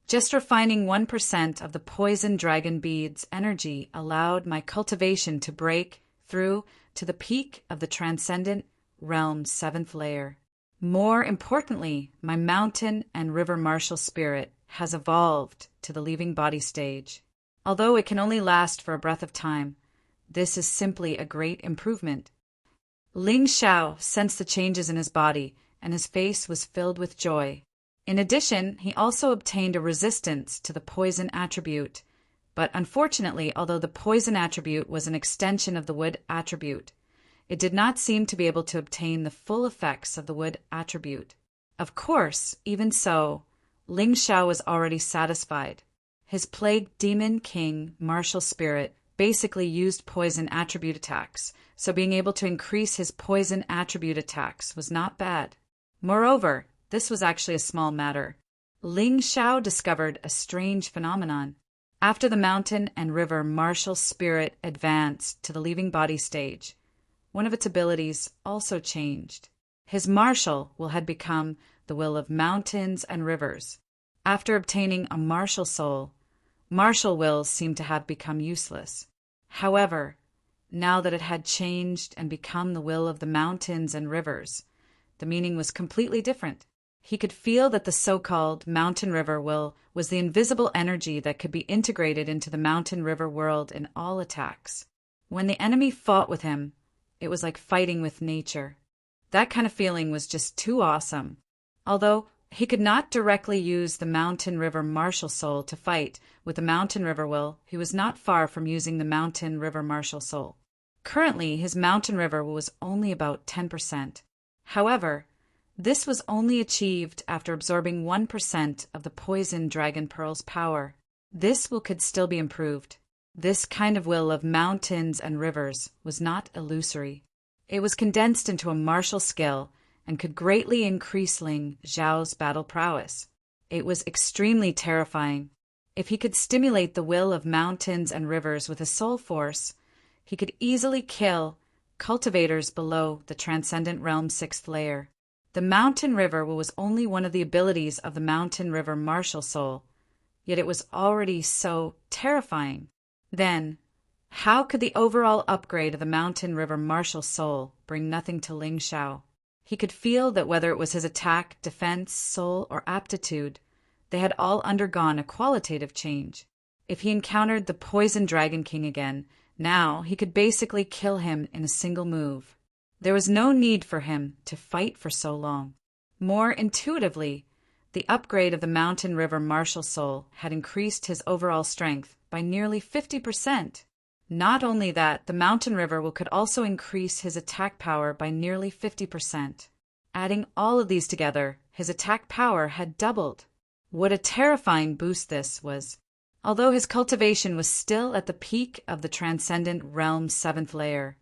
Just refining 1% of the poison dragon bead's energy allowed my cultivation to break through to the peak of the Transcendent Realm, 7th layer. More importantly, my mountain and river martial spirit has evolved to the leaving body stage. Although it can only last for a breath of time, this is simply a great improvement. Ling Xiao sensed the changes in his body, and his face was filled with joy. In addition, he also obtained a resistance to the poison attribute. But unfortunately, although the poison attribute was an extension of the wood attribute, it did not seem to be able to obtain the full effects of the wood attribute. Of course, even so, Ling Xiao was already satisfied. His Plague Demon King martial spirit basically used poison attribute attacks, so being able to increase his poison attribute attacks was not bad. Moreover, this was actually a small matter. Ling Xiao discovered a strange phenomenon. After the mountain and river martial spirit advanced to the leaving body stage, one of its abilities also changed. His martial will had become the will of mountains and rivers. After obtaining a martial soul, martial wills seemed to have become useless. However, now that it had changed and become the will of the mountains and rivers, the meaning was completely different. He could feel that the so-called mountain river will was the invisible energy that could be integrated into the mountain river world in all attacks. When the enemy fought with him, it was like fighting with nature. That kind of feeling was just too awesome. Although he could not directly use the mountain river martial soul to fight with the mountain river will, he was not far from using the mountain river martial soul. Currently, his mountain river was only about 10%. However, this was only achieved after absorbing 1% of the poison dragon pearl's power. This will could still be improved. This kind of will of mountains and rivers was not illusory. It was condensed into a martial skill and could greatly increase Ling Xiao's battle prowess. It was extremely terrifying. If he could stimulate the will of mountains and rivers with a soul force, he could easily kill cultivators below the Transcendent Realm 6th layer. The mountain river was only one of the abilities of the mountain river martial soul, yet it was already so terrifying. Then, how could the overall upgrade of the mountain river martial soul bring nothing to Ling Xiao? He could feel that whether it was his attack, defense, soul, or aptitude, they had all undergone a qualitative change. If he encountered the Poison Dragon King again, now he could basically kill him in a single move. There was no need for him to fight for so long. More intuitively, the upgrade of the mountain river martial soul had increased his overall strength by nearly 50%. Not only that, the mountain river could also increase his attack power by nearly 50%. Adding all of these together, his attack power had doubled. What a terrifying boost this was. Although his cultivation was still at the peak of the Transcendent Realm 7th layer,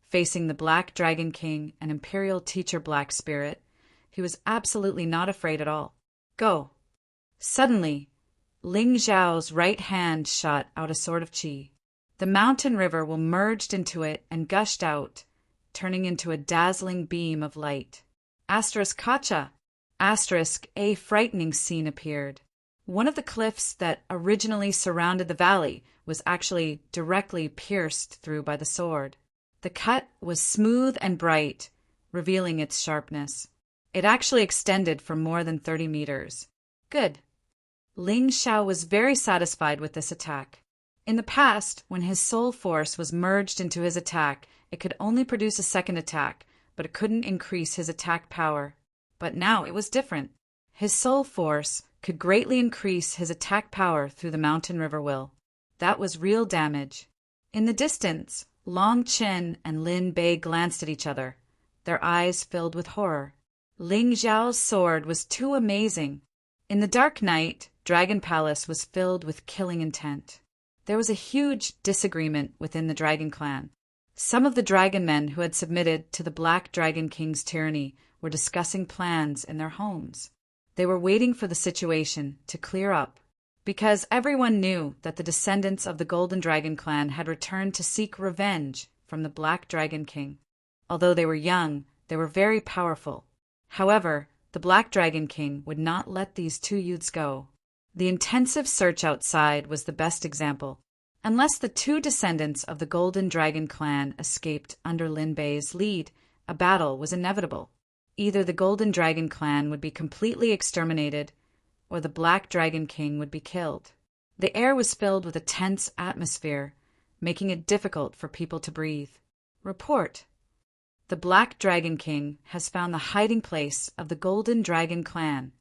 facing the Black Dragon King and Imperial Teacher Black Spirit, he was absolutely not afraid at all. Go! Suddenly, Ling Xiao's right hand shot out a sword of qi. The mountain river merged into it and gushed out, turning into a dazzling beam of light. Gotcha! A frightening scene appeared. One of the cliffs that originally surrounded the valley was actually directly pierced through by the sword. The cut was smooth and bright, revealing its sharpness. It actually extended for more than 30 meters. Good. Ling Xiao was very satisfied with this attack. In the past, when his soul force was merged into his attack, it could only produce a second attack, but it couldn't increase his attack power. But now it was different. His soul force could greatly increase his attack power through the mountain river will. That was real damage. In the distance, Long Chen and Lin Bei glanced at each other, their eyes filled with horror. Ling Xiao's sword was too amazing. In the dark night, Dragon Palace was filled with killing intent. There was a huge disagreement within the Dragon Clan. Some of the dragon men who had submitted to the Black Dragon King's tyranny were discussing plans in their homes. They were waiting for the situation to clear up, because everyone knew that the descendants of the Golden Dragon Clan had returned to seek revenge from the Black Dragon King. Although they were young, they were very powerful. However, the Black Dragon King would not let these two youths go. The intensive search outside was the best example. Unless the two descendants of the Golden Dragon Clan escaped under Lin Bei's lead, a battle was inevitable. Either the Golden Dragon Clan would be completely exterminated, or the Black Dragon King would be killed. The air was filled with a tense atmosphere, making it difficult for people to breathe. Report. The Black Dragon King has found the hiding place of the Golden Dragon Clan.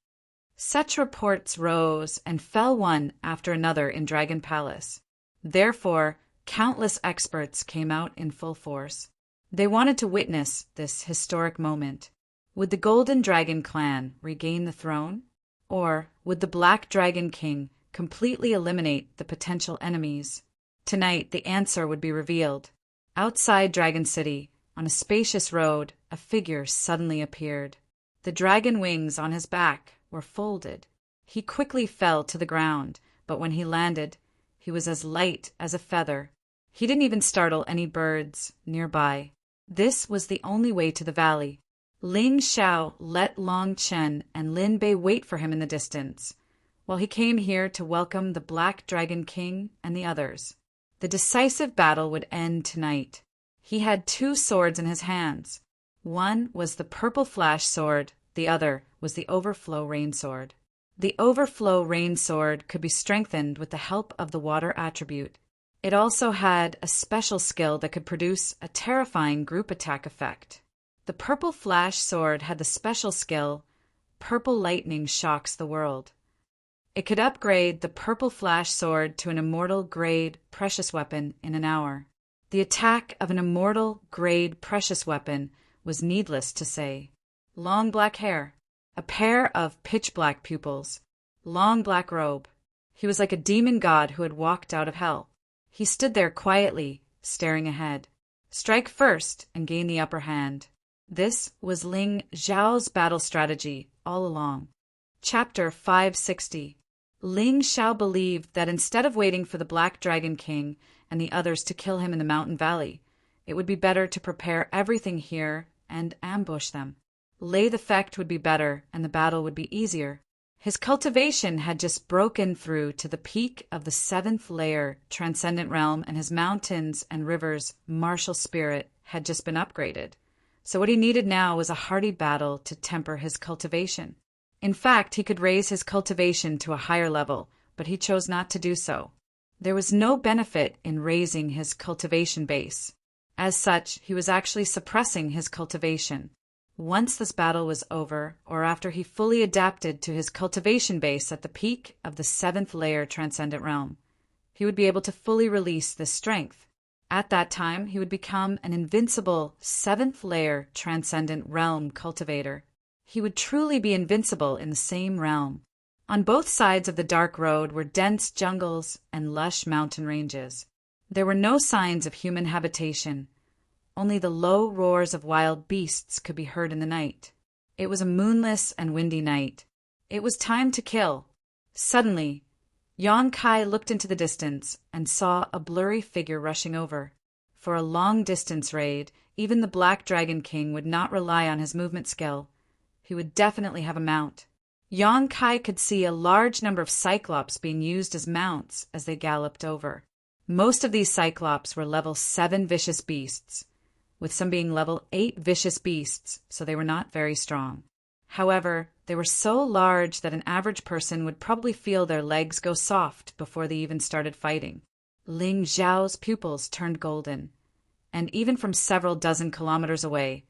Such reports rose and fell one after another in Dragon Palace. Therefore, countless experts came out in full force. They wanted to witness this historic moment. Would the Golden Dragon Clan regain the throne? Or would the Black Dragon King completely eliminate the potential enemies? Tonight, the answer would be revealed. Outside Dragon City, on a spacious road, a figure suddenly appeared. The dragon wings on his back were folded. He quickly fell to the ground, but when he landed, he was as light as a feather. He didn't even startle any birds nearby. This was the only way to the valley. Ling Xiao let Long Chen and Lin Bei wait for him in the distance, while he came here to welcome the Black Dragon King and the others. The decisive battle would end tonight. He had two swords in his hands. One was the Purple Flash Sword, the other was the Overflow Rain Sword. The Overflow Rain Sword could be strengthened with the help of the water attribute. It also had a special skill that could produce a terrifying group attack effect. The Purple Flash Sword had the special skill, Purple Lightning Shocks the World. It could upgrade the Purple Flash Sword to an Immortal Grade Precious Weapon in an hour. The attack of an Immortal Grade Precious Weapon was needless to say. Long black hair, a pair of pitch-black pupils, long black robe. He was like a demon god who had walked out of hell. He stood there quietly, staring ahead. Strike first and gain the upper hand. This was Ling Xiao's battle strategy all along. Chapter 560. Ling Xiao believed that instead of waiting for the Black Dragon King and the others to kill him in the mountain valley, it would be better to prepare everything here and ambush them. Lathe effect would be better and the battle would be easier. His cultivation had just broken through to the peak of the 7th layer transcendent realm, and his mountains and rivers' martial spirit had just been upgraded. So what he needed now was a hearty battle to temper his cultivation. In fact, he could raise his cultivation to a higher level, but he chose not to do so. There was no benefit in raising his cultivation base. As such, he was actually suppressing his cultivation. Once this battle was over, or after he fully adapted to his cultivation base at the peak of the 7th layer transcendent realm, he would be able to fully release this strength. At that time, he would become an invincible 7th layer transcendent realm cultivator. He would truly be invincible in the same realm. On both sides of the dark road were dense jungles and lush mountain ranges. There were no signs of human habitation. Only the low roars of wild beasts could be heard in the night. It was a moonless and windy night. It was time to kill. Suddenly, Yang Kai looked into the distance and saw a blurry figure rushing over. For a long-distance raid, even the Black Dragon King would not rely on his movement skill. He would definitely have a mount. Yang Kai could see a large number of Cyclops being used as mounts as they galloped over. Most of these Cyclops were level 7 vicious beasts, with some being level 8 vicious beasts, so they were not very strong. However, they were so large that an average person would probably feel their legs go soft before they even started fighting. Ling Xiao's pupils turned golden, and even from several dozen kilometers away,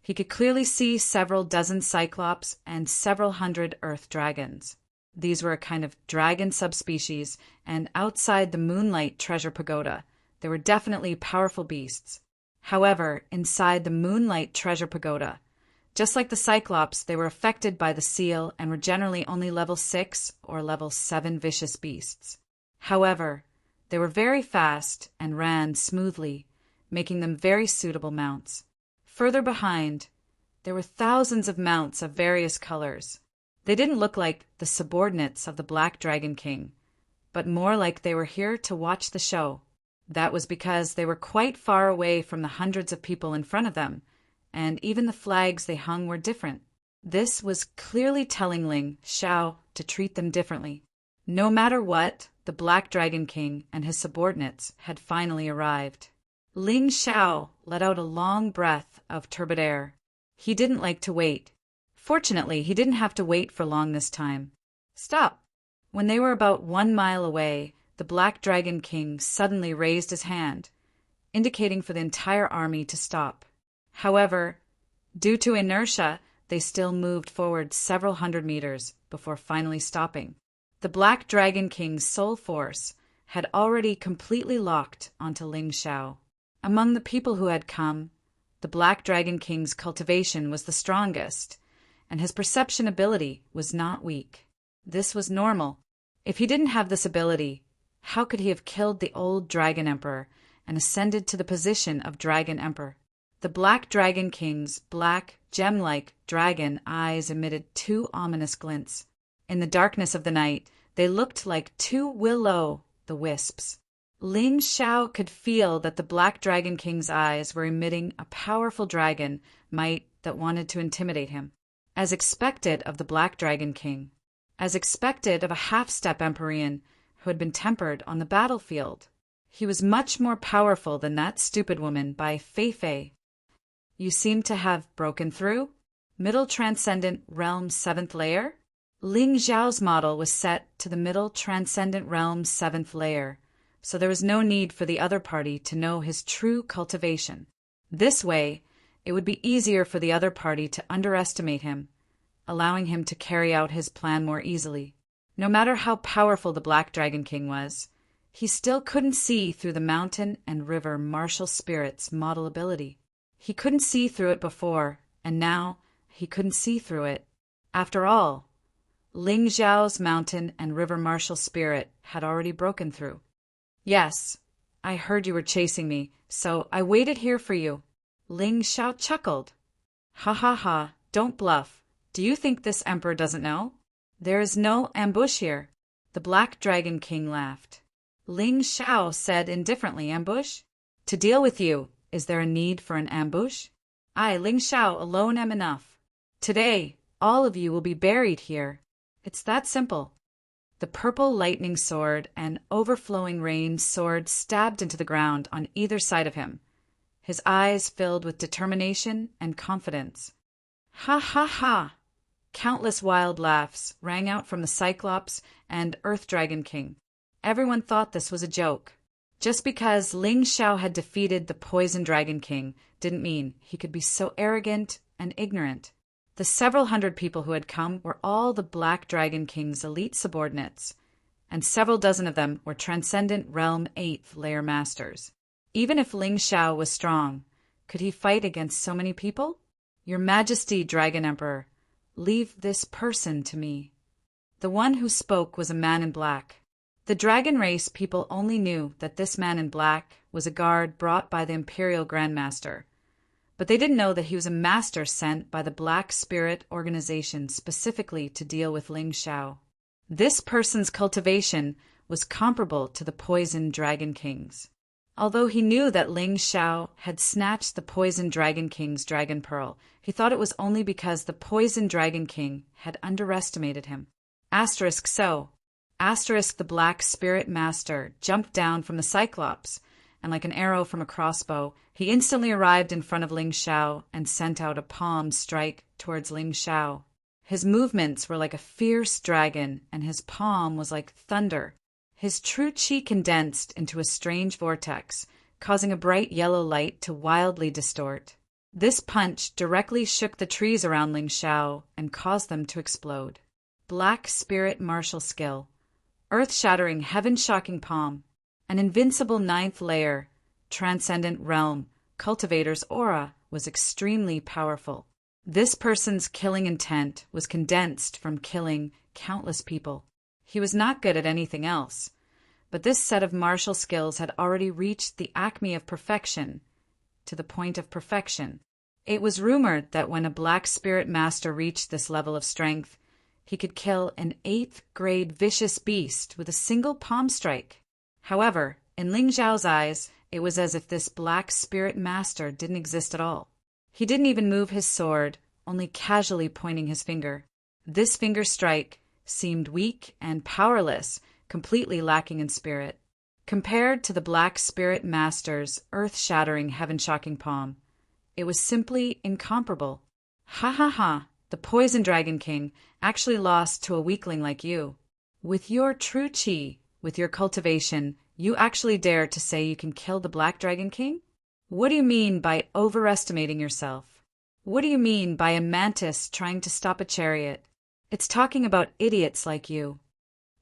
he could clearly see several dozen Cyclops and several hundred Earth Dragons. These were a kind of dragon subspecies, and outside the Moonlight Treasure Pagoda, there were definitely powerful beasts. However, inside the Moonlight Treasure Pagoda, just like the Cyclops, they were affected by the seal and were generally only level 6 or level 7 vicious beasts. However, they were very fast and ran smoothly, making them very suitable mounts. Further behind, there were thousands of mounts of various colors. They didn't look like the subordinates of the Black Dragon King, but more like they were here to watch the show. That was because they were quite far away from the hundreds of people in front of them, and even the flags they hung were different. This was clearly telling Ling Xiao to treat them differently. No matter what, the Black Dragon King and his subordinates had finally arrived. Ling Xiao let out a long breath of turbid air. He didn't like to wait. Fortunately, he didn't have to wait for long this time. Stop! When they were about 1 mile away, the Black Dragon King suddenly raised his hand, indicating for the entire army to stop. However, due to inertia, they still moved forward several hundred meters before finally stopping. The Black Dragon King's soul force had already completely locked onto Ling Xiao. Among the people who had come, the Black Dragon King's cultivation was the strongest, and his perception ability was not weak. This was normal. If he didn't have this ability, how could he have killed the old Dragon Emperor and ascended to the position of Dragon Emperor? The Black Dragon King's black, gem-like dragon eyes emitted 2 ominous glints. In the darkness of the night, they looked like 2 will-o'-the-wisps. Ling Xiao could feel that the Black Dragon King's eyes were emitting a powerful dragon might that wanted to intimidate him. As expected of the Black Dragon King. As expected of a half-step Empyrean who had been tempered on the battlefield. He was much more powerful than that stupid woman by Fei. You seem to have broken through? Middle Transcendent Realm 7th Layer? Ling Xiao's model was set to the Middle Transcendent Realm 7th Layer, so there was no need for the other party to know his true cultivation. This way, it would be easier for the other party to underestimate him, allowing him to carry out his plan more easily. No matter how powerful the Black Dragon King was, he still couldn't see through the mountain and river martial spirit's model ability. He couldn't see through it before, and now he couldn't see through it. After all, Ling Xiao's mountain and river martial spirit had already broken through. Yes, I heard you were chasing me, so I waited here for you. Ling Xiao chuckled. Ha ha ha, don't bluff. Do you think this emperor doesn't know? There is no ambush here. The Black Dragon King laughed. Ling Xiao said indifferently, ambush? To deal with you, is there a need for an ambush? I, Ling Xiao, alone am enough. Today, all of you will be buried here. It's that simple. The purple lightning sword and overflowing rain sword stabbed into the ground on either side of him, his eyes filled with determination and confidence. Ha ha ha! Countless wild laughs rang out from the Cyclops and Earth Dragon King. Everyone thought this was a joke. Just because Ling Xiao had defeated the Poison Dragon King didn't mean he could be so arrogant and ignorant. The several hundred people who had come were all the Black Dragon King's elite subordinates, and several dozen of them were Transcendent Realm 8th Layer Masters. Even if Ling Xiao was strong, could he fight against so many people? Your Majesty, Dragon Emperor, leave this person to me. The one who spoke was a man in black. The dragon race people only knew that this man in black was a guard brought by the Imperial Grandmaster, but they didn't know that he was a master sent by the Black Spirit Organization specifically to deal with Ling Xiao. This person's cultivation was comparable to the Poison Dragon King's. Although he knew that Ling Xiao had snatched the Poison Dragon King's dragon pearl, he thought it was only because the Poison Dragon King had underestimated him. So. The Black Spirit Master jumped down from the Cyclops, and like an arrow from a crossbow, he instantly arrived in front of Ling Xiao and sent out a palm strike towards Ling Xiao. His movements were like a fierce dragon, and his palm was like thunder. His true chi condensed into a strange vortex, causing a bright yellow light to wildly distort. This punch directly shook the trees around Ling Xiao and caused them to explode. Black Spirit Martial Skill. Earth-shattering, heaven-shocking palm. An invincible ninth layer, transcendent realm, cultivator's aura was extremely powerful. This person's killing intent was condensed from killing countless people. He was not good at anything else, but this set of martial skills had already reached the acme of perfection, to the point of perfection. It was rumored that when a Black Spirit Master reached this level of strength, he could kill an 8th-grade vicious beast with a single palm strike. However, in Ling Xiao's eyes, it was as if this Black Spirit Master didn't exist at all. He didn't even move his sword, only casually pointing his finger. This finger strike seemed weak and powerless, completely lacking in spirit. Compared to the Black Spirit Master's earth-shattering, heaven-shocking palm, it was simply incomparable. Ha ha ha, the Poison Dragon King actually lost to a weakling like you. With your true chi, with your cultivation, you actually dare to say you can kill the Black Dragon King? What do you mean by overestimating yourself? What do you mean by a mantis trying to stop a chariot? It's talking about idiots like you.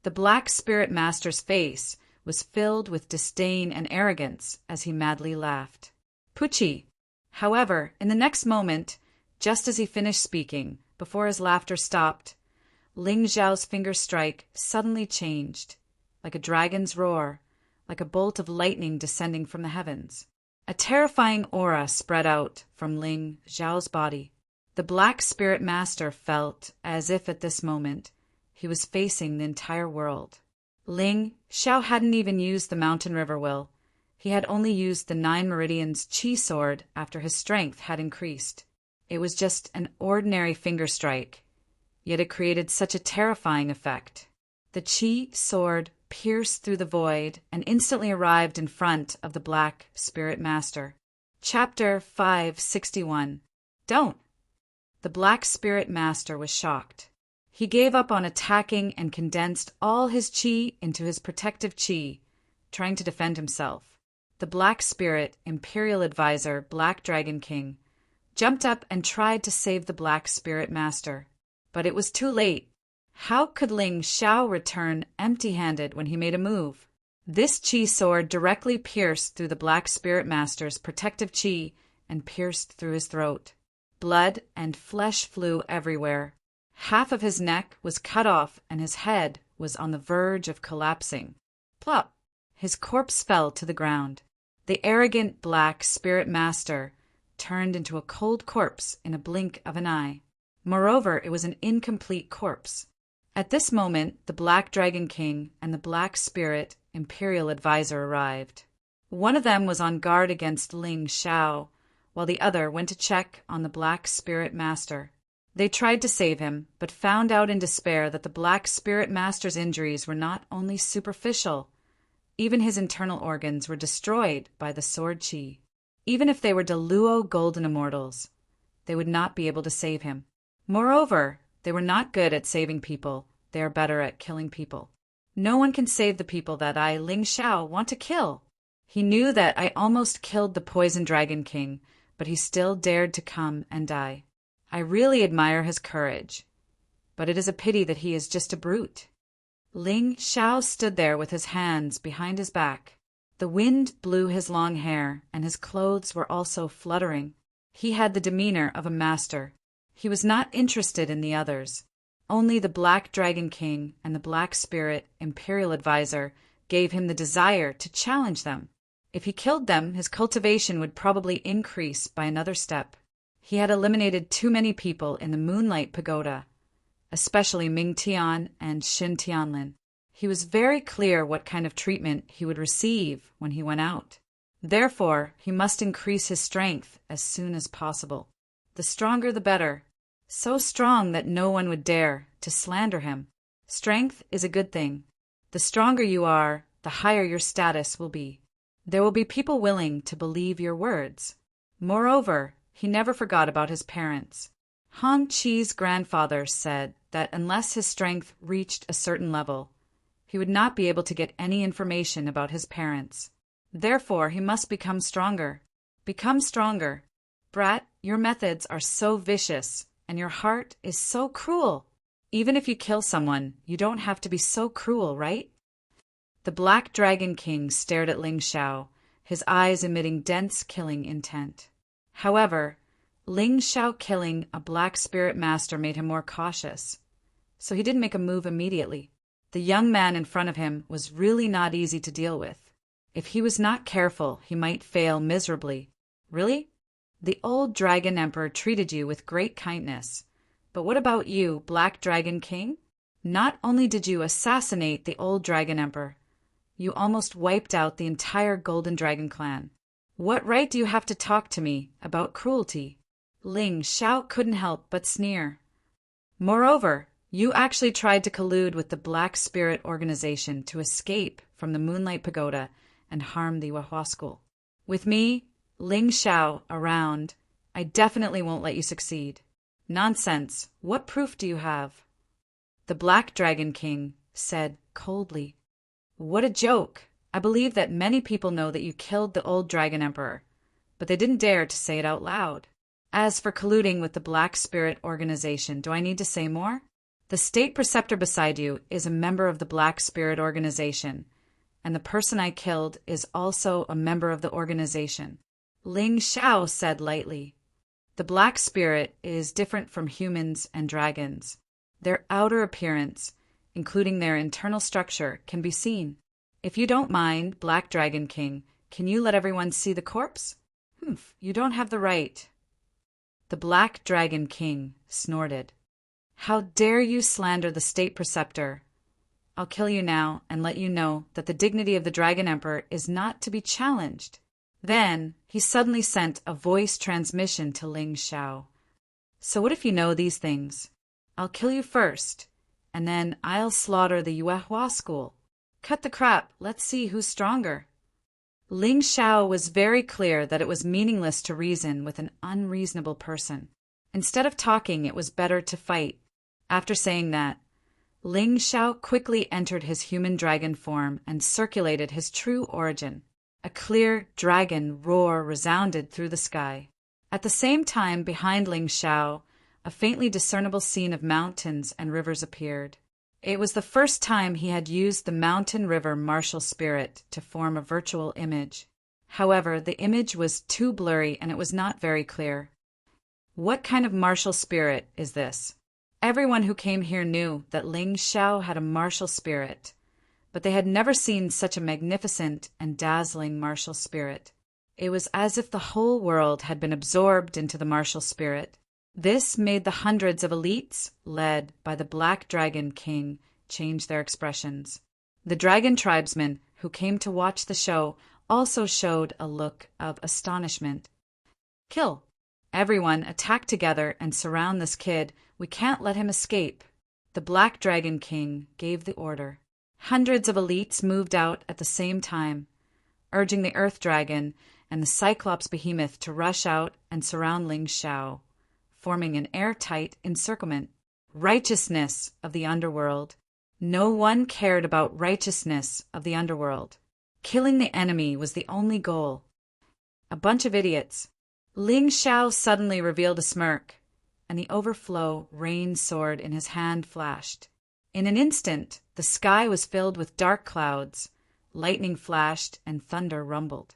The Black Spirit Master's face was filled with disdain and arrogance as he madly laughed. Pucci. However, in the next moment, just as he finished speaking, before his laughter stopped, Ling Xiao's finger strike suddenly changed, like a dragon's roar, like a bolt of lightning descending from the heavens. A terrifying aura spread out from Ling Xiao's body. The Black Spirit Master felt as if at this moment he was facing the entire world. Ling Xiao hadn't even used the Mountain River Will. He had only used the 9 Meridians Chi Sword after his strength had increased. It was just an ordinary finger strike, yet it created such a terrifying effect. The Chi Sword pierced through the void and instantly arrived in front of the Black Spirit Master. Chapter 561. Don't! The Black Spirit Master was shocked. He gave up on attacking and condensed all his chi into his protective chi, trying to defend himself. The Black Spirit Imperial Advisor, Black Dragon King, jumped up and tried to save the Black Spirit Master. But it was too late. How could Ling Xiao return empty-handed when he made a move? This chi sword directly pierced through the Black Spirit Master's protective chi and pierced through his throat. Blood and flesh flew everywhere. Half of his neck was cut off and his head was on the verge of collapsing. Plop! His corpse fell to the ground. The arrogant Black Spirit Master turned into a cold corpse in a blink of an eye. Moreover, it was an incomplete corpse. At this moment, the Black Dragon King and the Black Spirit Imperial Advisor arrived. One of them was on guard against Ling Xiao, while the other went to check on the Black Spirit Master. They tried to save him, but found out in despair that the Black Spirit Master's injuries were not only superficial, even his internal organs were destroyed by the sword chi. Even if they were Deluo Golden Immortals, they would not be able to save him. Moreover, they were not good at saving people, they are better at killing people. No one can save the people that I, Ling Xiao, want to kill. He knew that I almost killed the Poison Dragon King, but he still dared to come and die. I really admire his courage, but it is a pity that he is just a brute. Ling Xiao stood there with his hands behind his back. The wind blew his long hair, and his clothes were also fluttering. He had the demeanor of a master. He was not interested in the others. Only the Black Dragon King and the Black Spirit Imperial Advisor gave him the desire to challenge them. If he killed them, his cultivation would probably increase by another step. He had eliminated too many people in the Moonlight Pagoda, especially Ming Tian and Xin Tianlin. He was very clear what kind of treatment he would receive when he went out. Therefore, he must increase his strength as soon as possible. The stronger the better, so strong that no one would dare to slander him. Strength is a good thing. The stronger you are, the higher your status will be. There will be people willing to believe your words. Moreover, he never forgot about his parents. Han Chi's grandfather said that unless his strength reached a certain level, he would not be able to get any information about his parents. Therefore, he must become stronger. Become stronger. Brat, your methods are so vicious, and your heart is so cruel. Even if you kill someone, you don't have to be so cruel, right? The Black Dragon King stared at Ling Xiao, his eyes emitting dense killing intent. However, Ling Xiao killing a black spirit master made him more cautious, so he didn't make a move immediately. The young man in front of him was really not easy to deal with. If he was not careful, he might fail miserably. Really? The old Dragon Emperor treated you with great kindness. But what about you, Black Dragon King? Not only did you assassinate the old Dragon Emperor, you almost wiped out the entire Golden Dragon clan. What right do you have to talk to me about cruelty? Ling Xiao couldn't help but sneer. Moreover, you actually tried to collude with the Black Spirit Organization to escape from the Moonlight Pagoda and harm the Yuehua School. With me, Ling Xiao, around, I definitely won't let you succeed. Nonsense. What proof do you have? The Black Dragon King said coldly. What a joke. I believe that many people know that you killed the old Dragon Emperor, but they didn't dare to say it out loud. As for colluding with the Black Spirit Organization, do I need to say more? The State Preceptor beside you is a member of the Black Spirit Organization, and the person I killed is also a member of the organization. Ling Xiao said lightly. The Black Spirit is different from humans and dragons. Their outer appearance, including their internal structure, can be seen. If you don't mind, Black Dragon King, can you let everyone see the corpse? You don't have the right. The Black Dragon King snorted. How dare you slander the State Preceptor? I'll kill you now and let you know that the dignity of the Dragon Emperor is not to be challenged. Then he suddenly sent a voice transmission to Ling Xiao. So what if you know these things? I'll kill you first, and then I'll slaughter the Yuehua School. Cut the crap, let's see who's stronger. Ling Xiao was very clear that it was meaningless to reason with an unreasonable person. Instead of talking, it was better to fight. After saying that, Ling Xiao quickly entered his human dragon form and circulated his true origin. A clear dragon roar resounded through the sky. At the same time, behind Ling Xiao, a faintly discernible scene of mountains and rivers appeared. It was the first time he had used the mountain river martial spirit to form a virtual image. However, the image was too blurry and it was not very clear. What kind of martial spirit is this? Everyone who came here knew that Ling Xiao had a martial spirit, but they had never seen such a magnificent and dazzling martial spirit. It was as if the whole world had been absorbed into the martial spirit. This made the hundreds of elites, led by the Black Dragon King, change their expressions. The dragon tribesmen who came to watch the show also showed a look of astonishment. Kill. Everyone attack together and surround this kid. We can't let him escape. The Black Dragon King gave the order. Hundreds of elites moved out at the same time, urging the Earth Dragon and the Cyclops Behemoth to rush out and surround Ling Xiao, forming an airtight encirclement. Righteousness of the underworld. No one cared about righteousness of the underworld. Killing the enemy was the only goal. A bunch of idiots. Ling Xiao suddenly revealed a smirk, and the overflow rain sword in his hand flashed. In an instant, the sky was filled with dark clouds, lightning flashed, and thunder rumbled.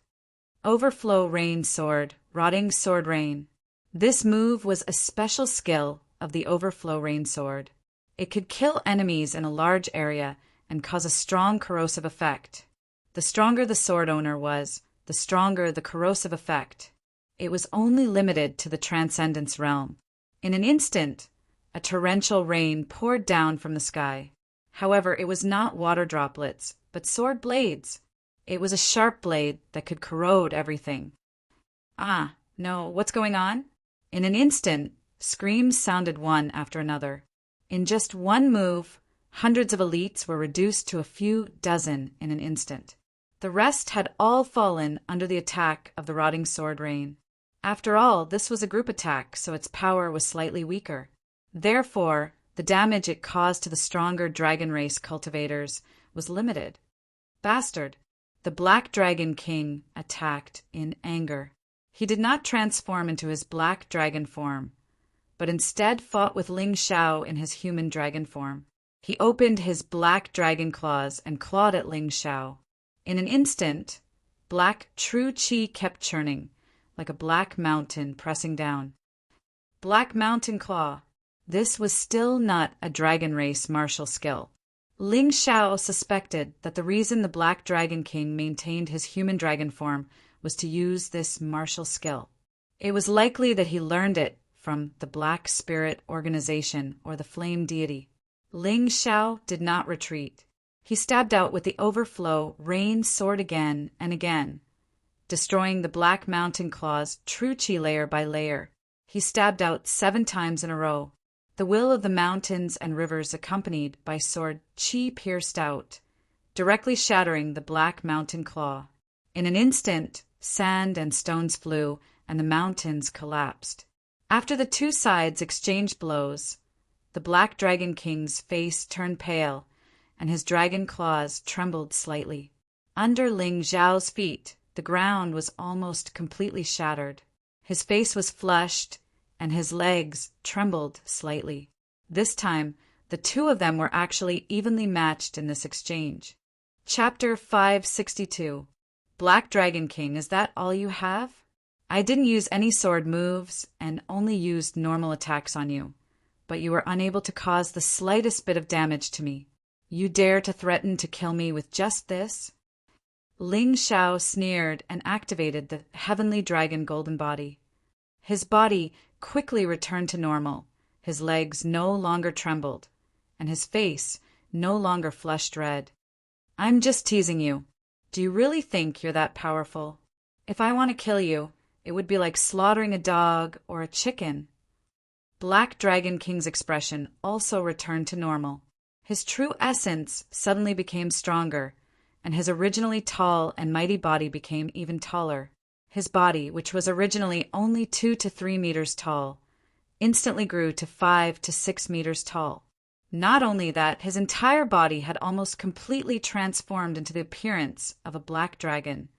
Overflow rain sword, rotting sword rain. This move was a special skill of the overflow rain sword. It could kill enemies in a large area and cause a strong corrosive effect. The stronger the sword owner was, the stronger the corrosive effect. It was only limited to the Transcendence realm. In an instant, a torrential rain poured down from the sky. However, it was not water droplets, but sword blades. It was a sharp blade that could corrode everything. Ah, no, what's going on? In an instant, screams sounded one after another. In just one move, hundreds of elites were reduced to a few dozen in an instant. The rest had all fallen under the attack of the rotting sword rain. After all, this was a group attack, so its power was slightly weaker. Therefore, the damage it caused to the stronger dragon race cultivators was limited. Bastard! The Black Dragon King attacked in anger. He did not transform into his black dragon form, but instead fought with Ling Xiao in his human dragon form. He opened his black dragon claws and clawed at Ling Xiao. In an instant, black true qi kept churning, like a black mountain pressing down. Black Mountain Claw. This was still not a dragon race martial skill. Ling Xiao suspected that the reason the Black Dragon King maintained his human dragon form was to use this martial skill. It was likely that he learned it from the Black Spirit Organization or the Flame Deity. Ling Xiao did not retreat. He stabbed out with the overflow rain sword again and again, destroying the Black Mountain Claw's true chi layer by layer. He stabbed out 7 times in a row. The will of the mountains and rivers accompanied by sword chi pierced out, directly shattering the Black Mountain Claw. In an instant, sand and stones flew, and the mountains collapsed. After the two sides exchanged blows, the Black Dragon King's face turned pale, and his dragon claws trembled slightly. Under Ling Xiao's feet, the ground was almost completely shattered. His face was flushed, and his legs trembled slightly. This time, the two of them were actually evenly matched in this exchange. Chapter 562. Black Dragon King, is that all you have? I didn't use any sword moves and only used normal attacks on you, but you were unable to cause the slightest bit of damage to me. You dare to threaten to kill me with just this? Ling Xiao sneered and activated the Heavenly Dragon Golden Body. His body quickly returned to normal, his legs no longer trembled, and his face no longer flushed red. I'm just teasing you. Do you really think you're that powerful? If I want to kill you, it would be like slaughtering a dog or a chicken. Black Dragon King's expression also returned to normal. His true essence suddenly became stronger, and his originally tall and mighty body became even taller. His body, which was originally only 2 to 3 meters tall, instantly grew to 5 to 6 meters tall. Not only that, his entire body had almost completely transformed into the appearance of a black dragon,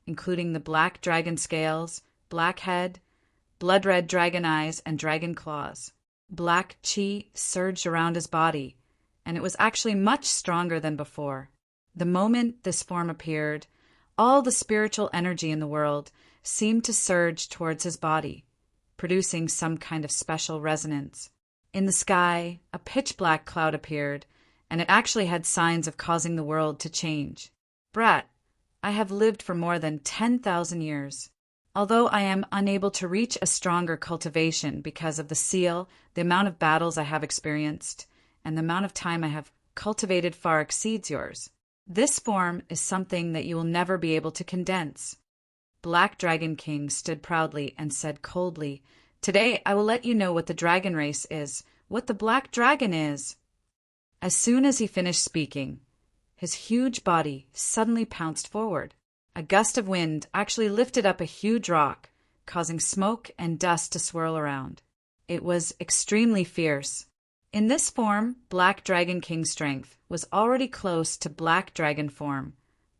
including the black dragon scales, black head, blood-red dragon eyes, and dragon claws. Black chi surged around his body, and it was actually much stronger than before. The moment this form appeared, all the spiritual energy in the world seemed to surge towards his body, producing some kind of special resonance. In the sky, a pitch-black cloud appeared, and it actually had signs of causing the world to change. Brat, I have lived for more than 10,000 years. Although I am unable to reach a stronger cultivation because of the seal, the amount of battles I have experienced, and the amount of time I have cultivated far exceeds yours. This form is something that you will never be able to condense. Black Dragon King stood proudly and said coldly, Today I will let you know what the dragon race is, what the black dragon is. As soon as he finished speaking, his huge body suddenly pounced forward. A gust of wind actually lifted up a huge rock, causing smoke and dust to swirl around. It was extremely fierce. In this form, Black Dragon King's strength was already close to Black Dragon form,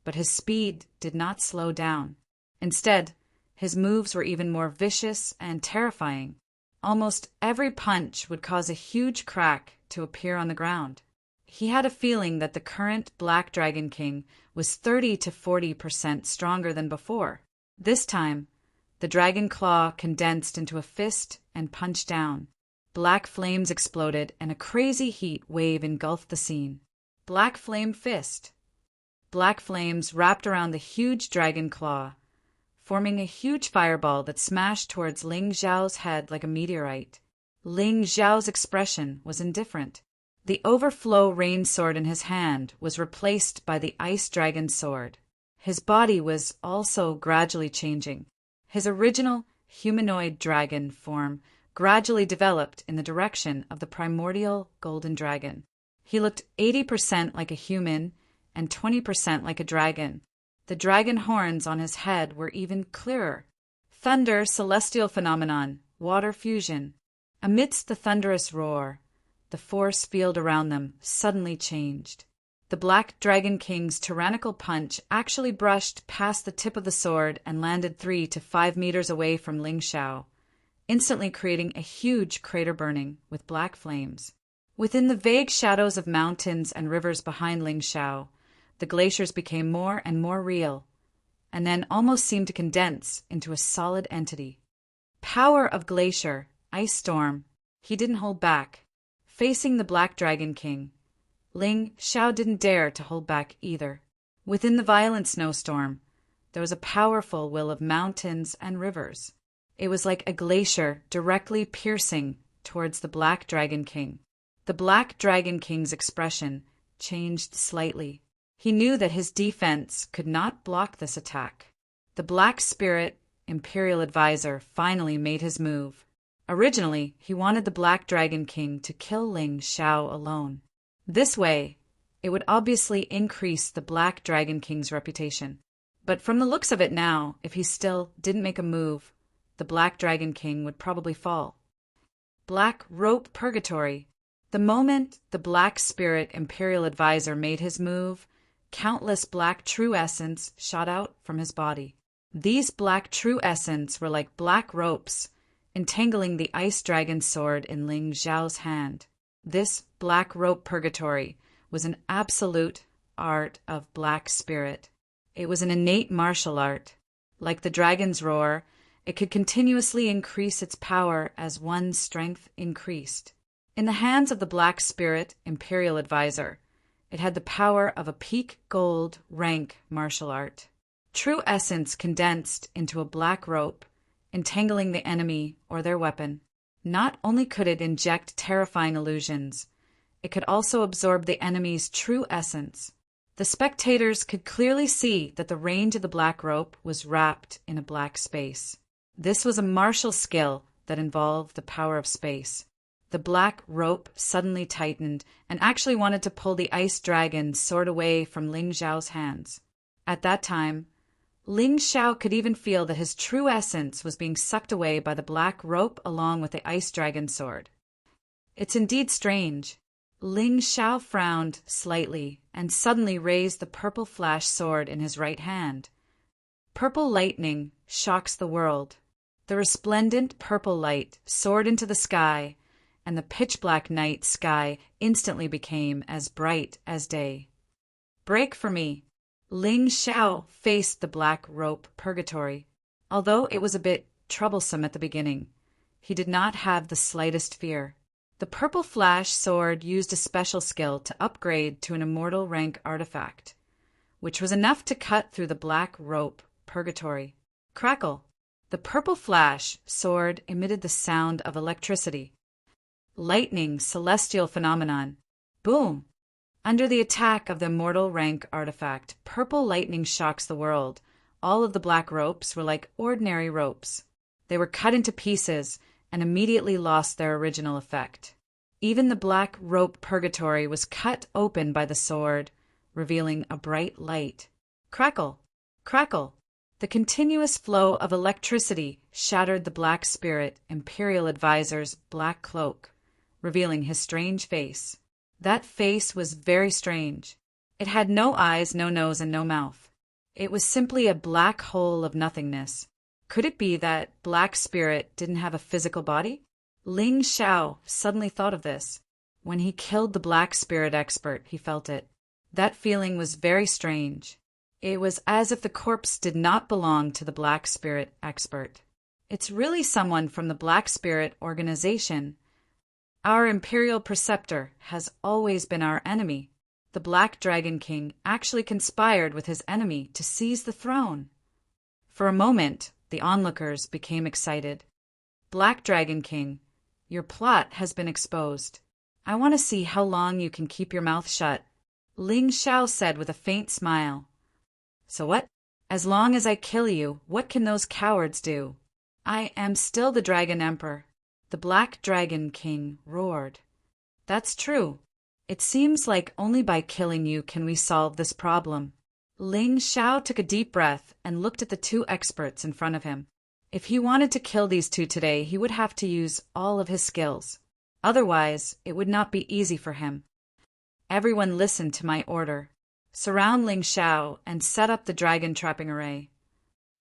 but his speed did not slow down. Instead, his moves were even more vicious and terrifying. Almost every punch would cause a huge crack to appear on the ground. He had a feeling that the current Black Dragon King was 30 to 40% stronger than before. This time, the dragon claw condensed into a fist and punched down. Black flames exploded and a crazy heat wave engulfed the scene. Black Flame Fist. Black flames wrapped around the huge dragon claw, forming a huge fireball that smashed towards Ling Xiao's head like a meteorite. Ling Xiao's expression was indifferent. The overflow rain sword in his hand was replaced by the ice dragon sword. His body was also gradually changing. His original humanoid dragon form gradually developed in the direction of the primordial golden dragon. He looked 80% like a human and 20% like a dragon. The dragon horns on his head were even clearer. Thunder, celestial phenomenon, water fusion. Amidst the thunderous roar, the force field around them suddenly changed. The Black Dragon King's tyrannical punch actually brushed past the tip of the sword and landed 3 to 5 meters away from Ling Xiao, instantly creating a huge crater burning with black flames. Within the vague shadows of mountains and rivers behind Ling Xiao, the glaciers became more and more real, and then almost seemed to condense into a solid entity. Power of glacier, ice storm, he didn't hold back. Facing the Black Dragon King, Ling Xiao didn't dare to hold back either. Within the violent snowstorm, there was a powerful will of mountains and rivers. It was like a glacier directly piercing towards the Black Dragon King. The Black Dragon King's expression changed slightly. He knew that his defense could not block this attack. The Black Spirit Imperial Advisor finally made his move. Originally, he wanted the Black Dragon King to kill Ling Xiao alone. This way, it would obviously increase the Black Dragon King's reputation. But from the looks of it now, if he still didn't make a move, the Black Dragon King would probably fall. Black Rope Purgatory. The moment the Black Spirit Imperial Advisor made his move, countless black true essence shot out from his body. These black true essence were like black ropes, entangling the ice dragon sword in Ling Xiao's hand. This black rope purgatory was an absolute art of black spirit. It was an innate martial art. Like the dragon's roar, it could continuously increase its power as one's strength increased. In the hands of the Black Spirit Imperial Advisor, it had the power of a peak gold rank martial art. True essence condensed into a black rope, entangling the enemy or their weapon. Not only could it inject terrifying illusions, it could also absorb the enemy's true essence. The spectators could clearly see that the range of the black rope was wrapped in a black space. This was a martial skill that involved the power of space. The black rope suddenly tightened and actually wanted to pull the ice dragon's sword away from Ling Xiao's hands. At that time, Ling Xiao could even feel that his true essence was being sucked away by the black rope along with the ice dragon sword. It's indeed strange. Ling Xiao frowned slightly and suddenly raised the purple flash sword in his right hand. Purple lightning shocks the world. The resplendent purple light soared into the sky, and the pitch-black night sky instantly became as bright as day. Break for me. Ling Xiao faced the black rope purgatory. Although it was a bit troublesome at the beginning, he did not have the slightest fear. The purple flash sword used a special skill to upgrade to an immortal rank artifact, which was enough to cut through the black rope purgatory. Crackle! The purple flash sword emitted the sound of electricity. Lightning, celestial phenomenon. Boom! Under the attack of the immortal rank artifact, purple lightning shocks the world. All of the black ropes were like ordinary ropes. They were cut into pieces and immediately lost their original effect. Even the black rope purgatory was cut open by the sword, revealing a bright light. Crackle! Crackle! The continuous flow of electricity shattered the Black Spirit Imperial Advisor's black cloak, revealing his strange face. That face was very strange. It had no eyes, no nose, and no mouth. It was simply a black hole of nothingness. Could it be that Black Spirit didn't have a physical body? Ling Xiao suddenly thought of this. When he killed the Black Spirit expert, he felt it. That feeling was very strange. It was as if the corpse did not belong to the Black Spirit expert. It's really someone from the Black Spirit organization. Our Imperial Preceptor has always been our enemy. The Black Dragon King actually conspired with his enemy to seize the throne. For a moment, the onlookers became excited. Black Dragon King, your plot has been exposed. I want to see how long you can keep your mouth shut. Ling Xiao said with a faint smile. So what? As long as I kill you, what can those cowards do? I am still the Dragon Emperor. The Black Dragon King roared. That's true. It seems like only by killing you can we solve this problem. Ling Xiao took a deep breath and looked at the two experts in front of him. If he wanted to kill these two today, he would have to use all of his skills. Otherwise, it would not be easy for him. Everyone listen to my order. Surround Ling Xiao and set up the dragon trapping array.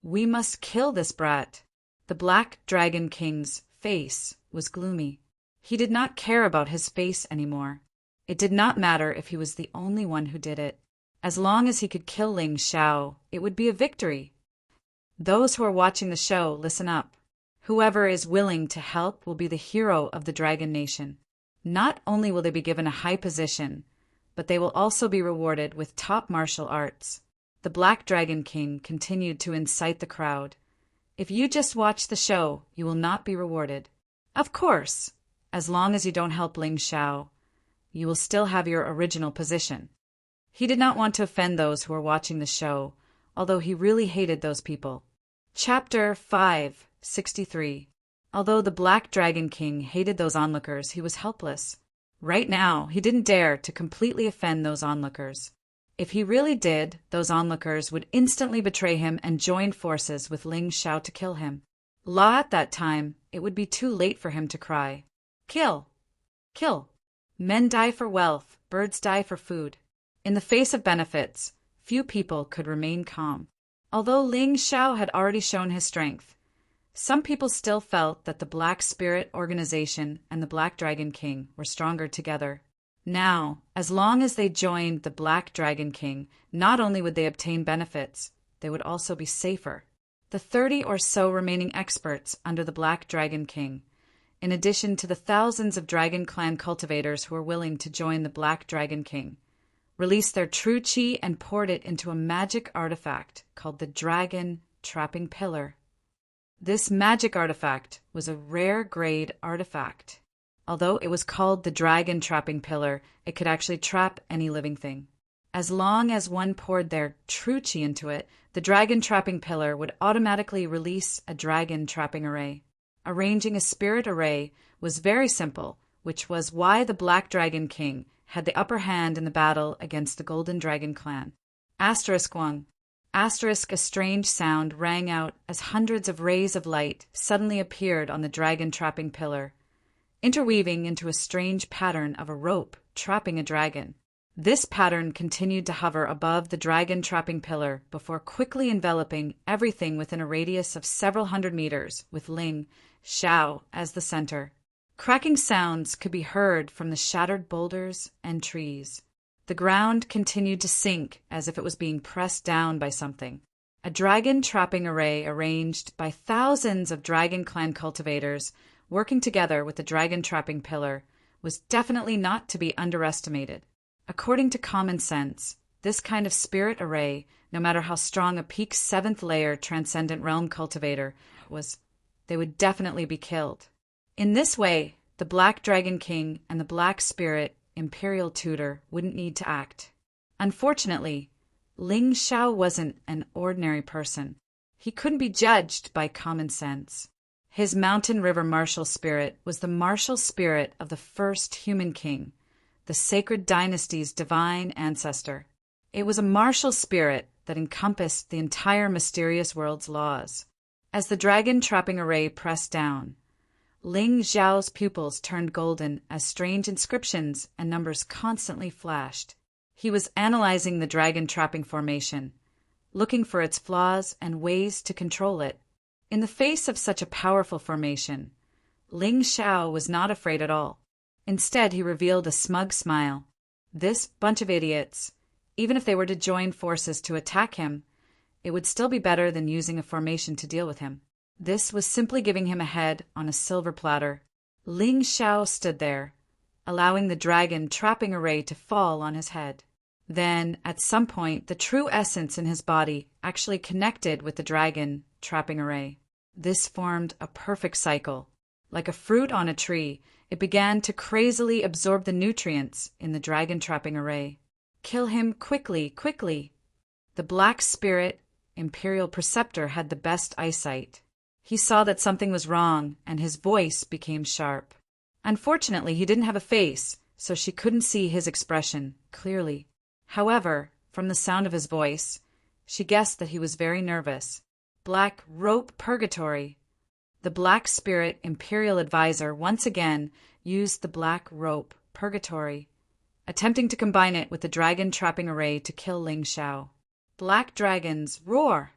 We must kill this brat. The Black Dragon King's face was gloomy. He did not care about his face anymore. It did not matter if he was the only one who did it. As long as he could kill Ling Xiao, it would be a victory. Those who are watching the show, listen up. Whoever is willing to help will be the hero of the Dragon Nation. Not only will they be given a high position, but they will also be rewarded with top martial arts. The Black Dragon King continued to incite the crowd. If you just watch the show, you will not be rewarded. Of course, as long as you don't help Ling Xiao, you will still have your original position. He did not want to offend those who were watching the show, although he really hated those people. Chapter 563. Although the Black Dragon King hated those onlookers, he was helpless. Right now, he didn't dare to completely offend those onlookers. If he really did, those onlookers would instantly betray him and join forces with Ling Xiao to kill him. At that time, it would be too late for him to cry, "Kill! Kill! Men die for wealth, birds die for food." In the face of benefits, few people could remain calm. Although Ling Xiao had already shown his strength, some people still felt that the Black Spirit Organization and the Black Dragon King were stronger together. Now, as long as they joined the Black Dragon King, not only would they obtain benefits, they would also be safer. The 30 or so remaining experts under the Black Dragon King, in addition to the thousands of Dragon Clan cultivators who were willing to join the Black Dragon King, released their true chi and poured it into a magic artifact called the Dragon Trapping Pillar. This magic artifact was a rare grade artifact. Although it was called the Dragon Trapping Pillar, it could actually trap any living thing. As long as one poured their true chi into it, the Dragon Trapping Pillar would automatically release a Dragon Trapping Array. Arranging a spirit array was very simple, which was why the Black Dragon King had the upper hand in the battle against the Golden Dragon Clan. *1. A strange sound rang out as hundreds of rays of light suddenly appeared on the Dragon Trapping Pillar, interweaving into a strange pattern of a rope trapping a dragon. This pattern continued to hover above the Dragon Trapping Pillar before quickly enveloping everything within a radius of several hundred meters, with Ling Xiao as the center. Cracking sounds could be heard from the shattered boulders and trees. The ground continued to sink as if it was being pressed down by something. A dragon trapping array arranged by thousands of Dragon Clan cultivators working together with the Dragon Trapping Pillar was definitely not to be underestimated. According to common sense, this kind of spirit array, no matter how strong a peak 7th layer Transcendent Realm cultivator was, they would definitely be killed. In this way, the Black Dragon King and the Black Spirit Imperial Tutor wouldn't need to act. Unfortunately, Ling Xiao wasn't an ordinary person. He couldn't be judged by common sense. His Mountain River martial spirit was the martial spirit of the first human king, the Sacred Dynasty's divine ancestor. It was a martial spirit that encompassed the entire mysterious world's laws. As the Dragon Trapping Array pressed down, Ling Xiao's pupils turned golden as strange inscriptions and numbers constantly flashed. He was analyzing the dragon trapping formation, looking for its flaws and ways to control it. In the face of such a powerful formation, Ling Xiao was not afraid at all. Instead, he revealed a smug smile. This bunch of idiots, even if they were to join forces to attack him, it would still be better than using a formation to deal with him. This was simply giving him a head on a silver platter. Ling Xiao stood there, allowing the dragon trapping array to fall on his head. Then, at some point, the true essence in his body actually connected with the dragon trapping array. This formed a perfect cycle. Like a fruit on a tree, it began to crazily absorb the nutrients in the dragon trapping array. Kill him quickly, quickly! The Black Spirit Imperial Preceptor had the best eyesight. He saw that something was wrong, and his voice became sharp. Unfortunately, he didn't have a face, so she couldn't see his expression clearly. However, from the sound of his voice, she guessed that he was very nervous. Black Rope Purgatory. The Black Spirit Imperial Advisor once again used the Black Rope Purgatory, attempting to combine it with the Dragon Trapping Array to kill Ling Xiao. Black Dragons roar!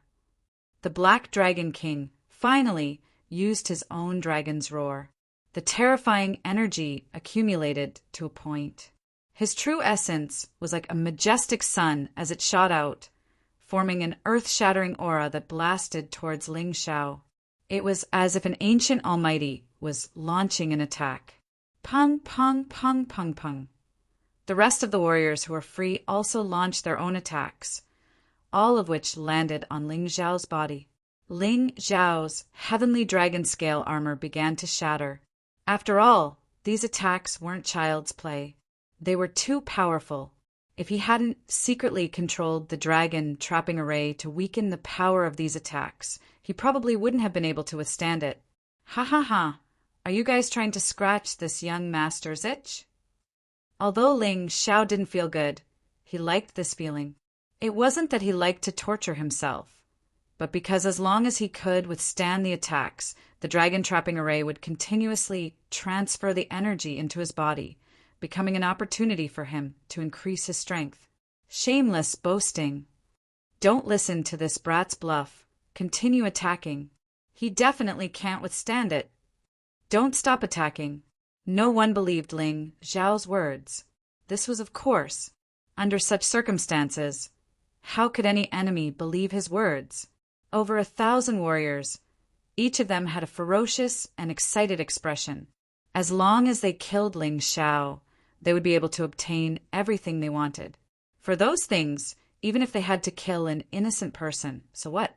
The Black Dragon King finally used his own dragon's roar. The terrifying energy accumulated to a point. His true essence was like a majestic sun as it shot out, forming an earth-shattering aura that blasted towards Ling Xiao. It was as if an ancient almighty was launching an attack. Pung, pung, pung, pung, pung. The rest of the warriors who were free also launched their own attacks, all of which landed on Ling Xiao's body. Ling Xiao's heavenly dragon scale armor began to shatter. After all, these attacks weren't child's play. They were too powerful. If he hadn't secretly controlled the dragon trapping array to weaken the power of these attacks, he probably wouldn't have been able to withstand it. Ha ha ha! Are you guys trying to scratch this young master's itch? Although Ling Xiao didn't feel good, he liked this feeling. It wasn't that he liked to torture himself, but because as long as he could withstand the attacks, the dragon trapping array would continuously transfer the energy into his body, becoming an opportunity for him to increase his strength. Shameless boasting. Don't listen to this brat's bluff. Continue attacking. He definitely can't withstand it. Don't stop attacking. No one believed Ling Xiao's words. This was, of course, under such circumstances. How could any enemy believe his words? Over 1,000 warriors. Each of them had a ferocious and excited expression. As long as they killed Ling Xiao, they would be able to obtain everything they wanted. For those things, even if they had to kill an innocent person, so what?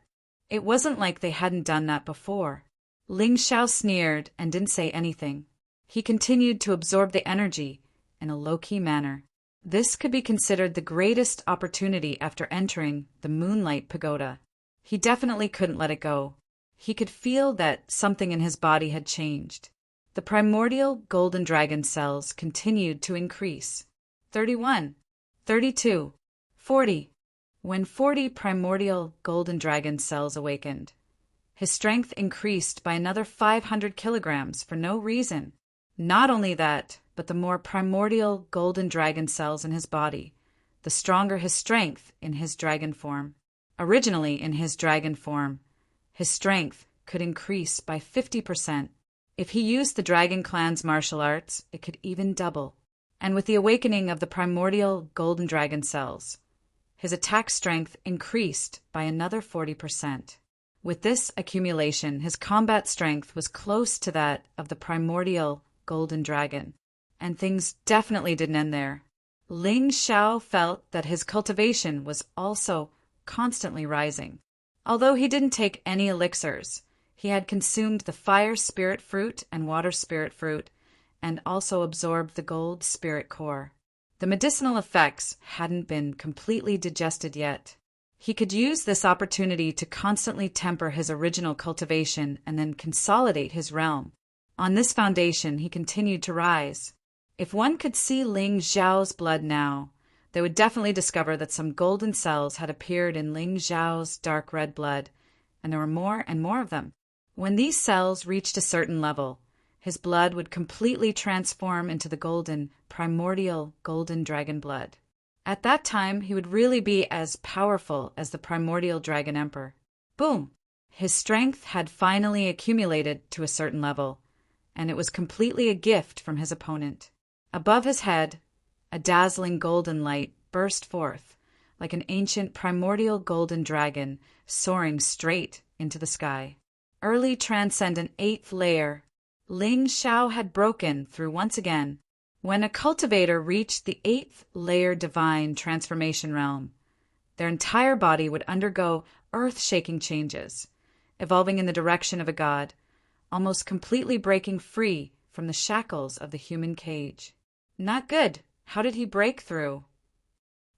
It wasn't like they hadn't done that before. Ling Xiao sneered and didn't say anything. He continued to absorb the energy in a low-key manner. This could be considered the greatest opportunity after entering the Moonlight Pagoda. He definitely couldn't let it go. He could feel that something in his body had changed. The primordial golden dragon cells continued to increase. 31, 32, 40. When 40 primordial golden dragon cells awakened, his strength increased by another 500 kilograms for no reason. Not only that, but the more primordial golden dragon cells in his body, the stronger his strength in his dragon form. Originally in his dragon form, his strength could increase by 50%. If he used the Dragon Clan's martial arts, it could even double. And with the awakening of the primordial golden dragon cells, his attack strength increased by another 40%. With this accumulation, his combat strength was close to that of the primordial golden dragon. And things definitely didn't end there. Ling Xiao felt that his cultivation was also constantly rising. Although he didn't take any elixirs, he had consumed the fire spirit fruit and water spirit fruit, and also absorbed the gold spirit core. The medicinal effects hadn't been completely digested yet. He could use this opportunity to constantly temper his original cultivation and then consolidate his realm. On this foundation, he continued to rise. If one could see Ling Xiao's blood now, they would definitely discover that some golden cells had appeared in Ling Xiao's dark red blood, and there were more and more of them. When these cells reached a certain level, his blood would completely transform into the golden, primordial golden dragon blood. At that time, he would really be as powerful as the primordial dragon emperor. Boom! His strength had finally accumulated to a certain level, and it was completely a gift from his opponent. Above his head, a dazzling golden light burst forth, like an ancient primordial golden dragon soaring straight into the sky. Early transcendent 8th layer, Ling Xiao had broken through once again. When a cultivator reached the 8th layer divine transformation realm, their entire body would undergo earth-shaking changes, evolving in the direction of a god, almost completely breaking free from the shackles of the human cage. Not good. How did he break through?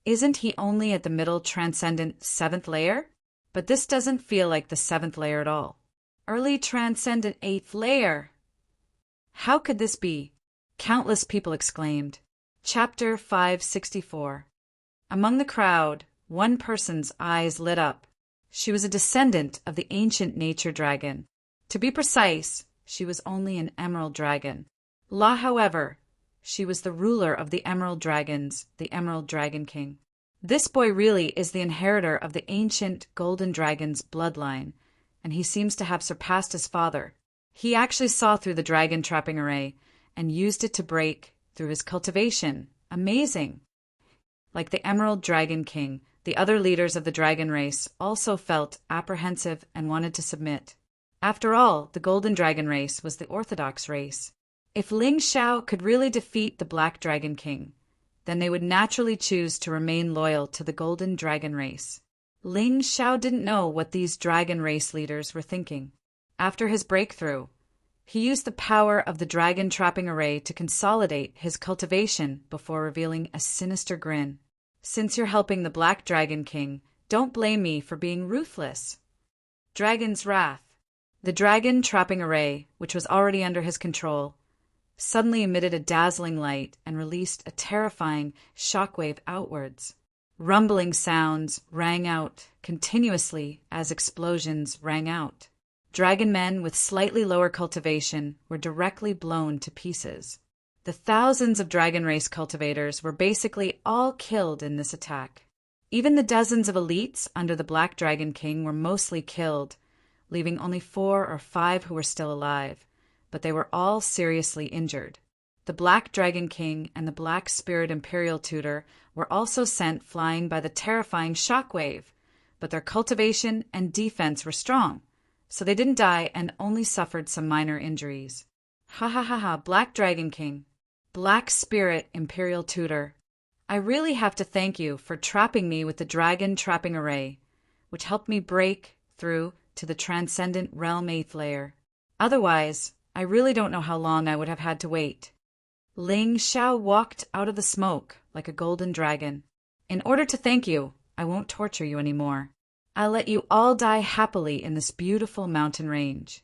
Isn't he only at the middle transcendent 7th layer? But this doesn't feel like the 7th layer at all. Early transcendent 8th layer! How could this be? Countless people exclaimed. Chapter 564. Among the crowd, one person's eyes lit up. She was a descendant of the ancient nature dragon. To be precise, she was only an emerald dragon. However, she was the ruler of the emerald dragons, the Emerald Dragon King. This boy really is the inheritor of the ancient golden dragon's bloodline, and he seems to have surpassed his father. He actually saw through the dragon trapping array and used it to break through his cultivation. Amazing! Like the Emerald Dragon King, the other leaders of the dragon race also felt apprehensive and wanted to submit. After all, the golden dragon race was the orthodox race. If Ling Xiao could really defeat the Black Dragon King, then they would naturally choose to remain loyal to the golden dragon race. Ling Xiao didn't know what these dragon race leaders were thinking. After his breakthrough, he used the power of the dragon trapping array to consolidate his cultivation before revealing a sinister grin. Since you're helping the Black Dragon King, don't blame me for being ruthless. Dragon's Wrath. The dragon trapping array, which was already under his control, suddenly emitted a dazzling light and released a terrifying shockwave outwards. Rumbling sounds rang out continuously as explosions rang out. Dragon men with slightly lower cultivation were directly blown to pieces. The thousands of dragon race cultivators were basically all killed in this attack. Even the dozens of elites under the Black Dragon King were mostly killed, leaving only 4 or 5 who were still alive, but they were all seriously injured. The Black Dragon King and the Black Spirit Imperial Tutor were also sent flying by the terrifying shockwave, but their cultivation and defense were strong, so they didn't die and only suffered some minor injuries. Ha ha ha ha, Black Dragon King, Black Spirit Imperial Tutor, I really have to thank you for trapping me with the dragon trapping array, which helped me break through to the transcendent realm 8th layer. Otherwise, I really don't know how long I would have had to wait. Ling Xiao walked out of the smoke like a golden dragon. In order to thank you, I won't torture you anymore. I'll let you all die happily in this beautiful mountain range.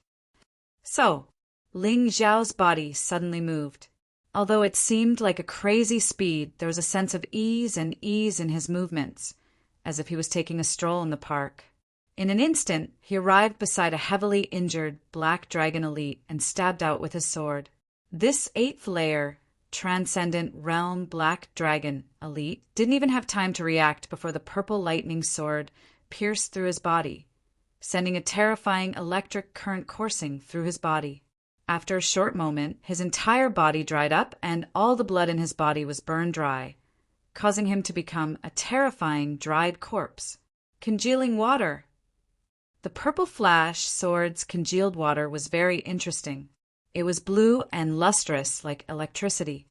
So, Ling Xiao's body suddenly moved. Although it seemed like a crazy speed, there was a sense of ease in his movements, as if he was taking a stroll in the park. In an instant, he arrived beside a heavily injured Black Dragon elite and stabbed out with his sword. This 8th layer, transcendent realm Black Dragon elite didn't even have time to react before the purple lightning sword pierced through his body, sending a terrifying electric current coursing through his body. After a short moment, his entire body dried up and all the blood in his body was burned dry, causing him to become a terrifying dried corpse. Congealing water. The purple flash sword's congealed water was very interesting. It was blue and lustrous like electricity.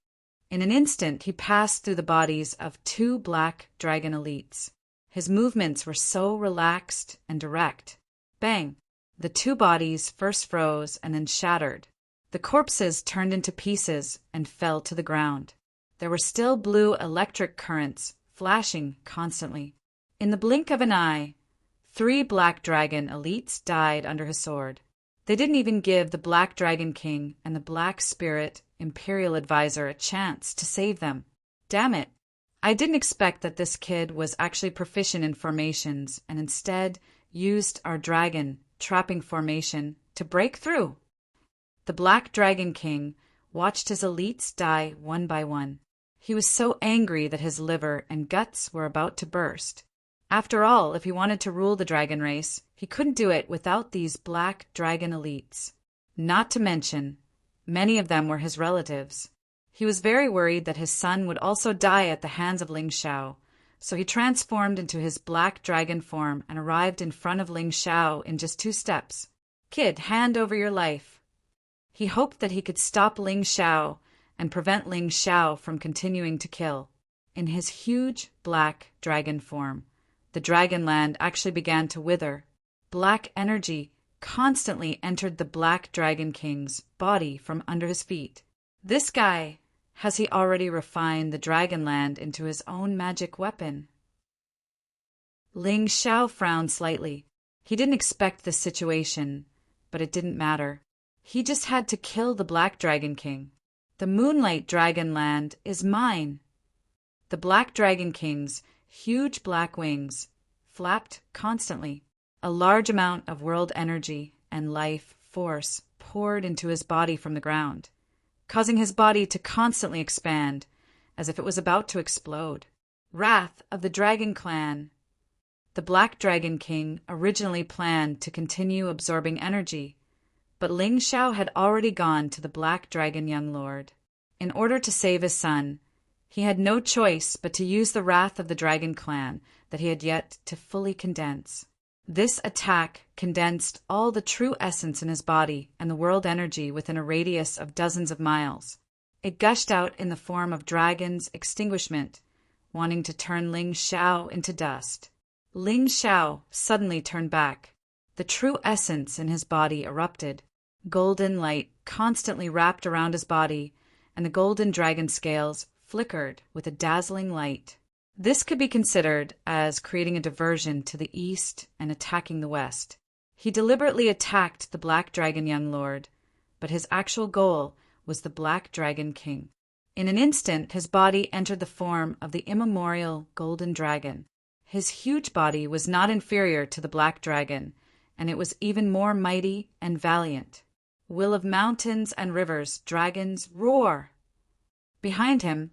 In an instant, he passed through the bodies of 2 Black Dragon elites. His movements were so relaxed and direct. Bang! The 2 bodies first froze and then shattered. The corpses turned into pieces and fell to the ground. There were still blue electric currents flashing constantly. In the blink of an eye, 3 Black Dragon elites died under his sword. They didn't even give the Black Dragon King and the Black Spirit Imperial Advisor a chance to save them. Damn it! I didn't expect that this kid was actually proficient in formations and instead used our dragon trapping formation to break through. The Black Dragon King watched his elites die one by one. He was so angry that his liver and guts were about to burst. After all, if he wanted to rule the dragon race, he couldn't do it without these Black Dragon elites. Not to mention, many of them were his relatives. He was very worried that his son would also die at the hands of Ling Xiao, so he transformed into his Black Dragon form and arrived in front of Ling Xiao in just 2 steps. Kid, hand over your life. He hoped that he could stop Ling Xiao and prevent Ling Xiao from continuing to kill. In his huge Black Dragon form, the Dragonland actually began to wither. Black energy constantly entered the Black Dragon King's body from under his feet. This guy, has he already refined the Dragonland into his own magic weapon? Ling Xiao frowned slightly. He didn't expect this situation, but it didn't matter. He just had to kill the Black Dragon King. The Moonlight Dragon Land is mine. The Black Dragon King's huge black wings flapped constantly. A large amount of world energy and life force poured into his body from the ground, causing his body to constantly expand as if it was about to explode. Wrath of the Dragon Clan. The Black Dragon King originally planned to continue absorbing energy, but Ling Xiao had already gone to the Black Dragon Young Lord. In order to save his son, he had no choice but to use the wrath of the Dragon Clan that he had yet to fully condense. This attack condensed all the true essence in his body and the world energy within a radius of dozens of miles. It gushed out in the form of dragon's extinguishment, wanting to turn Ling Xiao into dust. Ling Xiao suddenly turned back. The true essence in his body erupted. Golden light constantly wrapped around his body, and the golden dragon scales flickered with a dazzling light. This could be considered as creating a diversion to the east and attacking the west. He deliberately attacked the Black Dragon Young Lord, but his actual goal was the Black Dragon King. In an instant, his body entered the form of the immemorial Golden Dragon. His huge body was not inferior to the Black Dragon, and it was even more mighty and valiant. Will of mountains and rivers, dragons, roar! Behind him,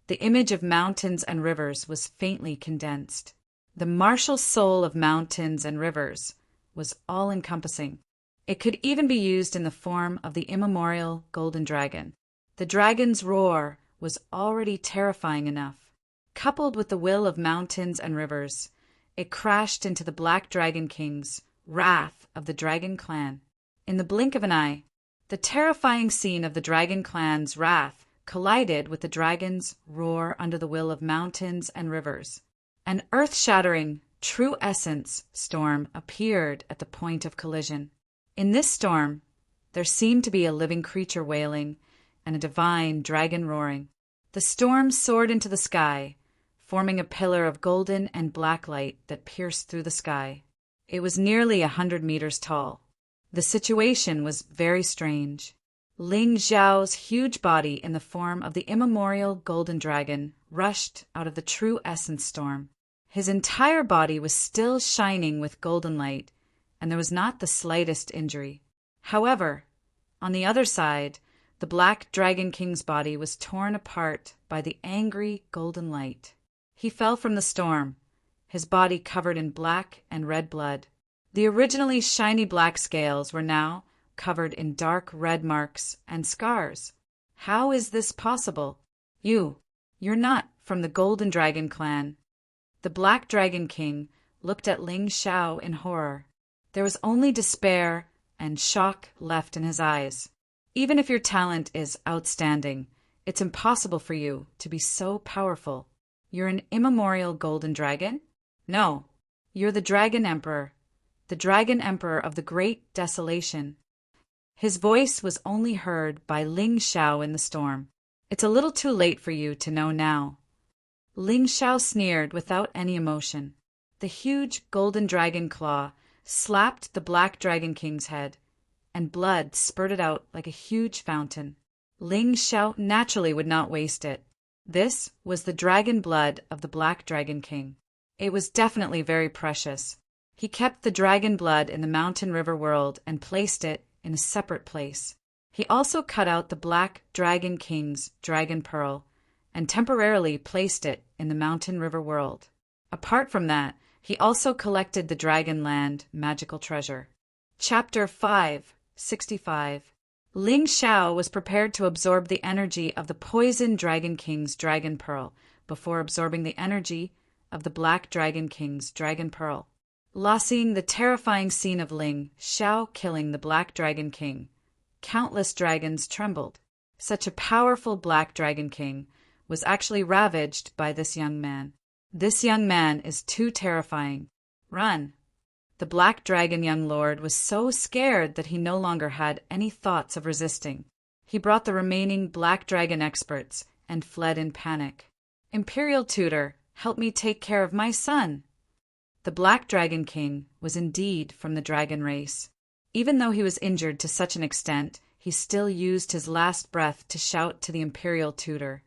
the image of mountains and rivers was faintly condensed. The martial soul of mountains and rivers was all-encompassing. It could even be used in the form of the immemorial Golden Dragon. The dragon's roar was already terrifying enough. Coupled with the will of mountains and rivers, it crashed into the Black Dragon King's wrath of the Dragon Clan. In the blink of an eye, the terrifying scene of the Dragon Clan's wrath collided with the dragon's roar under the will of mountains and rivers. An earth-shattering, true essence storm appeared at the point of collision. In this storm, there seemed to be a living creature wailing and a divine dragon roaring. The storm soared into the sky, forming a pillar of golden and black light that pierced through the sky. It was nearly 100 meters tall. The situation was very strange. Ling Xiao's huge body in the form of the immemorial Golden Dragon rushed out of the true essence storm. His entire body was still shining with golden light, and there was not the slightest injury. However, on the other side, the Black Dragon King's body was torn apart by the angry golden light. He fell from the storm, his body covered in black and red blood. The originally shiny black scales were now covered in dark red marks and scars. How is this possible? You're not from the Golden Dragon Clan. The Black Dragon King looked at Ling Xiao in horror. There was only despair and shock left in his eyes. Even if your talent is outstanding, it's impossible for you to be so powerful. You're an immemorial golden dragon? No, you're the Dragon Emperor, the Dragon Emperor of the Great Desolation. His voice was only heard by Ling Xiao in the storm. It's a little too late for you to know now. Ling Xiao sneered without any emotion. The huge golden dragon claw slapped the Black Dragon King's head, and blood spurted out like a huge fountain. Ling Xiao naturally would not waste it. This was the dragon blood of the Black Dragon King. It was definitely very precious. He kept the dragon blood in the mountain river world and placed it in a separate place. He also cut out the Black Dragon King's dragon pearl and temporarily placed it in the mountain river world. Apart from that, he also collected the Dragonland magical treasure. Chapter 565. Ling Xiao was prepared to absorb the energy of the Poison Dragon King's dragon pearl before absorbing the energy of the Black Dragon King's dragon pearl. Seeing the terrifying scene of Ling Xiao killing the Black Dragon King, countless dragons trembled. Such a powerful Black Dragon King was actually ravaged by this young man. This young man is too terrifying. Run! The Black Dragon Young Lord was so scared that he no longer had any thoughts of resisting. He brought the remaining Black Dragon experts and fled in panic. Imperial Tutor, help me take care of my son. The Black Dragon King was indeed from the dragon race. Even though he was injured to such an extent, he still used his last breath to shout to the Imperial Tutor,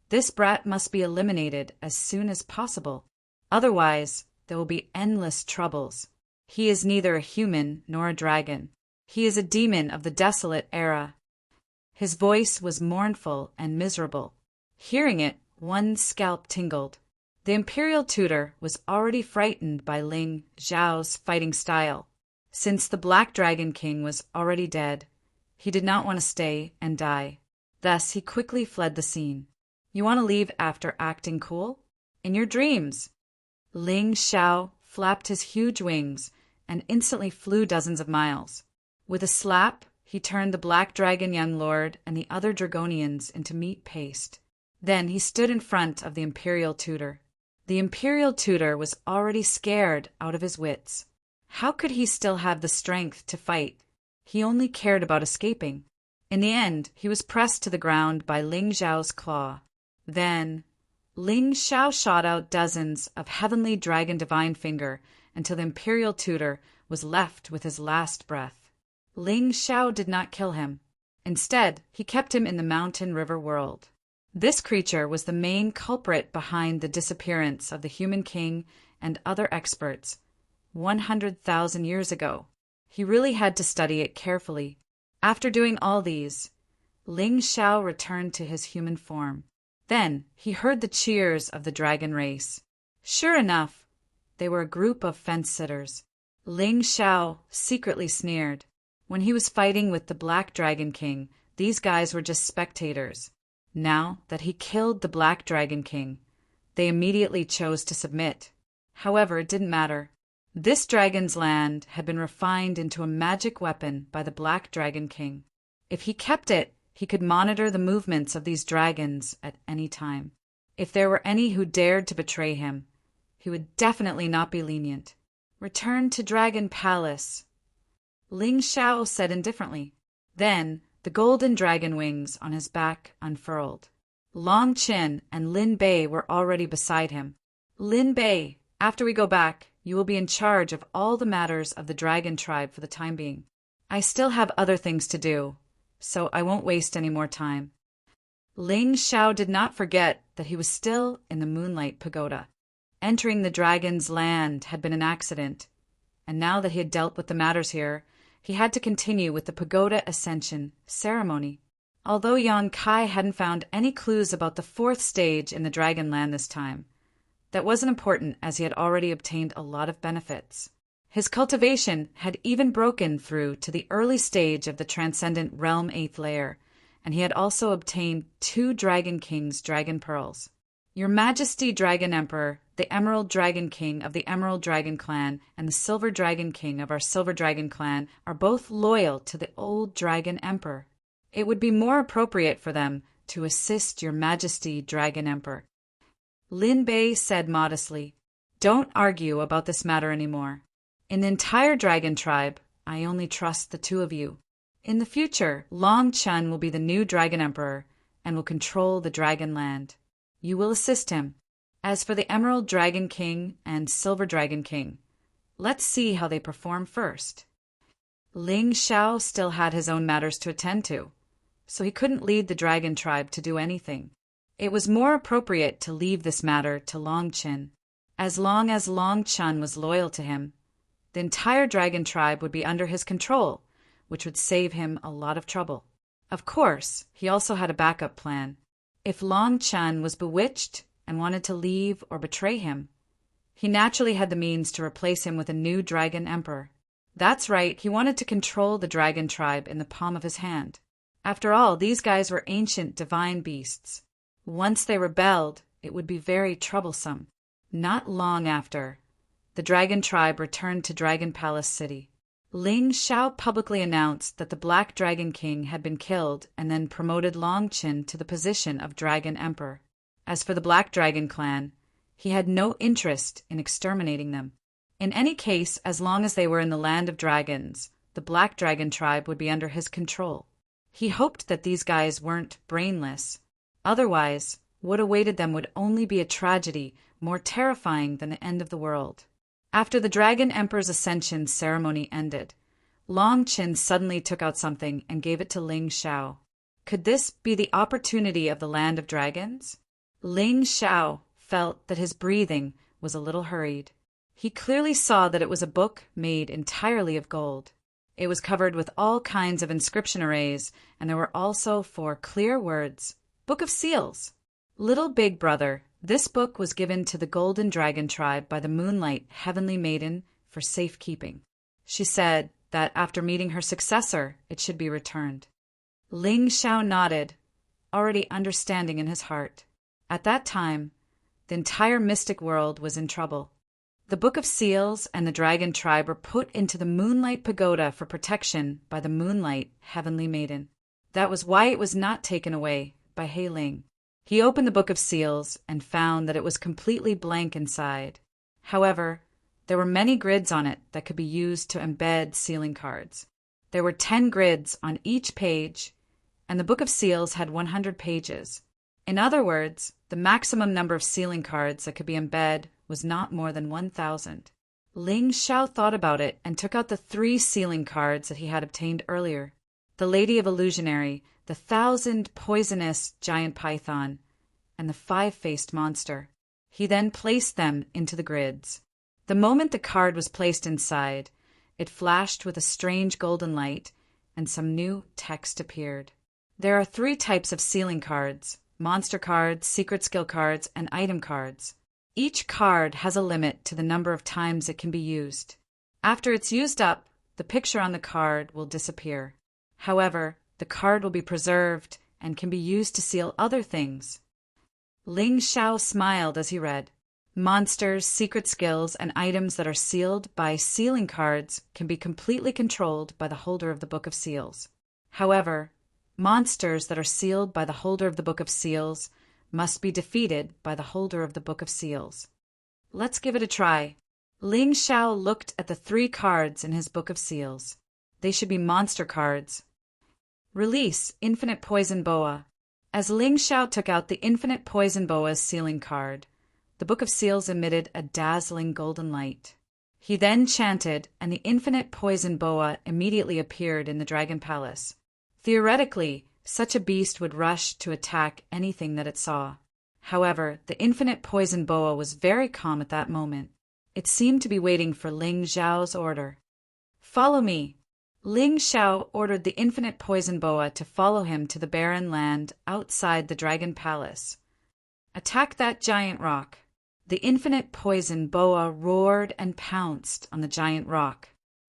"This brat must be eliminated as soon as possible. Otherwise, there will be endless troubles. He is neither a human nor a dragon. He is a demon of the desolate era." His voice was mournful and miserable. Hearing it, one's scalp tingled. The Imperial Tutor was already frightened by Ling Xiao's fighting style. Since the Black Dragon King was already dead, he did not want to stay and die. Thus, he quickly fled the scene. "You want to leave after acting cool? In your dreams!" Ling Xiao flapped his huge wings and instantly flew dozens of miles. With a slap, he turned the Black Dragon young lord and the other Dragonians into meat paste. Then he stood in front of the Imperial Tutor. The Imperial Tutor was already scared out of his wits. How could he still have the strength to fight? He only cared about escaping. In the end, he was pressed to the ground by Ling Xiao's claw. Then, Ling Xiao shot out dozens of heavenly dragon divine finger until the Imperial Tutor was left with his last breath. Ling Xiao did not kill him. Instead, he kept him in the mountain river world. This creature was the main culprit behind the disappearance of the human king and other experts 100,000 years ago. He really had to study it carefully. After doing all these, Ling Xiao returned to his human form. Then he heard the cheers of the dragon race. Sure enough, they were a group of fence-sitters. Ling Xiao secretly sneered. When he was fighting with the Black Dragon King, these guys were just spectators. Now that he killed the Black Dragon King, they immediately chose to submit. However, it didn't matter. This dragon's land had been refined into a magic weapon by the Black Dragon King. If he kept it, he could monitor the movements of these dragons at any time. If there were any who dared to betray him, he would definitely not be lenient. "Return to Dragon Palace," Ling Xiao said indifferently. Then the golden dragon wings on his back unfurled. Long Qin and Lin Bei were already beside him. "Lin Bei, after we go back, you will be in charge of all the matters of the dragon tribe for the time being. I still have other things to do, so I won't waste any more time." Ling Xiao did not forget that he was still in the Moonlight Pagoda. Entering the dragon's land had been an accident, and now that he had dealt with the matters here, he had to continue with the pagoda ascension ceremony. Although Yan Kai hadn't found any clues about the fourth stage in the dragon land this time, that wasn't important as he had already obtained a lot of benefits. His cultivation had even broken through to the early stage of the transcendent realm 8th layer, and he had also obtained 2 Dragon King's dragon pearls. "Your Majesty Dragon Emperor, the Emerald Dragon King of the Emerald Dragon Clan, and the Silver Dragon King of our Silver Dragon Clan are both loyal to the old Dragon Emperor. It would be more appropriate for them to assist your Majesty Dragon Emperor." Lin Bei said modestly, "Don't argue about this matter anymore. In the entire dragon tribe, I only trust the 2 of you. In the future, Long Chun will be the new Dragon Emperor and will control the Dragon Land. You will assist him. As for the Emerald Dragon King and Silver Dragon King, let's see how they perform first." Ling Xiao still had his own matters to attend to, so he couldn't lead the dragon tribe to do anything. It was more appropriate to leave this matter to Long Qin. As long as Long Chun was loyal to him, the entire dragon tribe would be under his control, which would save him a lot of trouble. Of course, he also had a backup plan. If Long Chun was bewitched and wanted to leave or betray him, he naturally had the means to replace him with a new dragon emperor. That's right, he wanted to control the dragon tribe in the palm of his hand. After all, these guys were ancient divine beasts. Once they rebelled, it would be very troublesome. Not long after, the dragon tribe returned to Dragon Palace City. Ling Xiao publicly announced that the Black Dragon King had been killed and then promoted Long Qin to the position of Dragon Emperor. As for the Black Dragon clan, he had no interest in exterminating them. In any case, as long as they were in the land of dragons, the Black Dragon tribe would be under his control. He hoped that these guys weren't brainless. Otherwise, what awaited them would only be a tragedy more terrifying than the end of the world. After the Dragon Emperor's ascension ceremony ended, Long Qin suddenly took out something and gave it to Ling Xiao. Could this be the opportunity of the land of dragons? Ling Xiao felt that his breathing was a little hurried. He clearly saw that it was a book made entirely of gold. It was covered with all kinds of inscription arrays, and there were also 4 clear words, Book of Seals. Little Big Brother, this book was given to the Golden Dragon tribe by the Moonlight Heavenly Maiden for safekeeping. She said that after meeting her successor, it should be returned. Ling Xiao nodded, already understanding in his heart. At that time, the entire mystic world was in trouble. The Book of Seals and the Dragon tribe were put into the Moonlight Pagoda for protection by the Moonlight Heavenly Maiden. That was why it was not taken away by He Ling. He opened the Book of Seals and found that it was completely blank inside. However, there were many grids on it that could be used to embed sealing cards. There were 10 grids on each page, and the Book of Seals had 100 pages. In other words, the maximum number of sealing cards that could be embedded was not more than 1,000. Ling Xiao thought about it and took out the 3 sealing cards that he had obtained earlier. The Lady of Illusionary, the 1,000 poisonous giant python, and the 5-faced monster. He then placed them into the grids. The moment the card was placed inside, it flashed with a strange golden light, and some new text appeared. There are 3 types of sealing cards: monster cards, secret skill cards, and item cards. Each card has a limit to the number of times it can be used. After it's used up, the picture on the card will disappear. However, the card will be preserved and can be used to seal other things. Ling Xiao smiled as he read, Monsters, secret skills, and items that are sealed by sealing cards can be completely controlled by the holder of the Book of Seals. However, monsters that are sealed by the holder of the Book of Seals must be defeated by the holder of the Book of Seals. Let's give it a try. Ling Xiao looked at the 3 cards in his Book of Seals. They should be monster cards. Release Infinite Poison Boa. As Ling Xiao took out the Infinite Poison Boa's sealing card, the Book of Seals emitted a dazzling golden light. He then chanted, and the Infinite Poison Boa immediately appeared in the Dragon Palace. Theoretically, such a beast would rush to attack anything that it saw. However, the Infinite Poison Boa was very calm at that moment. It seemed to be waiting for Ling Xiao's order. Follow me. Ling Xiao ordered the Infinite Poison Boa to follow him to the barren land outside the Dragon Palace. Attack that giant rock. The Infinite Poison Boa roared and pounced on the giant rock.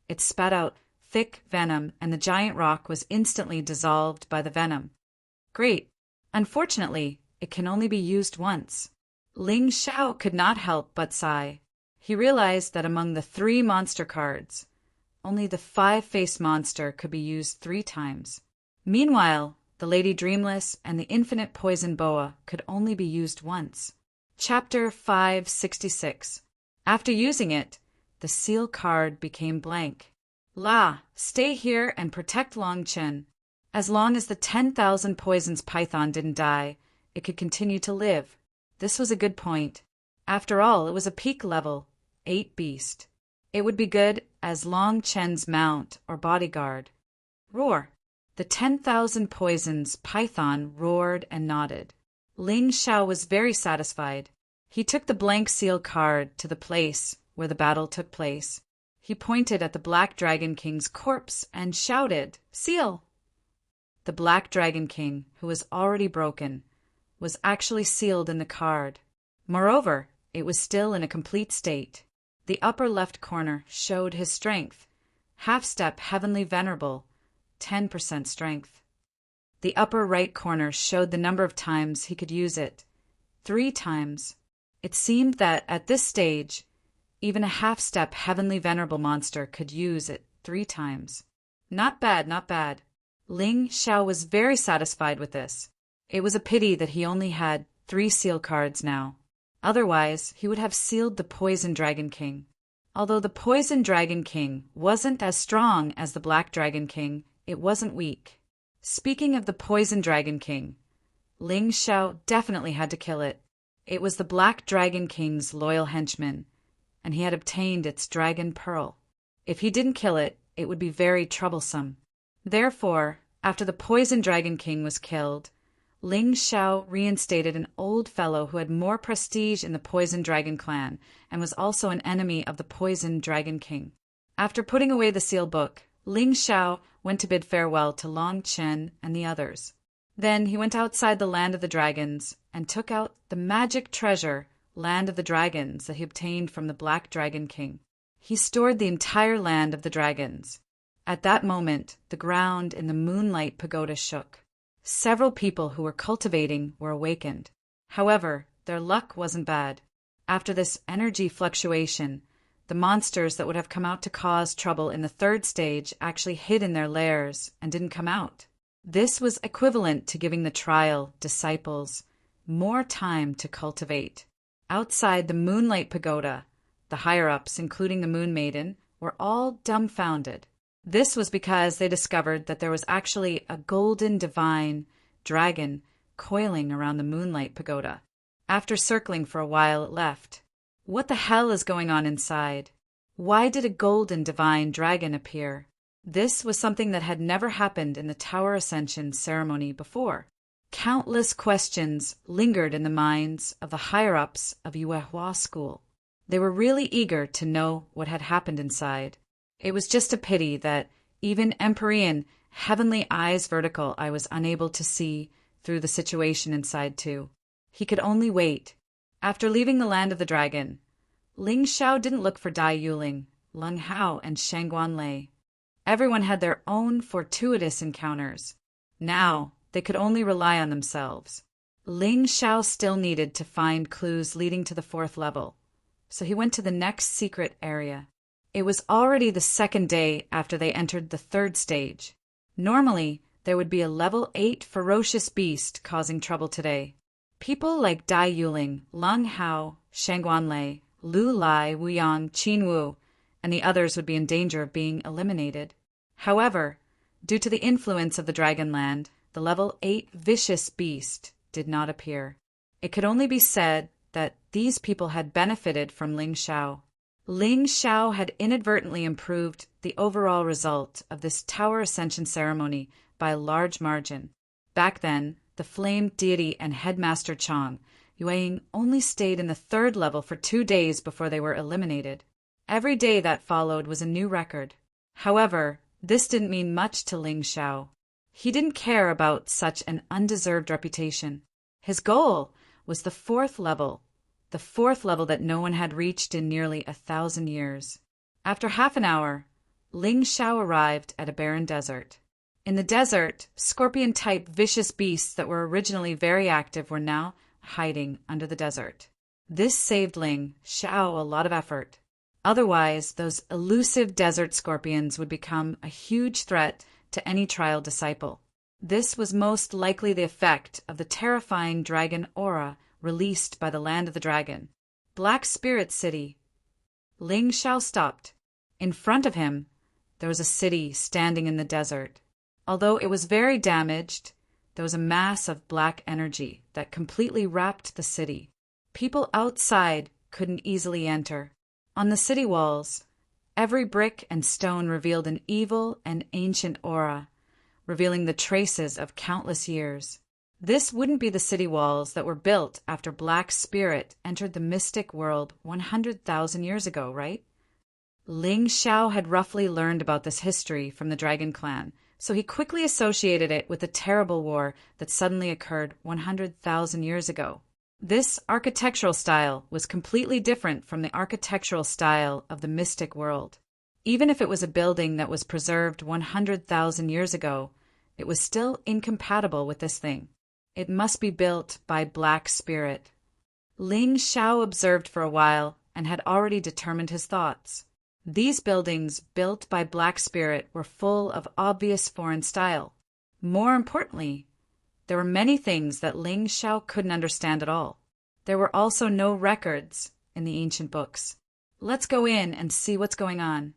It spat out thick venom, and the giant rock was instantly dissolved by the venom. Great. Unfortunately, it can only be used once. Ling Xiao could not help but sigh. He realized that among the 3 monster cards, only the 5-faced monster could be used 3 times. Meanwhile, the Lady Dreamless and the Infinite Poison Boa could only be used once. Chapter 566. After using it, the seal card became blank. La, stay here and protect Long Qin. As long as the 10,000 poisons python didn't die, it could continue to live. This was a good point. After all, it was a peak level 8 beast. It would be good as Long Qin's mount or bodyguard. Roar. The 10,000 poisons python roared and nodded. Ling Xiao was very satisfied. He took the blank seal card to the place where the battle took place. He pointed at the Black Dragon King's corpse and shouted, Seal! The Black Dragon King, who was already broken, was actually sealed in the card. Moreover, it was still in a complete state. The upper left corner showed his strength. Half-step Heavenly Venerable, 10% strength. The upper right corner showed the number of times he could use it. 3 times. It seemed that at this stage, even a half-step Heavenly Venerable monster could use it 3 times. Not bad, not bad. Ling Xiao was very satisfied with this. It was a pity that he only had 3 seal cards now. Otherwise, he would have sealed the Poison Dragon King. Although the Poison Dragon King wasn't as strong as the Black Dragon King, it wasn't weak. Speaking of the Poison Dragon King, Ling Xiao definitely had to kill it. It was the Black Dragon King's loyal henchman, and he had obtained its dragon pearl. If he didn't kill it, it would be very troublesome. Therefore, after the poison dragon king was killed, Ling Xiao reinstated an old fellow who had more prestige in the poison dragon clan and was also an enemy of the poison dragon king. After putting away the seal book, Ling Xiao went to bid farewell to Long Chen and the others. Then he went outside the land of the dragons and took out the magic treasure, Land of the Dragons, that he obtained from the Black Dragon King. He stored the entire land of the dragons. At that moment, the ground in the Moonlight Pagoda shook. Several people who were cultivating were awakened. However, their luck wasn't bad. After this energy fluctuation, the monsters that would have come out to cause trouble in the third stage actually hid in their lairs and didn't come out. This was equivalent to giving the trial disciples more time to cultivate. Outside the Moonlight Pagoda, the higher-ups, including the Moon Maiden, were all dumbfounded. This was because they discovered that there was actually a golden divine dragon coiling around the Moonlight Pagoda. After circling for a while, it left. What the hell is going on inside? Why did a golden divine dragon appear? This was something that had never happened in the Tower Ascension ceremony before. Countless questions lingered in the minds of the higher-ups of Yuehua School. They were really eager to know what had happened inside. It was just a pity that even Empyrean Heavenly Eyes Vertical I was unable to see through the situation inside too. He could only wait. After leaving the land of the dragon, Ling Xiao didn't look for Dai Yuling, Leng Hao, and Shangguan Lei. Everyone had their own fortuitous encounters. Now, they could only rely on themselves. Ling Xiao still needed to find clues leading to the 4th level, so he went to the next secret area. It was already the 2nd day after they entered the 3rd stage. Normally, there would be a level 8 ferocious beast causing trouble today. People like Dai Yuling, Leng Hao, Shangguan Lei, Lu Lai, Wuyang, Qin Wu, and the others would be in danger of being eliminated. However, due to the influence of the Dragonland, the level 8 vicious beast did not appear. It could only be said that these people had benefited from Ling Xiao. Ling Xiao had inadvertently improved the overall result of this Tower Ascension ceremony by a large margin. Back then, the Flame Deity and Headmaster Chang, Yueying, only stayed in the 3rd level for 2 days before they were eliminated. Every day that followed was a new record. However, this didn't mean much to Ling Xiao. He didn't care about such an undeserved reputation. His goal was the 4th level, the 4th level that no one had reached in nearly 1,000 years. After half an hour, Ling Xiao arrived at a barren desert. In the desert, scorpion-type vicious beasts that were originally very active were now hiding under the desert. This saved Ling Xiao a lot of effort. Otherwise, those elusive desert scorpions would become a huge threat to any trial disciple. This was most likely the effect of the terrifying dragon aura released by the Land of the Dragon. Black Spirit City. Ling Xiao stopped. In front of him, there was a city standing in the desert. Although it was very damaged, there was a mass of black energy that completely wrapped the city. People outside couldn't easily enter. On the city walls, every brick and stone revealed an evil and ancient aura, revealing the traces of countless years. This wouldn't be the city walls that were built after Black Spirit entered the mystic world 100,000 years ago, right? Ling Xiao had roughly learned about this history from the Dragon Clan, so he quickly associated it with the terrible war that suddenly occurred 100,000 years ago. This architectural style was completely different from the architectural style of the mystic world. Even if it was a building that was preserved 100,000 years ago, it was still incompatible with this thing. It must be built by Black Spirit. Ling Xiao observed for a while and had already determined his thoughts. These buildings built by Black Spirit were full of obvious foreign style. More importantly, there were many things that Ling Xiao couldn't understand at all. There were also no records in the ancient books. Let's go in and see what's going on.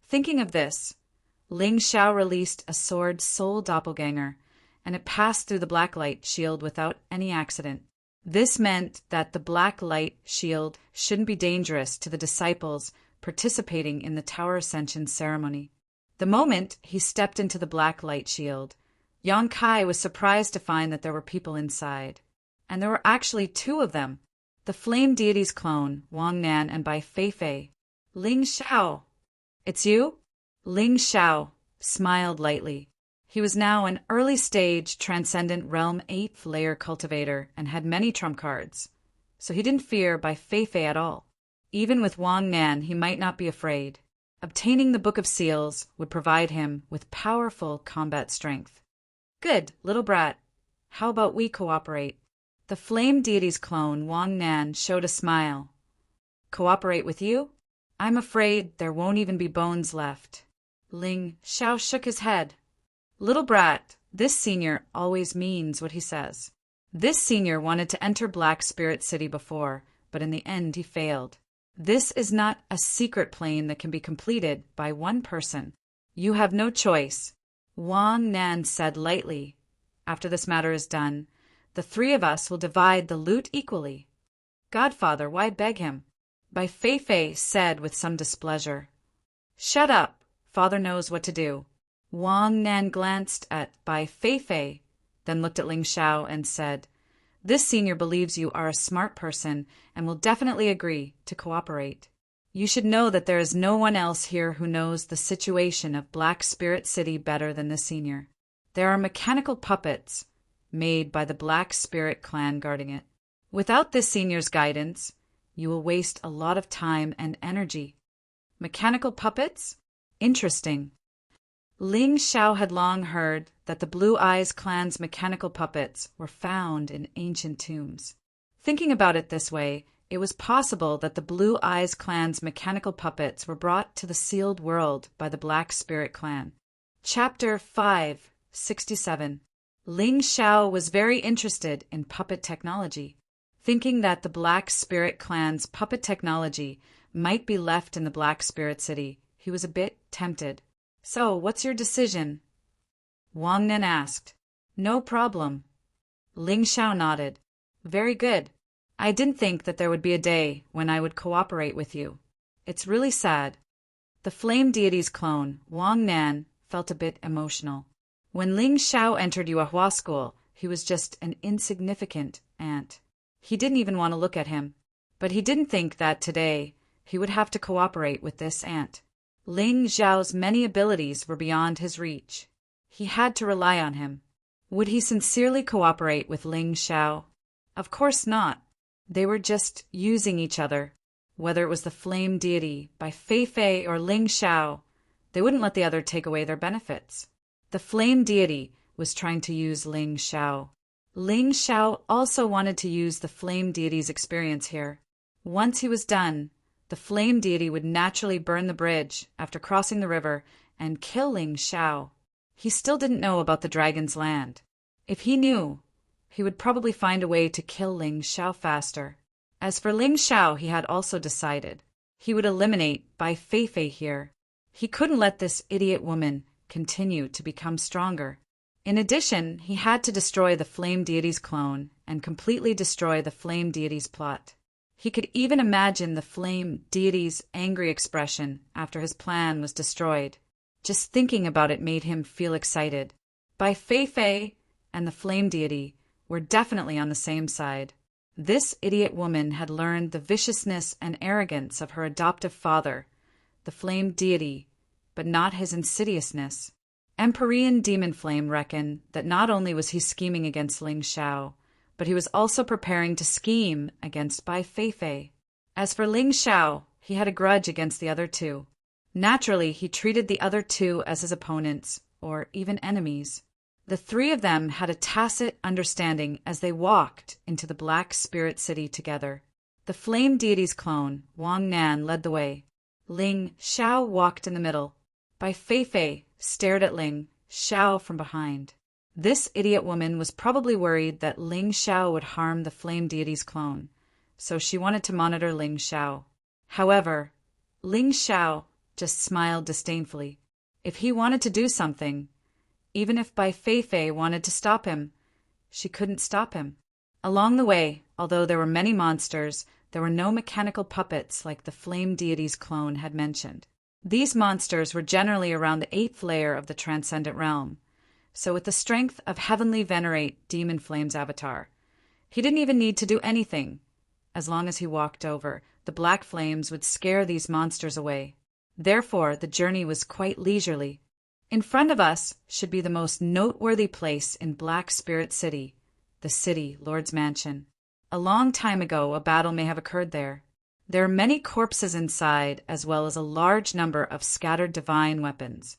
Thinking of this, Ling Xiao released a sword Soul Doppelganger, and it passed through the blacklight shield without any accident. This meant that the black light shield shouldn't be dangerous to the disciples participating in the Tower Ascension ceremony. The moment he stepped into the black light shield, Yang Kai was surprised to find that there were people inside. And there were actually two of them, the Flame Deity's clone, Wang Nan, and Bai Feifei. Ling Xiao. It's you? Ling Xiao smiled lightly. He was now an early-stage Transcendent Realm 8th layer cultivator and had many trump cards, so he didn't fear Bai Feifei at all. Even with Wang Nan, he might not be afraid. Obtaining the Book of Seals would provide him with powerful combat strength. Good, little brat. How about we cooperate? The Flame Deity's clone, Wang Nan, showed a smile. Cooperate with you? I'm afraid there won't even be bones left. Ling Xiao shook his head. Little brat, this senior always means what he says. This senior wanted to enter Black Spirit City before, but in the end he failed. This is not a secret plane that can be completed by one person. You have no choice. Wang Nan said lightly. After this matter is done, the three of us will divide the loot equally. Godfather, why beg him? Bai Feifei said with some displeasure. Shut up. Father knows what to do. Wang Nan glanced at Bai Feifei, then looked at Ling Xiao and said, This senior believes you are a smart person and will definitely agree to cooperate. You should know that there is no one else here who knows the situation of Black Spirit City better than the senior. There are mechanical puppets made by the Black Spirit clan guarding it. Without this senior's guidance, you will waste a lot of time and energy. Mechanical puppets? Interesting. Ling Xiao had long heard that the Blue Eyes clan's mechanical puppets were found in ancient tombs. Thinking about it this way, it was possible that the Blue Eyes clan's mechanical puppets were brought to the sealed world by the Black Spirit clan. Chapter 567. Ling Xiao was very interested in puppet technology. Thinking that the Black Spirit clan's puppet technology might be left in the Black Spirit City, he was a bit tempted. So, what's your decision? Wang Nan asked. No problem. Ling Xiao nodded. Very good. I didn't think that there would be a day when I would cooperate with you. It's really sad. The Flame Deity's clone, Wang Nan, felt a bit emotional. When Ling Xiao entered Yuehua School, he was just an insignificant ant. He didn't even want to look at him. But he didn't think that today he would have to cooperate with this ant. Ling Xiao's many abilities were beyond his reach. He had to rely on him. Would he sincerely cooperate with Ling Xiao? Of course not. They were just using each other. Whether it was the Flame Deity, Bai Feifei, or Ling Xiao, they wouldn't let the other take away their benefits. The Flame Deity was trying to use Ling Xiao. Ling Xiao also wanted to use the Flame Deity's experience here. Once he was done, the Flame Deity would naturally burn the bridge after crossing the river and kill Ling Xiao. He still didn't know about the Dragon's Land. If he knew, he would probably find a way to kill Ling Xiao faster. As for Ling Xiao, he had also decided. He would eliminate Bai Feifei here. He couldn't let this idiot woman continue to become stronger. In addition, he had to destroy the Flame Deity's clone and completely destroy the Flame Deity's plot. He could even imagine the Flame Deity's angry expression after his plan was destroyed. Just thinking about it made him feel excited. Bai Feifei and the Flame Deity were definitely on the same side. This idiot woman had learned the viciousness and arrogance of her adoptive father, the Flame Deity, but not his insidiousness. Empyrean Demon Flame reckoned that not only was he scheming against Ling Xiao, but he was also preparing to scheme against Bai Feifei. As for Ling Xiao, he had a grudge against the other two. Naturally, he treated the other two as his opponents, or even enemies. The three of them had a tacit understanding as they walked into the Black Spirit City together. The Flame Deity's clone, Wang Nan, led the way. Ling Xiao walked in the middle. Bai Feifei stared at Ling Xiao from behind. This idiot woman was probably worried that Ling Xiao would harm the Flame Deity's clone, so she wanted to monitor Ling Xiao. However, Ling Xiao just smiled disdainfully. If he wanted to do something, even if Bai Feifei wanted to stop him, she couldn't stop him. Along the way, although there were many monsters, there were no mechanical puppets like the flame deity's clone had mentioned. These monsters were generally around the 8th layer of the transcendent realm. So with the strength of Heavenly Venerate Demon Flame's avatar, he didn't even need to do anything. As long as he walked over, the black flames would scare these monsters away. Therefore, the journey was quite leisurely. In front of us should be the most noteworthy place in Black Spirit City, the city Lord's Mansion. A long time ago, a battle may have occurred there. There are many corpses inside, as well as a large number of scattered divine weapons.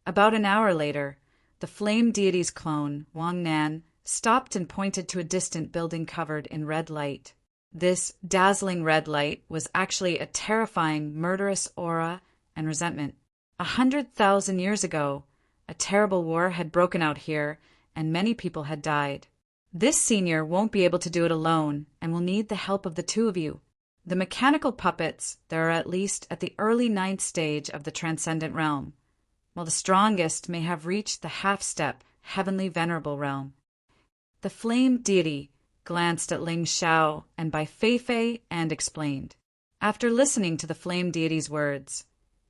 About an hour later, the flame deity's clone, Wang Nan, stopped and pointed to a distant building covered in red light. This dazzling red light was actually a terrifying, murderous aura and resentment. 100,000 years ago, a terrible war had broken out here, and many people had died. This senior won't be able to do it alone, and will need the help of the two of you. The mechanical puppets, there are at least at the early 9th stage of the transcendent realm, while the strongest may have reached the half-step, heavenly venerable realm. The flame deity glanced at Ling Xiao and by Fei and explained. After listening to the flame deity's words,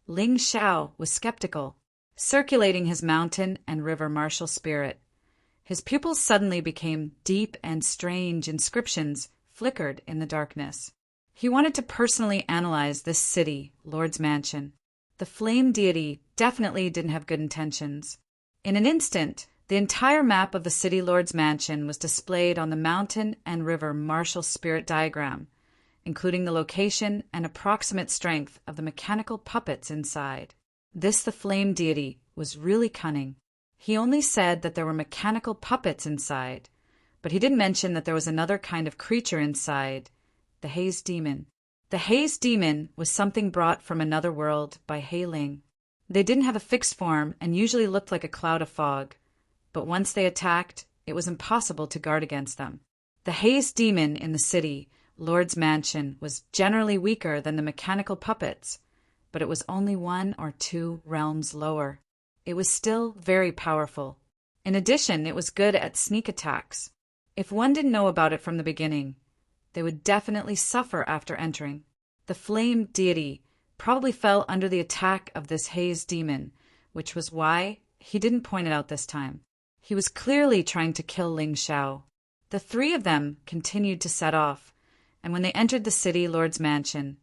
Ling Xiao was skeptical, circulating his mountain and river martial spirit. His pupils suddenly became deep and strange inscriptions flickered in the darkness. He wanted to personally analyze this city, Lord's Mansion. The flame deity definitely didn't have good intentions. In an instant, the entire map of the city Lord's Mansion was displayed on the mountain and river martial spirit diagram, including the location and approximate strength of the mechanical puppets inside. This, the flame deity, was really cunning. He only said that there were mechanical puppets inside, but he didn't mention that there was another kind of creature inside, the Haze Demon. The Haze Demon was something brought from another world by Hei Ling. They didn't have a fixed form and usually looked like a cloud of fog, but once they attacked, it was impossible to guard against them. The Haze Demon in the city, Lord's Mansion, was generally weaker than the mechanical puppets, but it was only 1 or 2 realms lower. It was still very powerful. In addition, it was good at sneak attacks. If one didn't know about it from the beginning, they would definitely suffer after entering. The flame deity probably fell under the attack of this Haze Demon, which was why he didn't point it out this time. He was clearly trying to kill Ling Xiao. The 3 of them continued to set off, and when they entered the city Lord's Mansion,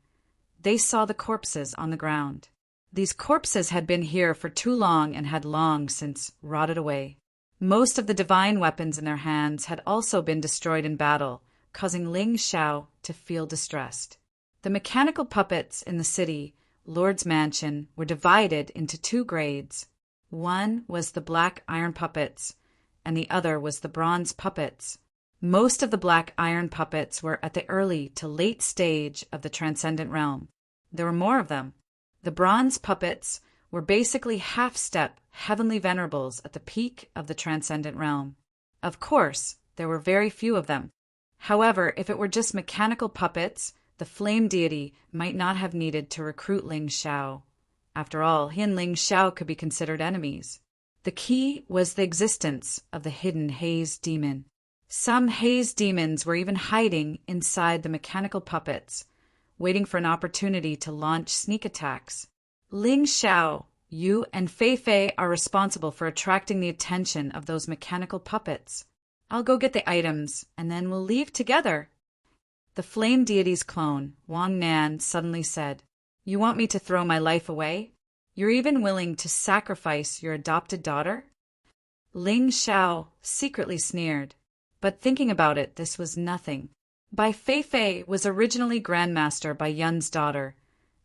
they saw the corpses on the ground. These corpses had been here for too long and had long since rotted away. Most of the divine weapons in their hands had also been destroyed in battle, causing Ling Xiao to feel distressed. The mechanical puppets in the city, Lord's Mansion, were divided into 2 grades. One was the black iron puppets, and the other was the bronze puppets. Most of the black iron puppets were at the early to late stage of the transcendent realm. There were more of them. The bronze puppets were basically half-step heavenly venerables at the peak of the transcendent realm. Of course, there were very few of them. However, if it were just mechanical puppets, the flame deity might not have needed to recruit Ling Xiao. After all, he and Ling Xiao could be considered enemies. The key was the existence of the hidden Haze Demon. Some Haze Demons were even hiding inside the mechanical puppets, waiting for an opportunity to launch sneak attacks. Ling Xiao, you and Fei are responsible for attracting the attention of those mechanical puppets. I'll go get the items, and then we'll leave together. The flame deity's clone, Wang Nan, suddenly said, "You want me to throw my life away? You're even willing to sacrifice your adopted daughter?" Ling Xiao secretly sneered, but thinking about it, this was nothing. Bai Fei was originally Grandmaster Bai Yun's daughter,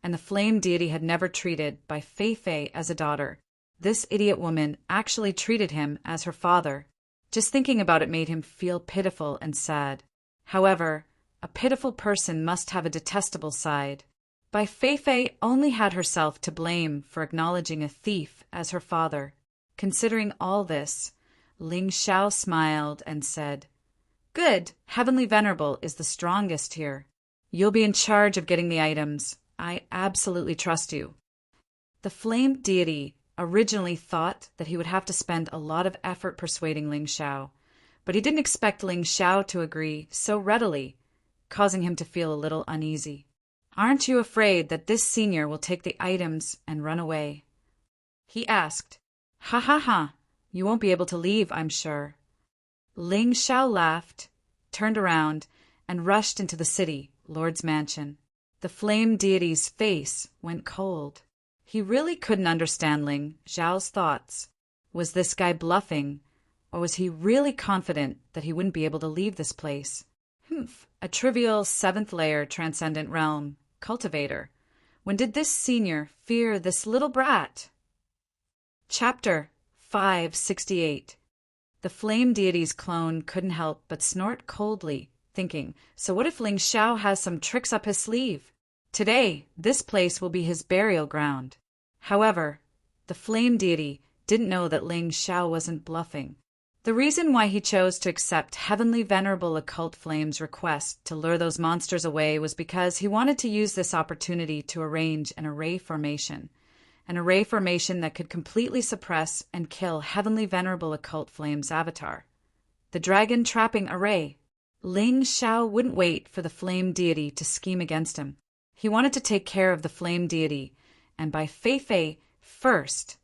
and the flame deity had never treated Bai Fei as a daughter. This idiot woman actually treated him as her father. Just thinking about it made him feel pitiful and sad. However, a pitiful person must have a detestable side. Bai Fei only had herself to blame for acknowledging a thief as her father. Considering all this, Ling Xiao smiled and said, "Good, Heavenly Venerable is the strongest here. You'll be in charge of getting the items. I absolutely trust you." The flame deity originally thought that he would have to spend a lot of effort persuading Ling Xiao, but he didn't expect Ling Xiao to agree so readily, causing him to feel a little uneasy. "Aren't you afraid that this senior will take the items and run away?" he asked. "Ha ha ha, you won't be able to leave, I'm sure." Ling Xiao laughed, turned around, and rushed into the city, Lord's mansion. The flame deity's face went cold. He really couldn't understand Ling Xiao's thoughts. Was this guy bluffing, or was he really confident that he wouldn't be able to leave this place? A trivial seventh-layer transcendent realm cultivator. When did this senior fear this little brat? Chapter 568. The flame deity's clone couldn't help but snort coldly, thinking, so what if Ling Xiao has some tricks up his sleeve? Today, this place will be his burial ground. However, the flame deity didn't know that Ling Xiao wasn't bluffing. The reason why he chose to accept Heavenly Venerable Occult Flame's request to lure those monsters away was because he wanted to use this opportunity to arrange an array formation that could completely suppress and kill Heavenly Venerable Occult Flame's avatar. The dragon trapping array. Ling Xiao wouldn't wait for the flame deity to scheme against him. He wanted to take care of the flame deity, and by Fei first,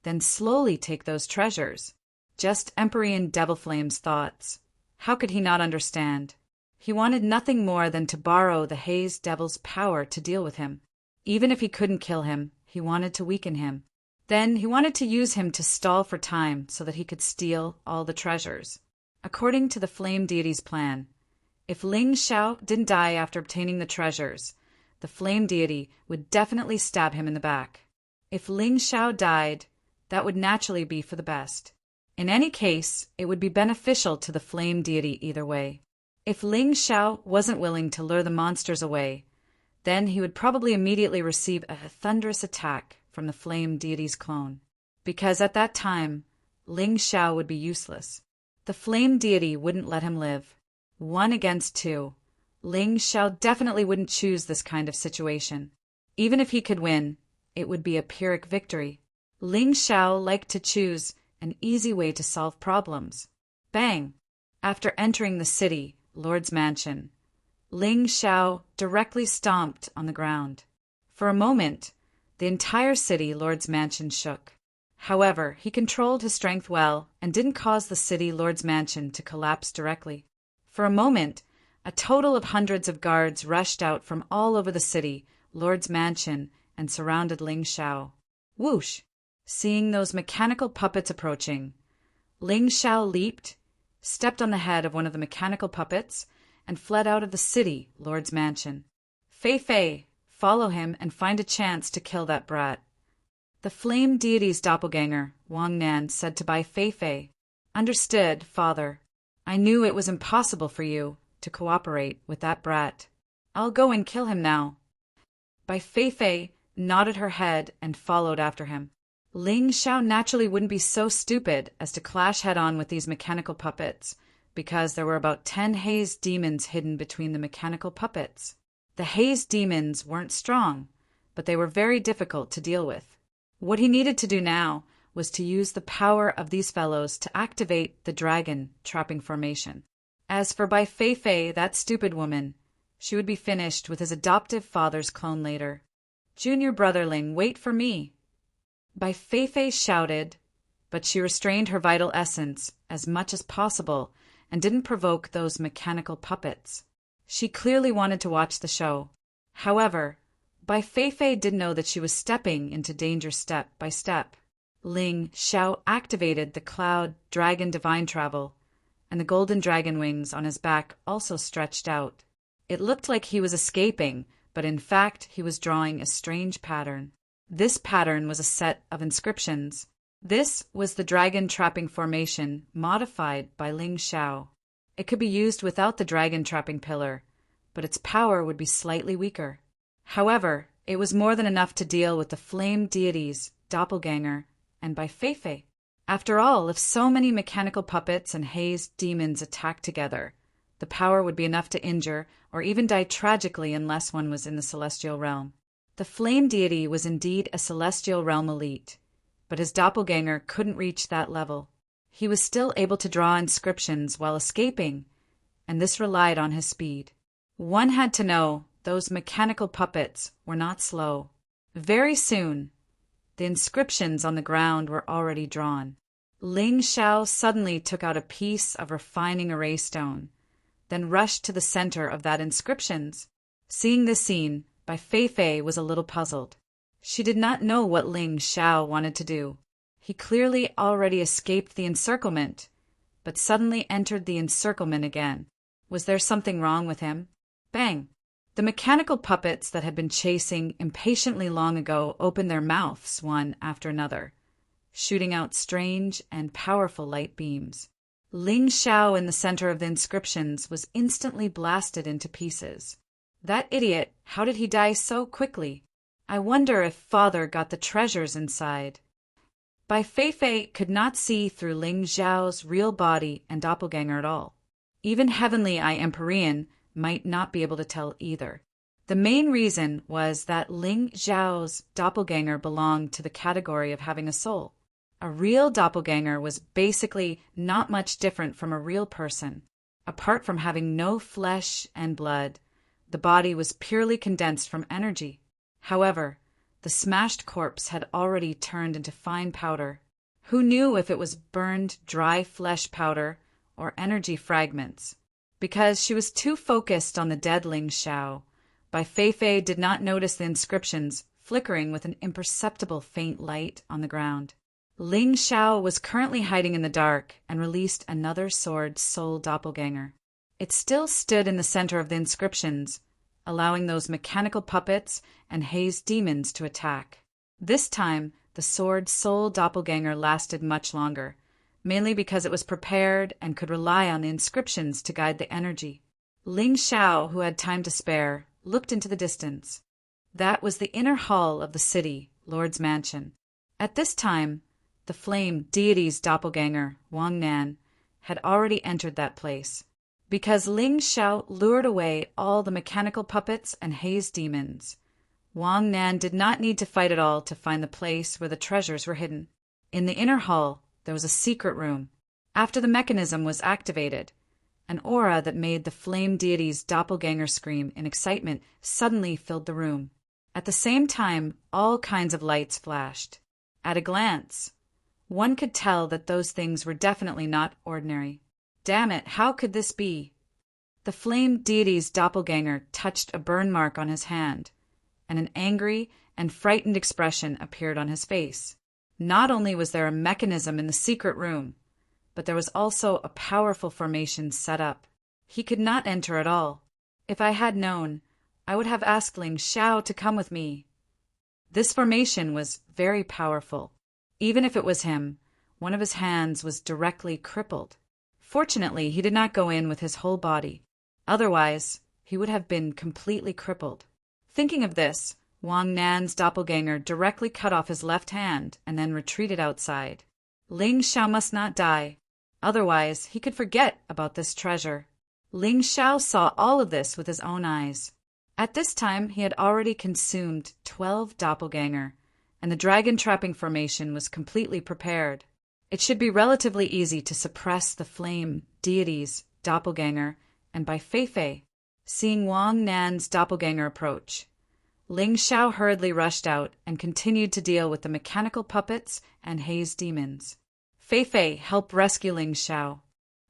then slowly take those treasures. Just Empyrean Devil Flame's thoughts. How could he not understand? He wanted nothing more than to borrow the Haze Devil's power to deal with him. Even if he couldn't kill him, he wanted to weaken him. Then he wanted to use him to stall for time so that he could steal all the treasures. According to the flame deity's plan, if Ling Xiao didn't die after obtaining the treasures, the flame deity would definitely stab him in the back. If Ling Xiao died, that would naturally be for the best. In any case, it would be beneficial to the flame deity either way. If Ling Xiao wasn't willing to lure the monsters away, then he would probably immediately receive a thunderous attack from the flame deity's clone, because at that time, Ling Xiao would be useless. The flame deity wouldn't let him live. 1 against 2. Ling Xiao definitely wouldn't choose this kind of situation. Even if he could win, it would be a Pyrrhic victory. Ling Xiao liked to choose an easy way to solve problems. Bang! After entering the city, Lord's mansion, Ling Xiao directly stomped on the ground. For a moment, the entire city, Lord's mansion, shook. However, he controlled his strength well and didn't cause the city, Lord's mansion, to collapse directly. For a moment, a total of hundreds of guards rushed out from all over the city, Lord's mansion, and surrounded Ling Xiao. Whoosh! Seeing those mechanical puppets approaching, Ling Xiao leaped, stepped on the head of one of the mechanical puppets, and fled out of the city, Lord's mansion. Fei, follow him and find a chance to kill that brat. The flame deity's doppelganger, Wang Nan, said to Bai Fei. Understood, father. I knew it was impossible for you to cooperate with that brat. I'll go and kill him now. Bai Fei nodded her head and followed after him. Ling Xiao naturally wouldn't be so stupid as to clash head-on with these mechanical puppets, because there were about 10 haze demons hidden between the mechanical puppets. The haze demons weren't strong, but they were very difficult to deal with. What he needed to do now was to use the power of these fellows to activate the dragon trapping formation. As for Bai Fei, that stupid woman, she would be finished with his adoptive father's clone later. Junior brotherling, wait for me. Bai Fei shouted, but she restrained her vital essence as much as possible and didn't provoke those mechanical puppets. She clearly wanted to watch the show. However, Bai Fei didn't know that she was stepping into danger step by step. Ling Xiao activated the cloud dragon divine travel, and the golden dragon wings on his back also stretched out. It looked like he was escaping, but in fact he was drawing a strange pattern. This pattern was a set of inscriptions. This was the dragon trapping formation modified by Ling Xiao. It could be used without the dragon trapping pillar, but its power would be slightly weaker. However, it was more than enough to deal with the flame deities, doppelganger, and Bai Fei. After all, if so many mechanical puppets and haze demons attacked together, the power would be enough to injure or even die tragically unless one was in the celestial realm. The flame deity was indeed a celestial realm elite, but his doppelganger couldn't reach that level. he was still able to draw inscriptions while escaping, and this relied on his speed. One had to know those mechanical puppets were not slow. Very soon, the inscriptions on the ground were already drawn. Ling Xiao suddenly took out a piece of refining erase stone, then rushed to the center of that inscriptions. Seeing this scene, Bai Feifei was a little puzzled. She did not know what Ling Xiao wanted to do. He clearly already escaped the encirclement, but suddenly entered the encirclement again. Was there something wrong with him? Bang! The mechanical puppets that had been chasing impatiently long ago opened their mouths one after another, shooting out strange and powerful light beams. Ling Xiao in the center of the inscriptions was instantly blasted into pieces. That idiot, how did he die so quickly? I wonder if father got the treasures inside. Bai Feifei could not see through Ling Xiao's real body and doppelganger at all. Even Heavenly Eye Empyrean might not be able to tell either. The main reason was that Ling Xiao's doppelganger belonged to the category of having a soul. A real doppelganger was basically not much different from a real person. Apart from having no flesh and blood, the body was purely condensed from energy. However, the smashed corpse had already turned into fine powder. Who knew if it was burned dry flesh powder or energy fragments? Because she was too focused on the dead Ling Xiao, Bai Feifei did not notice the inscriptions flickering with an imperceptible faint light on the ground. Ling Xiao was currently hiding in the dark and released another sword soul doppelganger. It still stood in the center of the inscriptions, allowing those mechanical puppets and hazed demons to attack. This time, the sword soul doppelganger lasted much longer, mainly because it was prepared and could rely on the inscriptions to guide the energy. Ling Xiao, who had time to spare, looked into the distance. That was the inner hall of the city, Lord's mansion. At this time, the flame deity's doppelganger, Wang Nan, had already entered that place. Because Ling Xiao lured away all the mechanical puppets and hazed demons, Wang Nan did not need to fight at all to find the place where the treasures were hidden. In the inner hall, there was a secret room. After the mechanism was activated, an aura that made the flame deity's doppelganger scream in excitement suddenly filled the room. At the same time, all kinds of lights flashed. At a glance, one could tell that those things were definitely not ordinary. Damn it, how could this be? The flame deity's doppelganger touched a burn mark on his hand, and an angry and frightened expression appeared on his face. Not only was there a mechanism in the secret room, but there was also a powerful formation set up. He could not enter at all. If I had known, I would have asked Ling Xiao to come with me. This formation was very powerful. Even if it was him, one of his hands was directly crippled. Fortunately, he did not go in with his whole body. Otherwise, he would have been completely crippled. Thinking of this, Wang Nan's doppelganger directly cut off his left hand and then retreated outside. Ling Xiao must not die. Otherwise, he could forget about this treasure. Ling Xiao saw all of this with his own eyes. At this time, he had already consumed 12 doppelganger, and the dragon trapping formation was completely prepared. It should be relatively easy to suppress the flame deity's doppelganger, and Bai Feifei, seeing Wang Nan's doppelganger approach, Ling Xiao hurriedly rushed out and continued to deal with the mechanical puppets and hazed demons. Feifei, help rescue Ling Xiao.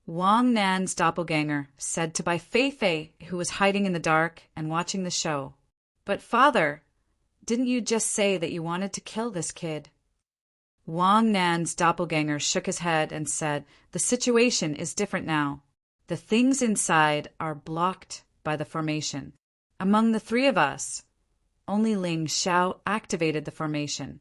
Wang Nan's doppelganger said to Bai Feifei, who was hiding in the dark and watching the show. But father, didn't you just say that you wanted to kill this kid? Wang Nan's doppelganger shook his head and said, the situation is different now. The things inside are blocked by the formation. Among the three of us, only Ling Xiao activated the formation.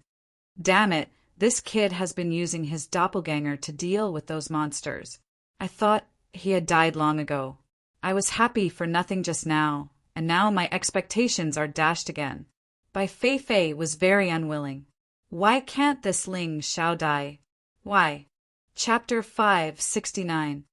Damn it, this kid has been using his doppelganger to deal with those monsters. I thought he had died long ago. I was happy for nothing just now, and now my expectations are dashed again. Bai Feifei was very unwilling. Why can't this Ling Xiao die? Why? Chapter 569.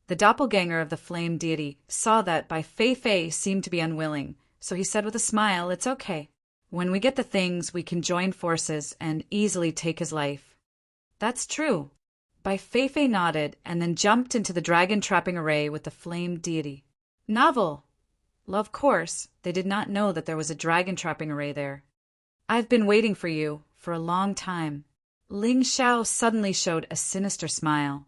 The doppelganger of the flame deity saw that Bai Feifei seemed to be unwilling, so he said with a smile, it's okay. When we get the things, we can join forces and easily take his life. That's true. Bai Feifei nodded and then jumped into the dragon-trapping array with the flame deity. Novel! Well, of course, they did not know that there was a dragon-trapping array there. I've been waiting for you for a long time. Ling Xiao suddenly showed a sinister smile.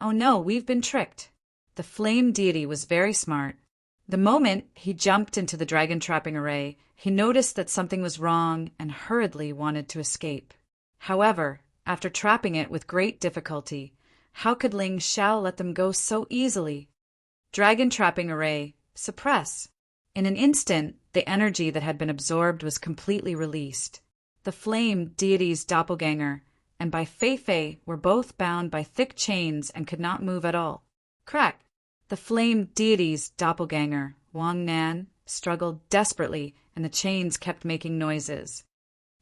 Oh no, we've been tricked. The flame deity was very smart. The moment he jumped into the dragon-trapping array, he noticed that something was wrong and hurriedly wanted to escape. However, after trapping it with great difficulty, how could Ling Xiao let them go so easily? Dragon-trapping array, suppress. In an instant, the energy that had been absorbed was completely released. The flame deity's doppelganger and Bai Feifei were both bound by thick chains and could not move at all. Crack! The flame deity's doppelganger, Wang Nan, struggled desperately, and the chains kept making noises.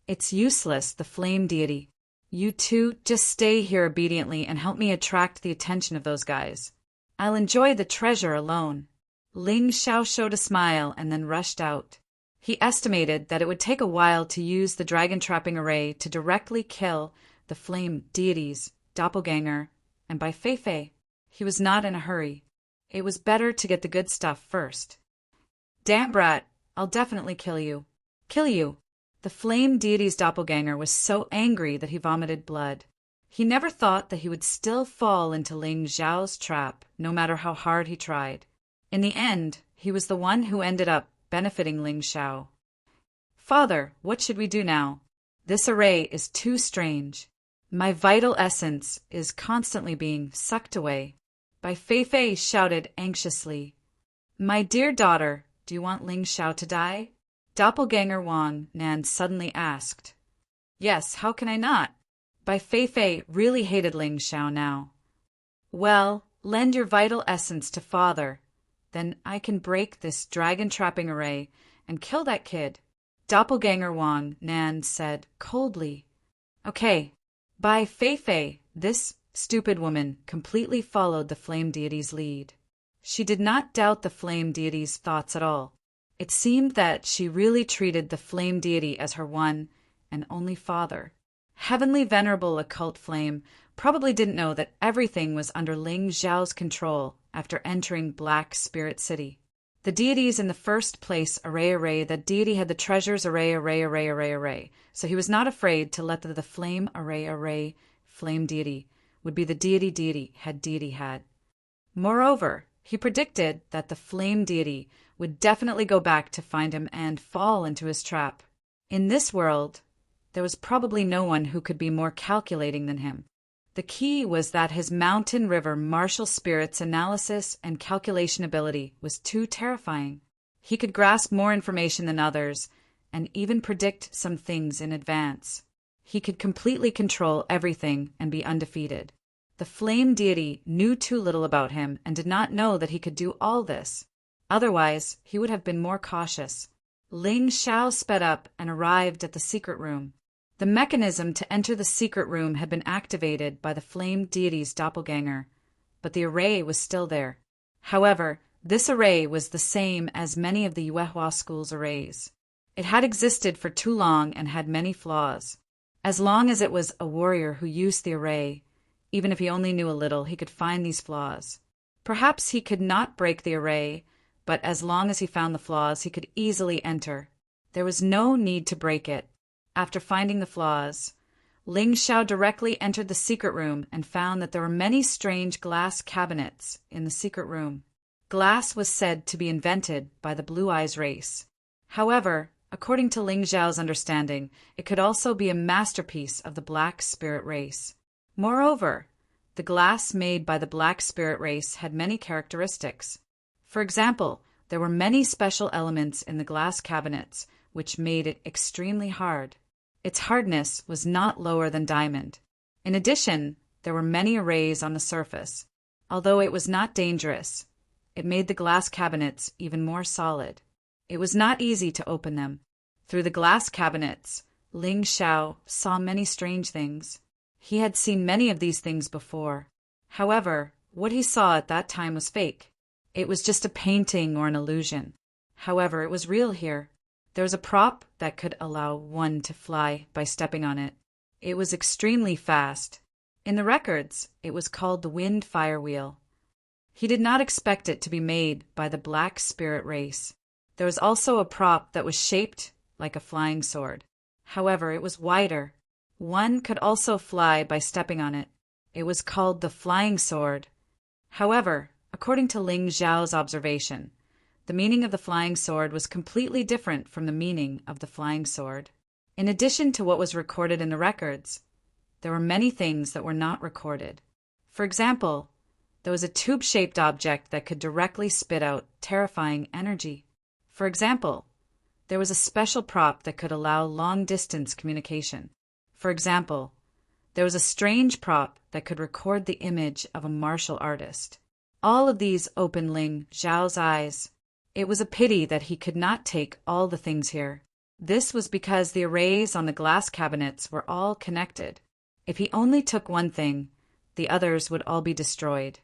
It's useless, the flame deity. You two just stay here obediently and help me attract the attention of those guys. I'll enjoy the treasure alone. Ling Xiao showed a smile and then rushed out. He estimated that it would take a while to use the dragon-trapping array to directly kill the flame deities, doppelganger, and Bai Feifei. He was not in a hurry. It was better to get the good stuff first. Damn brat, I'll definitely kill you. Kill you. The flame deity's doppelganger was so angry that he vomited blood. He never thought that he would still fall into Ling Xiao's trap, no matter how hard he tried. In the end, he was the one who ended up benefiting Ling Xiao. Father, what should we do now? This array is too strange. My vital essence is constantly being sucked away. Bai Feifei shouted anxiously. My dear daughter, do you want Ling Xiao to die? Doppelganger Wang Nan suddenly asked. Yes, how can I not? Bai Feifei really hated Ling Xiao now. Well, lend your vital essence to father. Then I can break this dragon-trapping array and kill that kid. Doppelganger Wang Nan said coldly. Okay. Bai Feifei, this stupid woman, completely followed the flame deity's lead. She did not doubt the flame deity's thoughts at all. It seemed that she really treated the flame deity as her one and only father. Heavenly Venerable Occult Flame probably didn't know that everything was under Ling Xiao's control after entering Black Spirit City. The deities in the first place array, that deity had the treasures array, so he was not afraid to let the flame array, flame deity, would be the deity had. Moreover, he predicted that the flame deity would definitely go back to find him and fall into his trap. In this world, there was probably no one who could be more calculating than him. The key was that his mountain river martial spirit's analysis and calculation ability was too terrifying. He could grasp more information than others and even predict some things in advance. He could completely control everything and be undefeated. The flame deity knew too little about him and did not know that he could do all this. Otherwise, he would have been more cautious. Ling Xiao sped up and arrived at the secret room. The mechanism to enter the secret room had been activated by the flame deity's doppelganger, but the array was still there. However, this array was the same as many of the Yuehua school's arrays. It had existed for too long and had many flaws. As long as it was a warrior who used the array, even if he only knew a little, he could find these flaws. Perhaps he could not break the array, but as long as he found the flaws, he could easily enter. There was no need to break it. After finding the flaws, Ling Xiao directly entered the secret room and found that there were many strange glass cabinets in the secret room. Glass was said to be invented by the Blue Eyes race. However, according to Ling Xiao's understanding, it could also be a masterpiece of the Black Spirit race. Moreover, the glass made by the Black Spirit race had many characteristics. For example, there were many special elements in the glass cabinets, which made it extremely hard. Its hardness was not lower than diamond. In addition, there were many arrays on the surface. Although it was not dangerous, it made the glass cabinets even more solid. It was not easy to open them. Through the glass cabinets, Ling Xiao saw many strange things. He had seen many of these things before. However, what he saw at that time was fake. It was just a painting or an illusion. However, it was real here. There was a prop that could allow one to fly by stepping on it. It was extremely fast. In the records, it was called the Wind Fire Wheel. He did not expect it to be made by the Black Spirit race. There was also a prop that was shaped like a flying sword. However, it was wider. One could also fly by stepping on it. It was called the Flying Sword. However, according to Ling Xiao's observation, the meaning of the flying sword was completely different from the meaning of the flying sword. In addition to what was recorded in the records, there were many things that were not recorded. For example, there was a tube-shaped object that could directly spit out terrifying energy. For example, there was a special prop that could allow long-distance communication. For example, there was a strange prop that could record the image of a martial artist. All of these opened Ling Xiao's eyes. It was a pity that he could not take all the things here. This was because the arrays on the glass cabinets were all connected. If he only took one thing, the others would all be destroyed.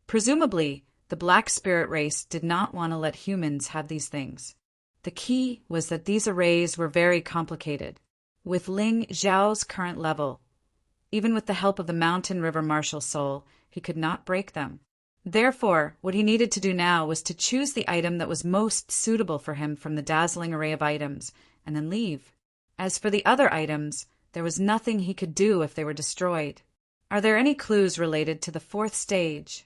Presumably, the Black Spirit race did not want to let humans have these things. The key was that these arrays were very complicated. With Ling Xiao's current level, even with the help of the Mountain River Martial Soul, he could not break them. Therefore, what he needed to do now was to choose the item that was most suitable for him from the dazzling array of items, and then leave. As for the other items, there was nothing he could do if they were destroyed. Are there any clues related to the fourth stage?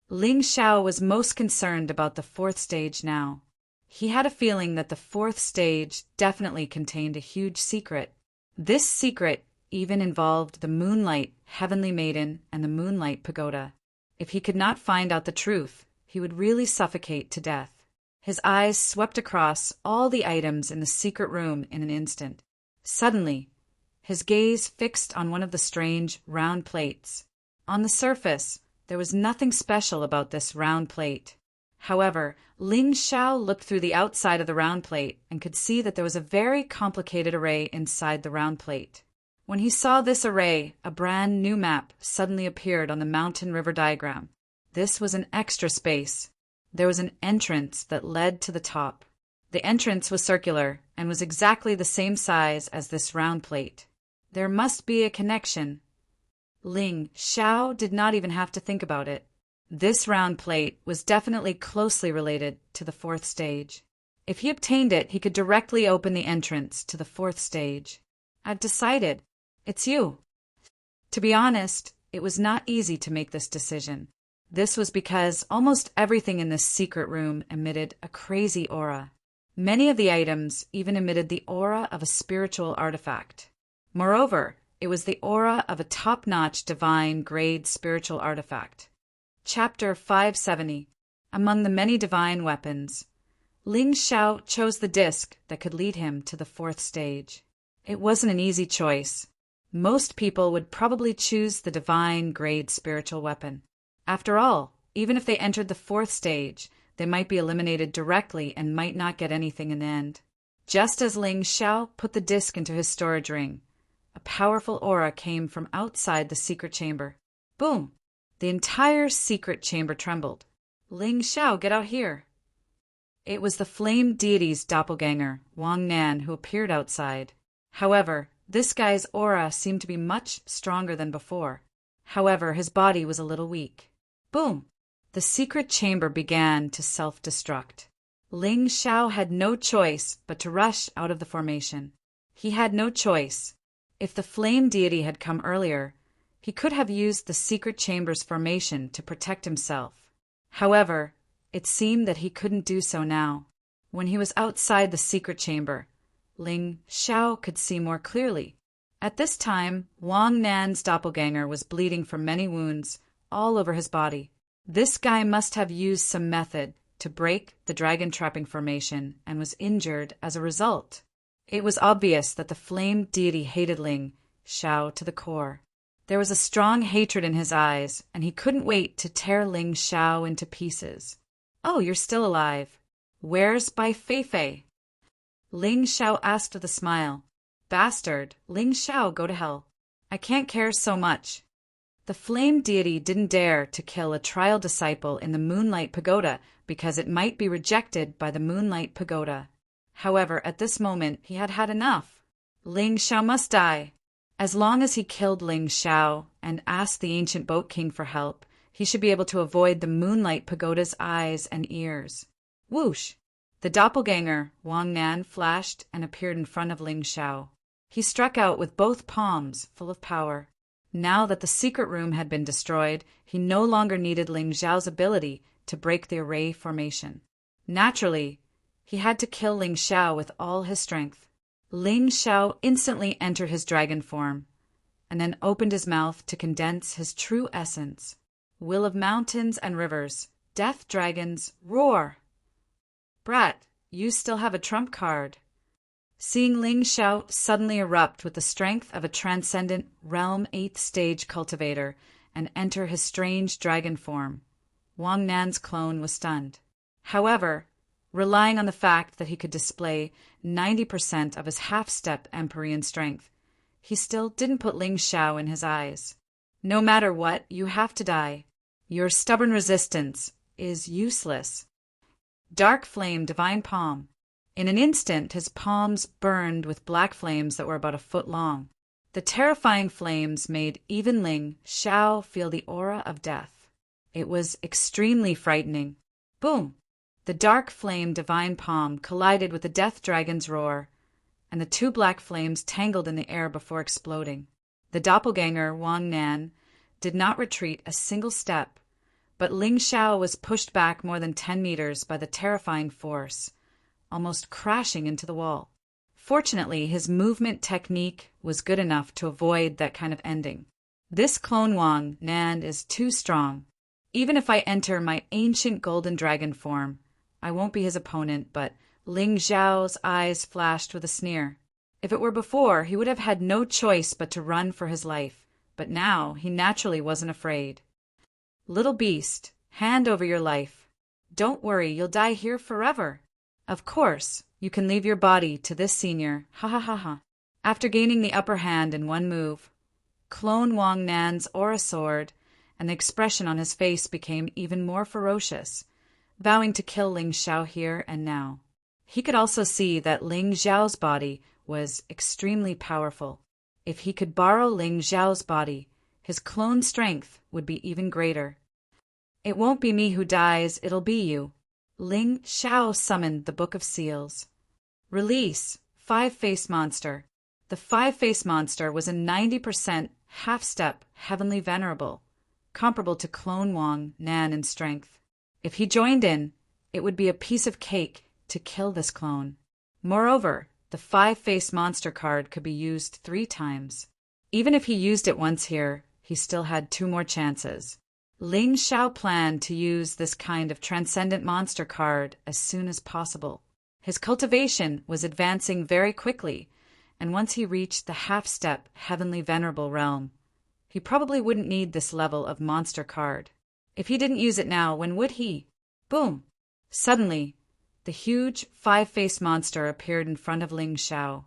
Ling Xiao was most concerned about the fourth stage now. He had a feeling that the fourth stage definitely contained a huge secret. This secret even involved the Moonlight Heavenly Maiden and the Moonlight Pagoda. If he could not find out the truth, he would really suffocate to death. His eyes swept across all the items in the secret room in an instant. Suddenly, his gaze fixed on one of the strange round plates. On the surface, there was nothing special about this round plate. However, Ling Xiao looked through the outside of the round plate and could see that there was a very complicated array inside the round plate. When he saw this array, a brand new map suddenly appeared on the mountain river diagram. This was an extra space. There was an entrance that led to the top. The entrance was circular and was exactly the same size as this round plate. There must be a connection. Ling Xiao did not even have to think about it. This round plate was definitely closely related to the fourth stage. If he obtained it, he could directly open the entrance to the fourth stage. I've decided. It's you. To be honest, it was not easy to make this decision. This was because almost everything in this secret room emitted a crazy aura. Many of the items even emitted the aura of a spiritual artifact. Moreover, it was the aura of a top-notch divine grade spiritual artifact. Chapter 570. Among the many divine weapons, Ling Xiao chose the disc that could lead him to the fourth stage. It wasn't an easy choice. Most people would probably choose the divine grade spiritual weapon. After all, even if they entered the fourth stage, they might be eliminated directly and might not get anything in the end. Just as Ling Xiao put the disc into his storage ring, a powerful aura came from outside the secret chamber. Boom! The entire secret chamber trembled. Ling Xiao, get out here! It was the flame deity's doppelganger, Wang Nan, who appeared outside. However, this guy's aura seemed to be much stronger than before. However, his body was a little weak. Boom! The secret chamber began to self-destruct. Ling Xiao had no choice but to rush out of the formation. He had no choice. If the flame deity had come earlier, he could have used the secret chamber's formation to protect himself. However, it seemed that he couldn't do so now. When he was outside the secret chamber, Ling Xiao could see more clearly. At this time, Wang Nan's doppelganger was bleeding from many wounds all over his body. This guy must have used some method to break the dragon trapping formation and was injured as a result. It was obvious that the flame deity hated Ling Xiao to the core. There was a strong hatred in his eyes, and he couldn't wait to tear Ling Xiao into pieces. Oh, you're still alive. Where's Bai Feifei? Ling Xiao asked with a smile. Bastard, Ling Xiao, go to hell. I can't care so much. The flame deity didn't dare to kill a trial disciple in the Moonlight Pagoda because it might be rejected by the Moonlight Pagoda. However, at this moment, he had had enough. Ling Xiao must die. As long as he killed Ling Xiao and asked the ancient boat king for help, he should be able to avoid the moonlight pagoda's eyes and ears. Whoosh! The doppelganger, Wang Nan, flashed and appeared in front of Ling Xiao. He struck out with both palms, full of power. Now that the secret room had been destroyed, he no longer needed Ling Xiao's ability to break the array formation. Naturally, he had to kill Ling Xiao with all his strength. Ling Xiao instantly entered his dragon form, and then opened his mouth to condense his true essence. Will of mountains and rivers, death dragons, roar! Brat, you still have a trump card. Seeing Ling Xiao suddenly erupt with the strength of a transcendent realm 8th stage cultivator and enter his strange dragon form, Wang Nan's clone was stunned. However, relying on the fact that he could display 90% of his half-step Empyrean strength, he still didn't put Ling Xiao in his eyes. No matter what, you have to die. Your stubborn resistance is useless. Dark flame, divine palm. In an instant, his palms burned with black flames that were about a foot long. The terrifying flames made even Ling Xiao feel the aura of death. It was extremely frightening. Boom! The dark flame divine palm collided with the death dragon's roar, and the two black flames tangled in the air before exploding. The doppelganger, Wang Nan, did not retreat a single step, but Ling Xiao was pushed back more than 10 meters by the terrifying force, almost crashing into the wall. Fortunately, his movement technique was good enough to avoid that kind of ending. This clone Wang Nan is too strong. Even if I enter my ancient golden dragon form, I won't be his opponent, but Ling Xiao's eyes flashed with a sneer. If it were before, he would have had no choice but to run for his life, but now he naturally wasn't afraid. Little beast, hand over your life. Don't worry, you'll die here forever. Of course, you can leave your body to this senior, ha ha ha ha. After gaining the upper hand in one move, clone Wang Nan's aura soared, and the expression on his face became even more ferocious, vowing to kill Ling Xiao here and now. He could also see that Ling Xiao's body was extremely powerful. If he could borrow Ling Xiao's body, his clone strength would be even greater. It won't be me who dies, it'll be you. Ling Xiao summoned the Book of Seals. Release, Five-Faced Monster. The Five-Faced Monster was a 90% half-step heavenly venerable, comparable to clone Wang Nan in strength. If he joined in, it would be a piece of cake to kill this clone. Moreover, the Five-Faced Monster card could be used 3 times. Even if he used it once here, he still had 2 more chances. Ling Xiao planned to use this kind of transcendent monster card as soon as possible. His cultivation was advancing very quickly, and once he reached the half-step heavenly venerable realm, he probably wouldn't need this level of monster card. If he didn't use it now, when would he? Boom! Suddenly, the huge five-faced monster appeared in front of Ling Xiao.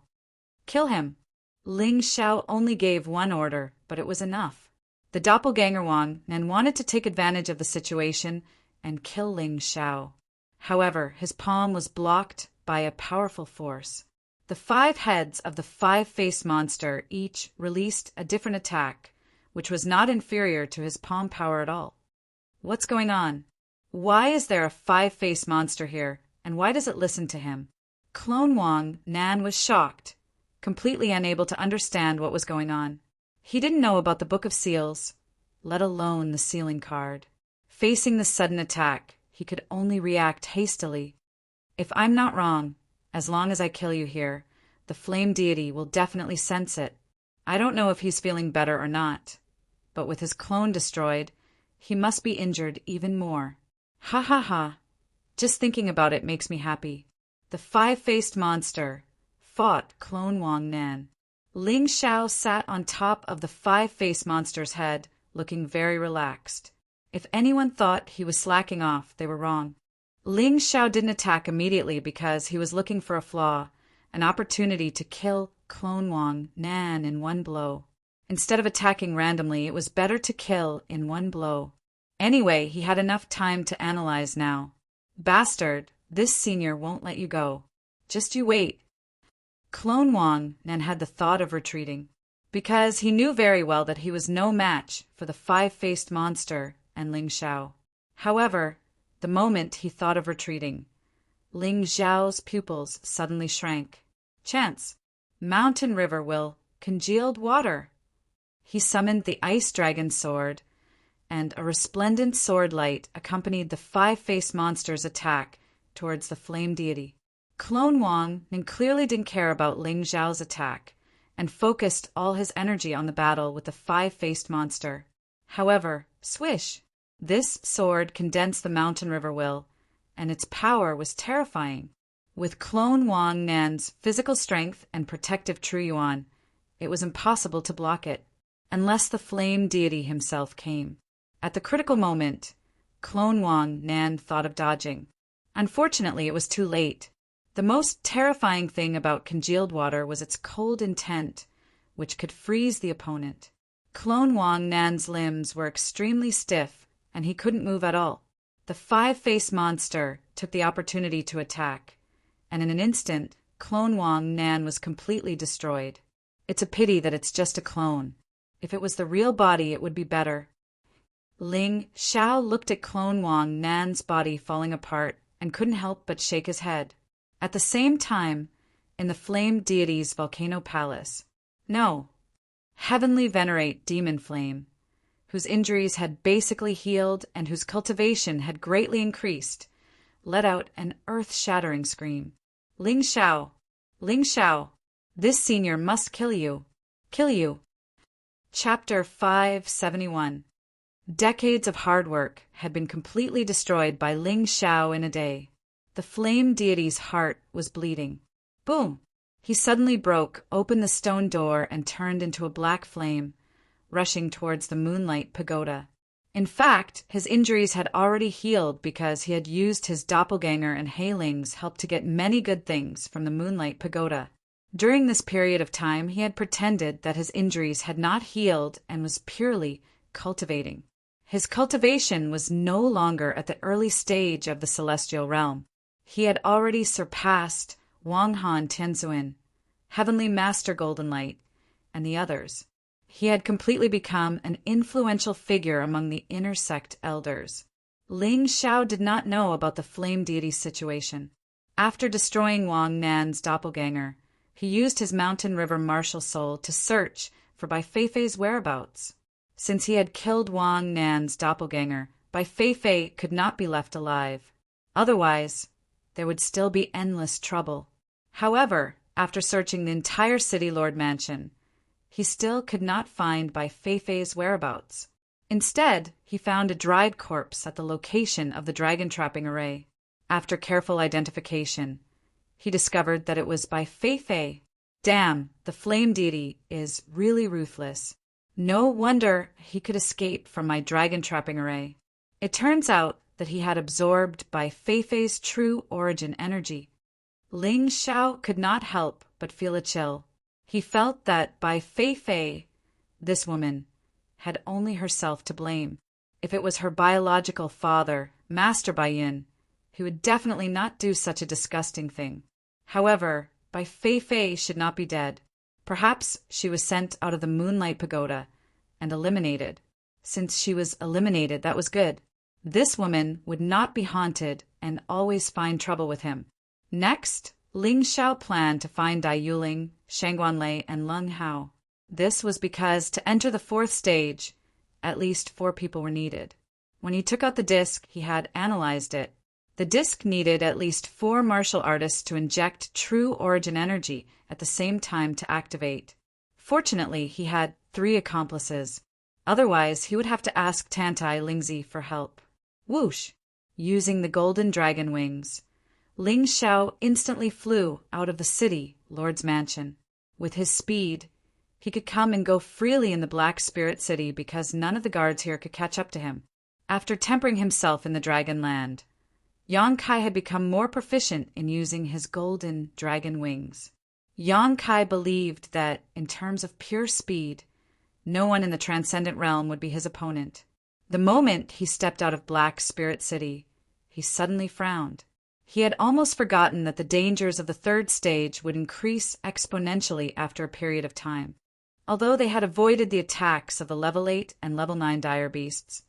Kill him! Ling Xiao only gave one order, but it was enough. The doppelganger Wang Nan wanted to take advantage of the situation and kill Ling Xiao. However, his palm was blocked by a powerful force. The 5 heads of the five-faced monster each released a different attack, which was not inferior to his palm power at all. What's going on? Why is there a 5-faced monster here, and why does it listen to him? Clone Wang Nan was shocked, completely unable to understand what was going on. He didn't know about the Book of Seals, let alone the sealing card. Facing the sudden attack, he could only react hastily. If I'm not wrong, as long as I kill you here, the flame deity will definitely sense it. I don't know if he's feeling better or not, but with his clone destroyed, he must be injured even more. Ha ha ha. Just thinking about it makes me happy. The five-faced monster fought clone Wang Nan. Ling Xiao sat on top of the five-faced monster's head, looking very relaxed. If anyone thought he was slacking off, they were wrong. Ling Xiao didn't attack immediately because he was looking for a flaw, an opportunity to kill clone Wang Nan in one blow. Instead of attacking randomly, it was better to kill in one blow. Anyway, he had enough time to analyze now. Bastard, this senior won't let you go. Just you wait. Clone Wang Nan had the thought of retreating. because he knew very well that he was no match for the five-faced monster and Ling Xiao. However, the moment he thought of retreating, Ling Xiao's pupils suddenly shrank. Chance. Mountain river will. Congealed water. He summoned the ice dragon sword, and a resplendent sword light accompanied the five-faced monster's attack towards the flame deity. Clone Wang clearly didn't care about Ling Xiao's attack, and focused all his energy on the battle with the five-faced monster. However, swish! This sword condensed the mountain river will, and its power was terrifying. With Clone Wang Nan's physical strength and protective True Yuan, it was impossible to block it, unless the flame deity himself came. At the critical moment, Clone Wang Nan thought of dodging. Unfortunately, it was too late. The most terrifying thing about congealed water was its cold intent, which could freeze the opponent. Clone Wang Nan's limbs were extremely stiff, and he couldn't move at all. The five-faced monster took the opportunity to attack, and in an instant, Clone Wang Nan was completely destroyed. It's a pity that it's just a clone. If it was the real body, it would be better. Ling Xiao looked at Clone Wang Nan's body falling apart and couldn't help but shake his head. At the same time, in the flame deity's volcano palace, heavenly venerate demon flame, whose injuries had basically healed and whose cultivation had greatly increased, let out an earth-shattering scream. Ling Xiao! Ling Xiao! This senior must kill you! Kill you! Chapter 571. Decades of hard work had been completely destroyed by Ling Xiao in a day. The flame deity's heart was bleeding. Boom! He suddenly broke open the stone door and turned into a black flame, rushing towards the Moonlight Pagoda. In fact, his injuries had already healed because he had used his doppelganger and Heiling's help to get many good things from the Moonlight Pagoda. During this period of time, he had pretended that his injuries had not healed and was purely cultivating. His cultivation was no longer at the early stage of the celestial realm. He had already surpassed Wang Han Tianzuan, Heavenly Master Golden Light, and the others. He had completely become an influential figure among the inner sect elders. Ling Xiao did not know about the flame deity's situation. After destroying Wang Nan's doppelganger, he used his mountain river martial soul to search for Bai Feifei's whereabouts. Since he had killed Wang Nan's doppelganger, Bai Feifei could not be left alive. Otherwise, there would still be endless trouble. However, after searching the entire City Lord Mansion, he still could not find Bai Feifei's whereabouts. Instead, he found a dried corpse at the location of the dragon trapping array. After careful identification, he discovered that it was Bai Feifei. Damn, the flame deity is really ruthless. No wonder he could escape from my dragon trapping array. It turns out that he had absorbed Bai Feifei's true origin energy. Ling Xiao could not help but feel a chill. He felt that Bai Feifei, this woman, had only herself to blame. If it was her biological father, Master Bai Yin, he would definitely not do such a disgusting thing. However, Bai Feifei should not be dead. Perhaps she was sent out of the Moonlight Pagoda and eliminated. Since she was eliminated, that was good. This woman would not be haunted and always find trouble with him. Next, Ling Xiao planned to find Dai Yuling, Shangguanlei, and Leng Hao. This was because to enter the fourth stage, at least 4 people were needed. When he took out the disc, he had analyzed it. The disc needed at least 4 martial artists to inject true origin energy at the same time to activate. Fortunately, he had 3 accomplices. Otherwise, he would have to ask Tantai Lingzi for help. Whoosh! Using the golden dragon wings, Ling Xiao instantly flew out of the city, Lord's mansion. With his speed, he could come and go freely in the Black Spirit City because none of the guards here could catch up to him. After tempering himself in the Dragon Land, Yang Kai had become more proficient in using his golden dragon wings. Yang Kai believed that, in terms of pure speed, no one in the Transcendent Realm would be his opponent. The moment he stepped out of Black Spirit City, he suddenly frowned. He had almost forgotten that the dangers of the third stage would increase exponentially after a period of time. Although they had avoided the attacks of the level 8 and level 9 dire beasts,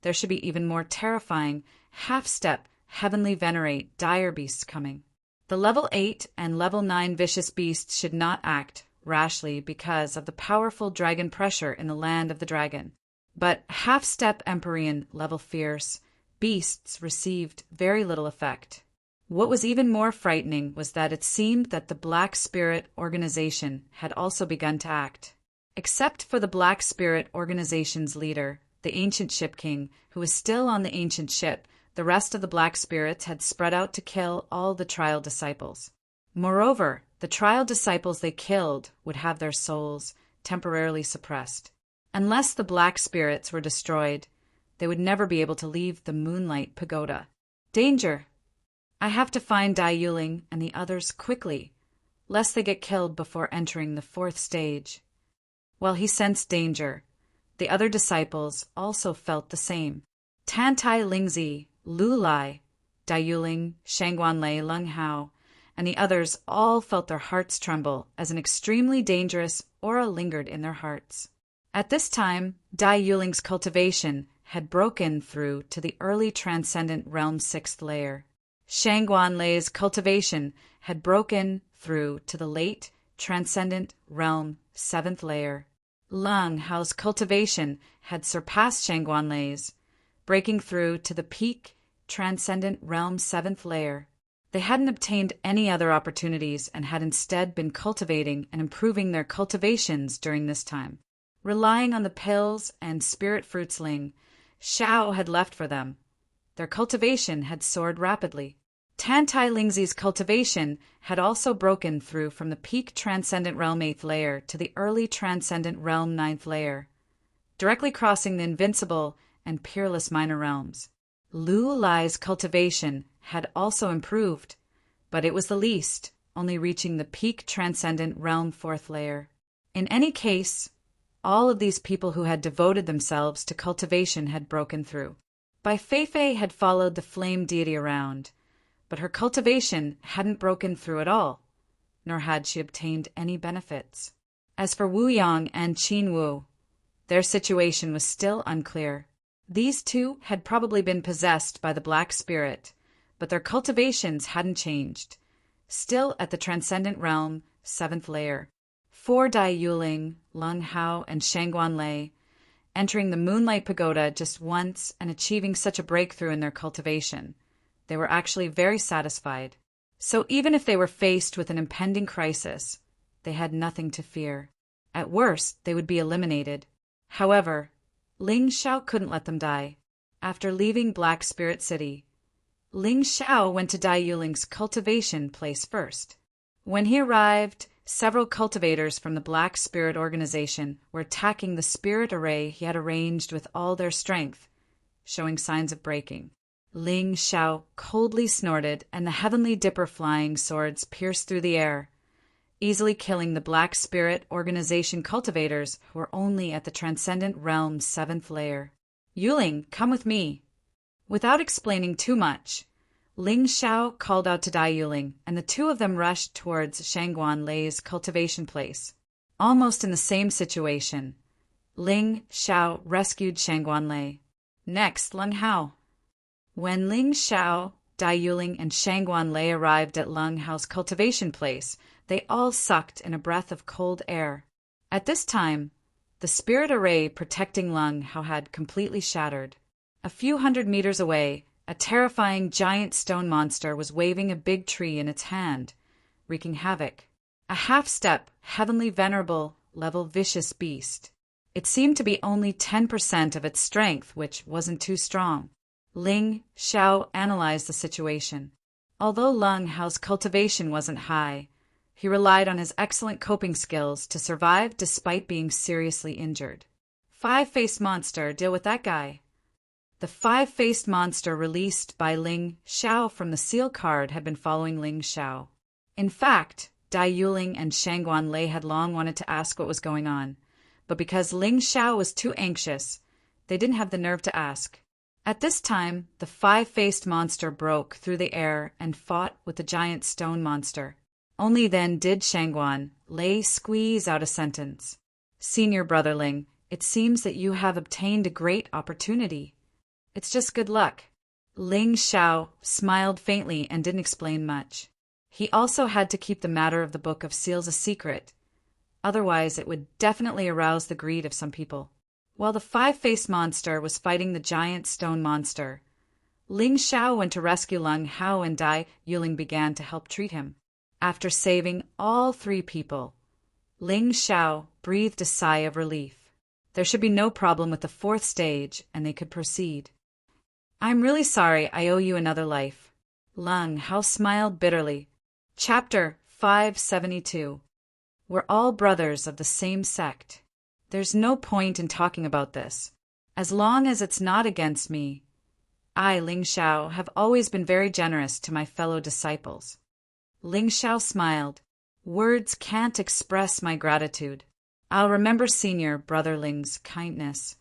there should be even more terrifying, half-step, heavenly venerate dire beasts coming. The level 8 and level 9 vicious beasts should not act rashly because of the powerful dragon pressure in the land of the dragon. But half-step Empyrean level fierce beasts received very little effect. What was even more frightening was that it seemed that the Black Spirit Organization had also begun to act. Except for the Black Spirit Organization's leader, the Ancient Ship King, who was still on the Ancient Ship, the rest of the Black Spirits had spread out to kill all the Trial Disciples. Moreover, the Trial Disciples they killed would have their souls temporarily suppressed. Unless the Black Spirits were destroyed, they would never be able to leave the Moonlight Pagoda. Danger! I have to find Dai Yuling and the others quickly, lest they get killed before entering the 4th stage. While he sensed danger, the other disciples also felt the same. Tantai Lingzi, Lu Lai, Dai Yuling, Shangguanlei, Leng Hao, and the others all felt their hearts tremble as an extremely dangerous aura lingered in their hearts. At this time, Dai Yuling's cultivation had broken through to the early transcendent realm 6th layer. Shangguanlei's cultivation had broken through to the late transcendent realm 7th layer. Leng Hao's cultivation had surpassed Shangguanlei's, breaking through to the peak transcendent realm 7th layer. They hadn't obtained any other opportunities and had instead been cultivating and improving their cultivations during this time. Relying on the pills and spirit fruits Ling Xiao had left for them, their cultivation had soared rapidly. Tantai Lingzi's cultivation had also broken through from the peak transcendent realm 8th layer to the early transcendent realm 9th layer, directly crossing the invincible and peerless minor realms. Lu Lai's cultivation had also improved, but it was the least, only reaching the peak transcendent realm 4th layer. In any case, all of these people who had devoted themselves to cultivation had broken through. Bai Feifei had followed the flame deity around, but her cultivation hadn't broken through at all, nor had she obtained any benefits. As for Wu Yang and Qin Wu, their situation was still unclear. These two had probably been possessed by the Black Spirit, but their cultivations hadn't changed, still at the transcendent realm 7th layer. 4 Dai Yuling, Leng Hao, and Shangguanlei, entering the Moonlight Pagoda just once and achieving such a breakthrough in their cultivation, they were actually very satisfied. So even if they were faced with an impending crisis, they had nothing to fear. At worst, they would be eliminated. However, Ling Xiao couldn't let them die. After leaving Black Spirit City, Ling Xiao went to Dai Yuling's cultivation place first. When he arrived, several cultivators from the Black Spirit Organization were attacking the spirit array he had arranged with all their strength, showing signs of breaking. Ling Xiao coldly snorted, and the heavenly dipper flying swords pierced through the air, easily killing the Black Spirit Organization cultivators who were only at the Transcendent Realm 7th layer. Yuling, come with me. Without explaining too much, Ling Xiao called out to Dai Yuling, and the two of them rushed towards Shangguanlei's cultivation place. Almost in the same situation, Ling Xiao rescued Shangguanlei. Next, Leng Hao. When Ling Xiao, Dai Yuling, and Shangguanlei arrived at Leng Hao's cultivation place, they all sucked in a breath of cold air. At this time, the spirit array protecting Leng Hao had completely shattered. A few hundred meters away, a terrifying giant stone monster was waving a big tree in its hand, wreaking havoc. A half-step, heavenly venerable, level vicious beast. It seemed to be only 10% of its strength, which wasn't too strong. Ling Xiao analyzed the situation. Although Leng Hao's cultivation wasn't high, he relied on his excellent coping skills to survive despite being seriously injured. Five-faced monster, deal with that guy. The five-faced monster released by Ling Xiao from the seal card had been following Ling Xiao. In fact, Dai Yuling and Shangguanlei had long wanted to ask what was going on, but because Ling Xiao was too anxious, they didn't have the nerve to ask. At this time, the five-faced monster broke through the air and fought with the giant stone monster. Only then did Shangguanlei squeeze out a sentence. Senior brotherling, it seems that you have obtained a great opportunity. It's just good luck. Ling Xiao smiled faintly and didn't explain much. He also had to keep the matter of the Book of Seals a secret. Otherwise, it would definitely arouse the greed of some people. While the five-faced monster was fighting the giant stone monster, Ling Xiao went to rescue Leng Hao and Dai Yuling began to help treat him. After saving all three people, Ling Xiao breathed a sigh of relief. There should be no problem with the fourth stage, and they could proceed. I'm really sorry I owe you another life. Leng Hao smiled bitterly. Chapter 572. We're all brothers of the same sect. There's no point in talking about this. As long as it's not against me, I, Ling Xiao, have always been very generous to my fellow disciples. Ling Xiao smiled. Words can't express my gratitude. I'll remember Senior Brother Ling's kindness.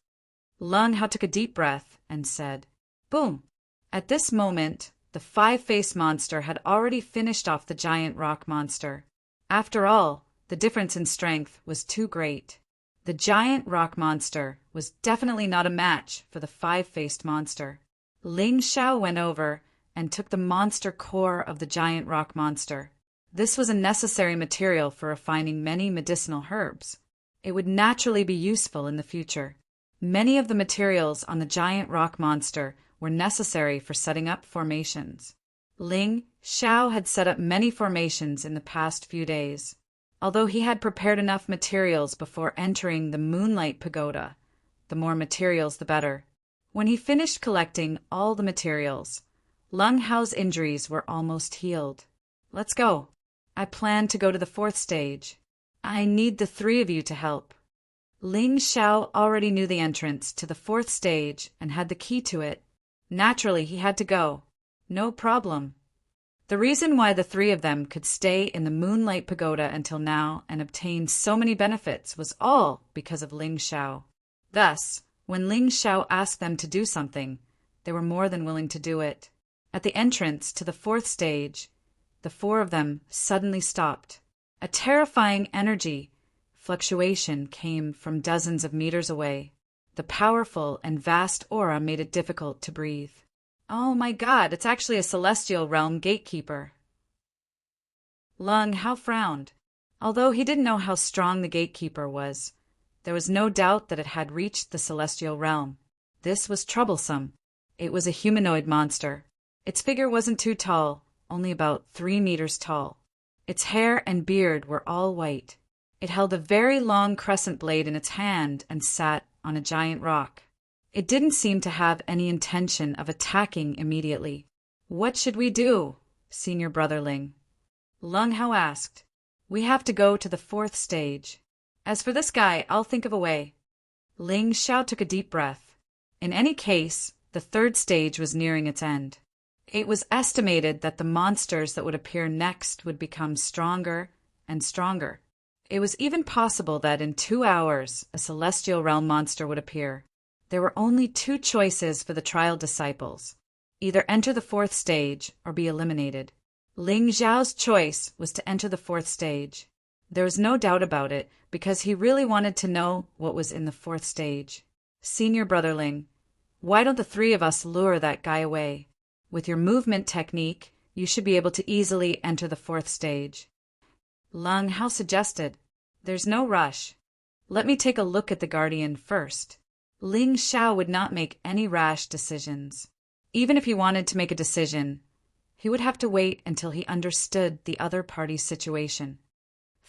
Leng Hao took a deep breath and said, Boom! At this moment, the five-faced monster had already finished off the giant rock monster. After all, the difference in strength was too great. The giant rock monster was definitely not a match for the five-faced monster. Ling Xiao went over and took the monster core of the giant rock monster. This was a necessary material for refining many medicinal herbs. It would naturally be useful in the future. Many of the materials on the giant rock monster were necessary for setting up formations. Ling Xiao had set up many formations in the past few days. Although he had prepared enough materials before entering the Moonlight Pagoda, the more materials the better. When he finished collecting all the materials, Leng Hao's injuries were almost healed. Let's go. I plan to go to the fourth stage. I need the three of you to help. Ling Xiao already knew the entrance to the fourth stage and had the key to it. Naturally, he had to go. No problem. The reason why the three of them could stay in the Moonlight Pagoda until now and obtain so many benefits was all because of Ling Xiao. Thus, when Ling Xiao asked them to do something, they were more than willing to do it. At the entrance to the fourth stage, the four of them suddenly stopped. A terrifying energy fluctuation came from dozens of meters away. The powerful and vast aura made it difficult to breathe. Oh my God, it's actually a celestial realm gatekeeper. Leng Hao frowned. Although he didn't know how strong the gatekeeper was, there was no doubt that it had reached the celestial realm. This was troublesome. It was a humanoid monster. Its figure wasn't too tall, only about 3 meters tall. Its hair and beard were all white. It held a very long crescent blade in its hand and sat on a giant rock. It didn't seem to have any intention of attacking immediately. What should we do, Senior Brotherling? Leng Hao asked. We have to go to the fourth stage. As for this guy, I'll think of a way. Ling Xiao took a deep breath. In any case, the third stage was nearing its end. It was estimated that the monsters that would appear next would become stronger and stronger. It was even possible that in 2 hours a celestial realm monster would appear. There were only 2 choices for the trial disciples. Either enter the fourth stage or be eliminated. Ling Xiao's choice was to enter the fourth stage. There was no doubt about it because he really wanted to know what was in the fourth stage. Senior Brotherling, why don't the 3 of us lure that guy away? With your movement technique, you should be able to easily enter the fourth stage. Leng Hao suggested. There's no rush. Let me take a look at the Guardian first. Ling Xiao would not make any rash decisions. Even if he wanted to make a decision, he would have to wait until he understood the other party's situation.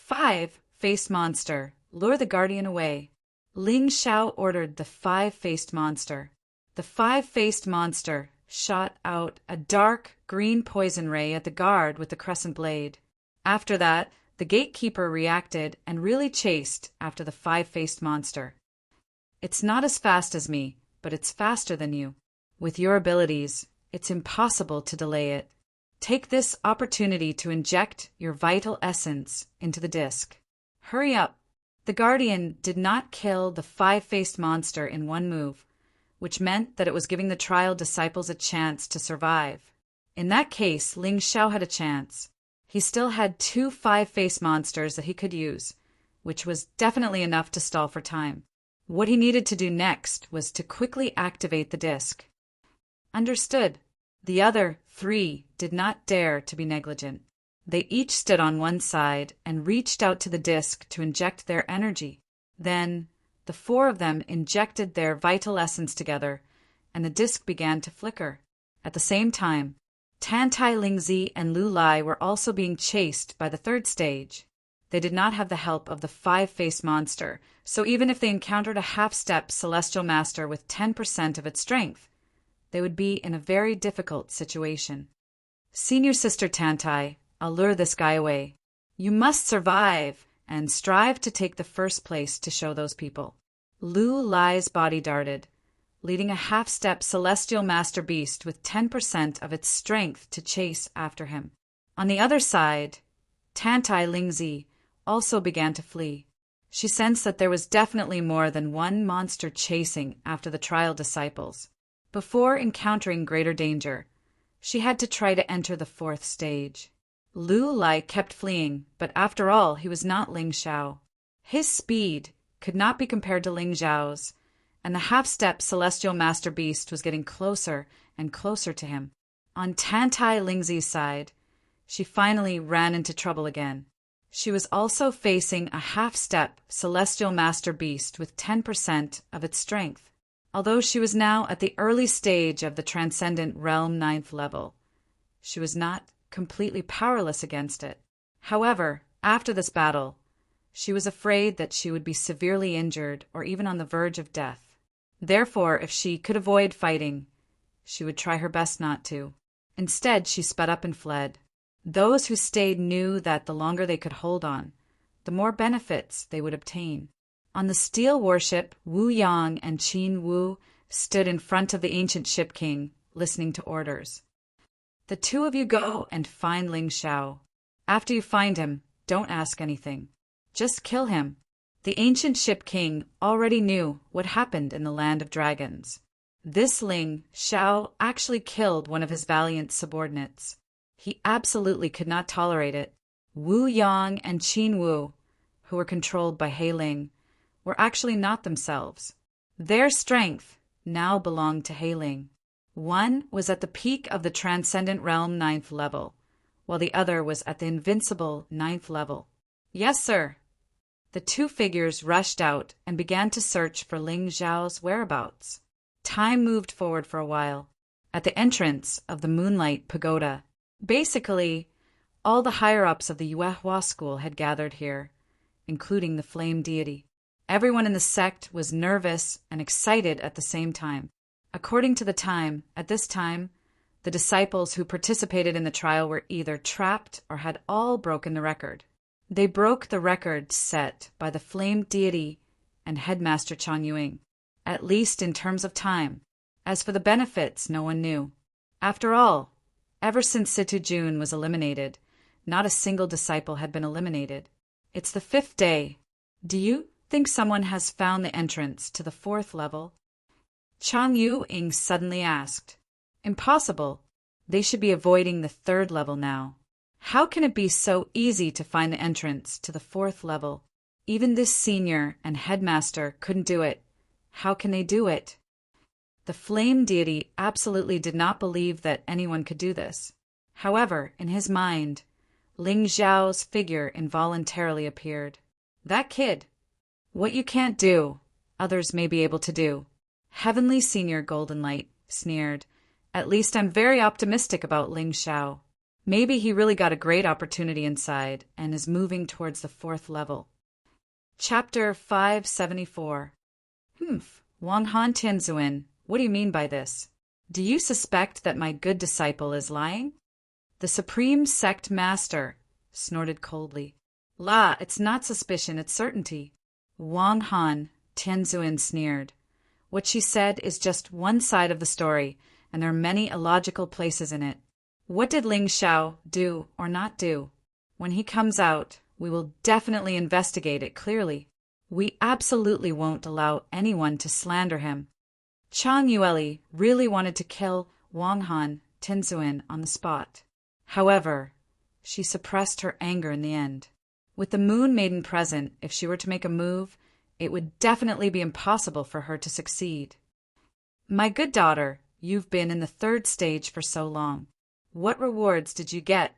5-faced monster, lure the Guardian away. Ling Xiao ordered the 5-faced monster. The 5-faced monster shot out a dark green poison ray at the guard with the crescent blade. After that, the gatekeeper reacted and really chased after the 5-faced monster. It's not as fast as me, but it's faster than you. With your abilities, it's impossible to delay it. Take this opportunity to inject your vital essence into the disc. Hurry up! The Guardian did not kill the 5-faced monster in one move, which meant that it was giving the trial disciples a chance to survive. In that case, Ling Xiao had a chance. He still had 2 5-faced monsters that he could use, which was definitely enough to stall for time. What he needed to do next was to quickly activate the disc. Understood. The other 3 did not dare to be negligent. They each stood on one side and reached out to the disc to inject their energy. Then, the 4 of them injected their vital essence together, and the disc began to flicker. At the same time, Tantai Lingzi and Lu Lai were also being chased by the 3rd stage. They did not have the help of the 5-faced monster, so even if they encountered a half-step celestial master with 10% of its strength, they would be in a very difficult situation. Senior Sister Tantai, I'll lure this guy away. You must survive and strive to take the first place to show those people. Lu Lai's body darted, leading a half-step celestial master beast with 10% of its strength to chase after him. On the other side, Tantai Lingzi also began to flee. She sensed that there was definitely more than one monster chasing after the trial disciples. Before encountering greater danger, she had to try to enter the 4th stage. Lu Lai kept fleeing, but after all, he was not Ling Xiao. His speed could not be compared to Ling Xiao's, and the half-step celestial master beast was getting closer and closer to him. On Tantai Lingzi's side, she finally ran into trouble again. She was also facing a half-step celestial master beast with 10% of its strength. Although she was now at the early stage of the Transcendent Realm 9th level, she was not completely powerless against it. However, after this battle, she was afraid that she would be severely injured or even on the verge of death. Therefore, if she could avoid fighting, she would try her best not to. Instead, she sped up and fled. Those who stayed knew that the longer they could hold on, the more benefits they would obtain. On the steel warship, Wu Yang and Qin Wu stood in front of the ancient ship king, listening to orders. The 2 of you go and find Ling Xiao. After you find him, don't ask anything. Just kill him. The ancient ship king already knew what happened in the land of dragons. This Ling Xiao actually killed one of his valiant subordinates. He absolutely could not tolerate it. Wu Yang and Qin Wu, who were controlled by He Ling, were actually not themselves. Their strength now belonged to He Ling. One was at the peak of the Transcendent Realm 9th level, while the other was at the invincible 9th level. Yes, sir. The 2 figures rushed out and began to search for Ling Xiao's whereabouts. Time moved forward for a while. At the entrance of the Moonlight Pagoda, basically, all the higher-ups of the Yuehua school had gathered here, including the flame deity. Everyone in the sect was nervous and excited at the same time. According to the time, at this time, the disciples who participated in the trial were either trapped or had all broken the record. They broke the record set by the flame deity and headmaster Chang Yuing, at least in terms of time. As for the benefits, no one knew. After all, ever since Situ Jun was eliminated, not a single disciple had been eliminated. It's the 5th day. Do you think someone has found the entrance to the 4th level? Chang Yuing suddenly asked. Impossible. They should be avoiding the 3rd level now. How can it be so easy to find the entrance to the 4th level? Even this senior and headmaster couldn't do it. How can they do it? The flame deity absolutely did not believe that anyone could do this. However, in his mind, Ling Xiao's figure involuntarily appeared. That kid. What you can't do, others may be able to do. Heavenly Senior Golden Light sneered. At least I'm very optimistic about Ling Xiao. Maybe he really got a great opportunity inside and is moving towards the 4th level. Chapter 574. Wang Han Tianzuan, what do you mean by this? Do you suspect that my good disciple is lying? The Supreme Sect Master snorted coldly. La, it's not suspicion, it's certainty. Wang Han Tianzuan sneered. What she said is just one side of the story, and there are many illogical places in it. What did Ling Xiao do or not do? When he comes out, we will definitely investigate it clearly. We absolutely won't allow anyone to slander him. Chang Yueli really wanted to kill Wang Han Tianzuan on the spot. However, she suppressed her anger in the end. With the Moon Maiden present, if she were to make a move, it would definitely be impossible for her to succeed. My good daughter, you've been in the 3rd stage for so long. What rewards did you get?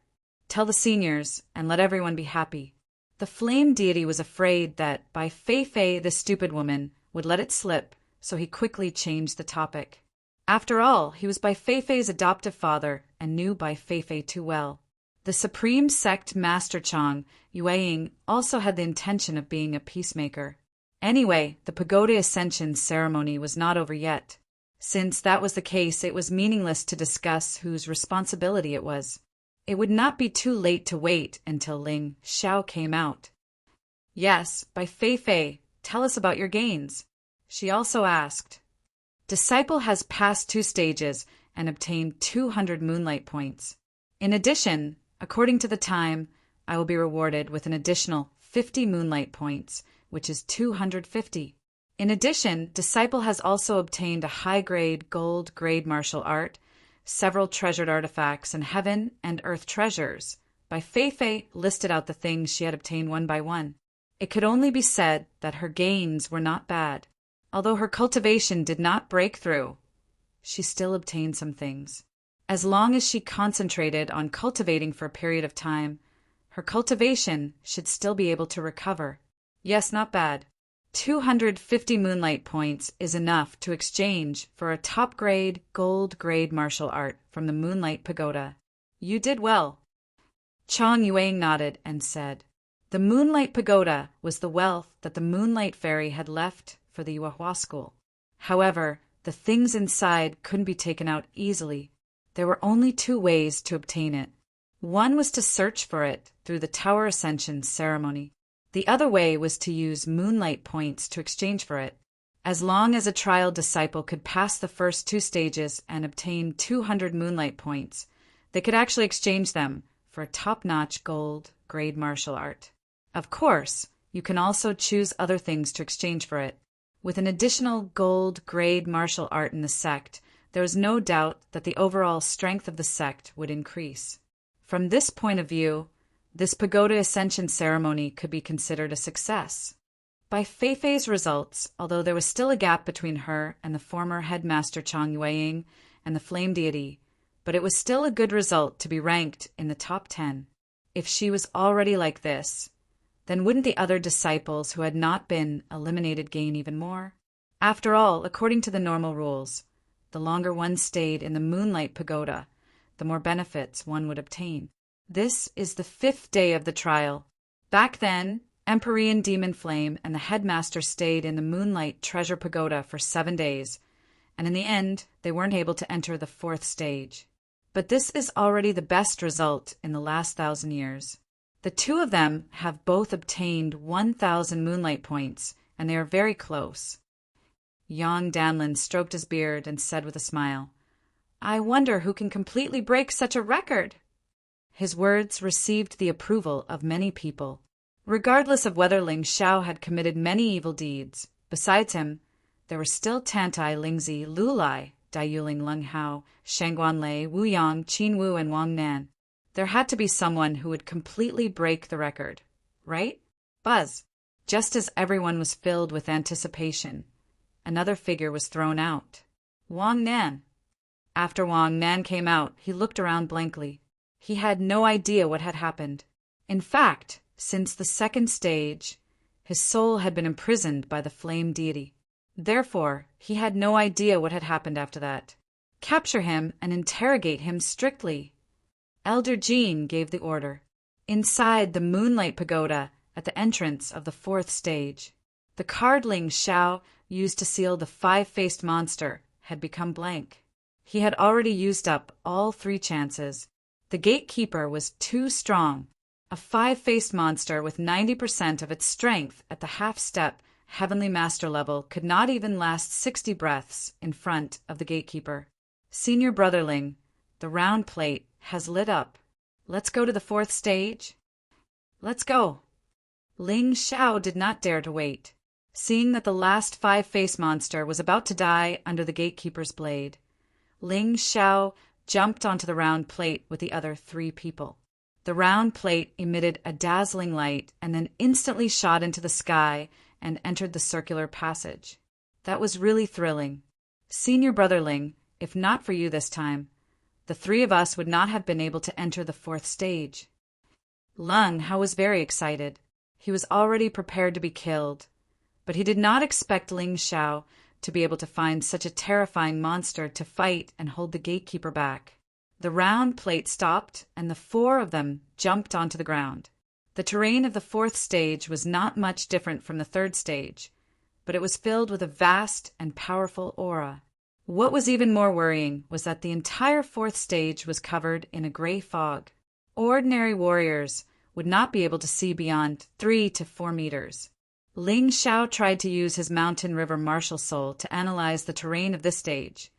Tell the seniors, and let everyone be happy. The flame deity was afraid that, by Fei, the stupid woman, would let it slip, so he quickly changed the topic. After all, he was Bai Fei's adoptive father and knew Bai Fei too well. The Supreme Sect Master Chang, Yueying, also had the intention of being a peacemaker. Anyway, the pagoda ascension ceremony was not over yet. Since that was the case, it was meaningless to discuss whose responsibility it was. It would not be too late to wait until Ling Xiao came out. Yes, Bai Fei, tell us about your gains. She also asked. Disciple has passed 2 stages and obtained 200 moonlight points. In addition, according to the time, I will be rewarded with an additional 50 moonlight points, which is 250. In addition, Disciple has also obtained a high-grade gold grade martial art, several treasured artifacts, and heaven and earth treasures. Bai Fei listed out the things she had obtained one by one. It could only be said that her gains were not bad. Although her cultivation did not break through, she still obtained some things. As long as she concentrated on cultivating for a period of time, her cultivation should still be able to recover. Yes, not bad. 250 moonlight points is enough to exchange for a top-grade gold grade martial art from the Moonlight Pagoda. You did well. Chang Yueying nodded and said, the Moonlight Pagoda was the wealth that the Moonlight Fairy had left for the Yuehua school. However, the things inside couldn't be taken out easily. There were only 2 ways to obtain it. One was to search for it through the Tower Ascension ceremony. The other way was to use moonlight points to exchange for it. As long as a trial disciple could pass the first 2 stages and obtain 200 moonlight points, they could actually exchange them for a top-notch gold grade martial art. Of course, you can also choose other things to exchange for it. With an additional gold grade martial art in the sect, there was no doubt that the overall strength of the sect would increase. From this point of view, this pagoda ascension ceremony could be considered a success. By Fei's results, although there was still a gap between her and the former headmaster Chang Yueying and the flame deity, but it was still a good result to be ranked in the top 10. If she was already like this, then wouldn't the other disciples who had not been eliminated gain even more? After all, according to the normal rules, the longer one stayed in the Moonlight Pagoda, the more benefits one would obtain. This is the 5th day of the trial. Back then, Empyrean Demon Flame and the headmaster stayed in the Moonlight Treasure Pagoda for 7 days, and in the end, they weren't able to enter the 4th stage. But this is already the best result in the last 1,000 years. The 2 of them have both obtained 1,000 moonlight points, and they are very close. Yang Danlin stroked his beard and said with a smile, I wonder who can completely break such a record. His words received the approval of many people. Regardless of whether Ling Xiao had committed many evil deeds, besides him, there were still Tantai, Lingzi, Lu Lai, Daiyuling, Leng Hao, Shangguan Lei, Wu Yang, Qin Wu, and Wang Nan. There had to be someone who would completely break the record, right? Buzz. Just as everyone was filled with anticipation, another figure was thrown out. Wang Nan. After Wang Nan came out, he looked around blankly. He had no idea what had happened. In fact, since the 2nd stage, his soul had been imprisoned by the flame deity. Therefore, he had no idea what had happened after that. Capture him and interrogate him strictly. Elder Jean gave the order. Inside the Moonlight Pagoda, at the entrance of the 4th stage, the card Ling Xiao used to seal the 5-faced monster had become blank. He had already used up all 3 chances. The gatekeeper was too strong. A 5-faced monster with 90% of its strength at the half-step Heavenly Master level could not even last 60 breaths in front of the gatekeeper. Senior Brotherling, the round plate has lit up. Let's go to the 4th stage? Let's go. Ling Xiao did not dare to wait. Seeing that the last 5-faced monster was about to die under the gatekeeper's blade, Ling Xiao jumped onto the round plate with the other 3 people. The round plate emitted a dazzling light and then instantly shot into the sky and entered the circular passage. That was really thrilling. Senior Brother Ling, if not for you this time, the three of us would not have been able to enter the fourth stage. Lung Hao was very excited. He was already prepared to be killed, but he did not expect Ling Xiao to be able to find such a terrifying monster to fight and hold the gatekeeper back. The round plate stopped, and the four of them jumped onto the ground. The terrain of the fourth stage was not much different from the third stage, but it was filled with a vast and powerful aura. What was even more worrying was that the entire fourth stage was covered in a gray fog. Ordinary warriors would not be able to see beyond 3 to 4 meters. Ling Xiao tried to use his Mountain River Martial Soul to analyze the terrain of this stage,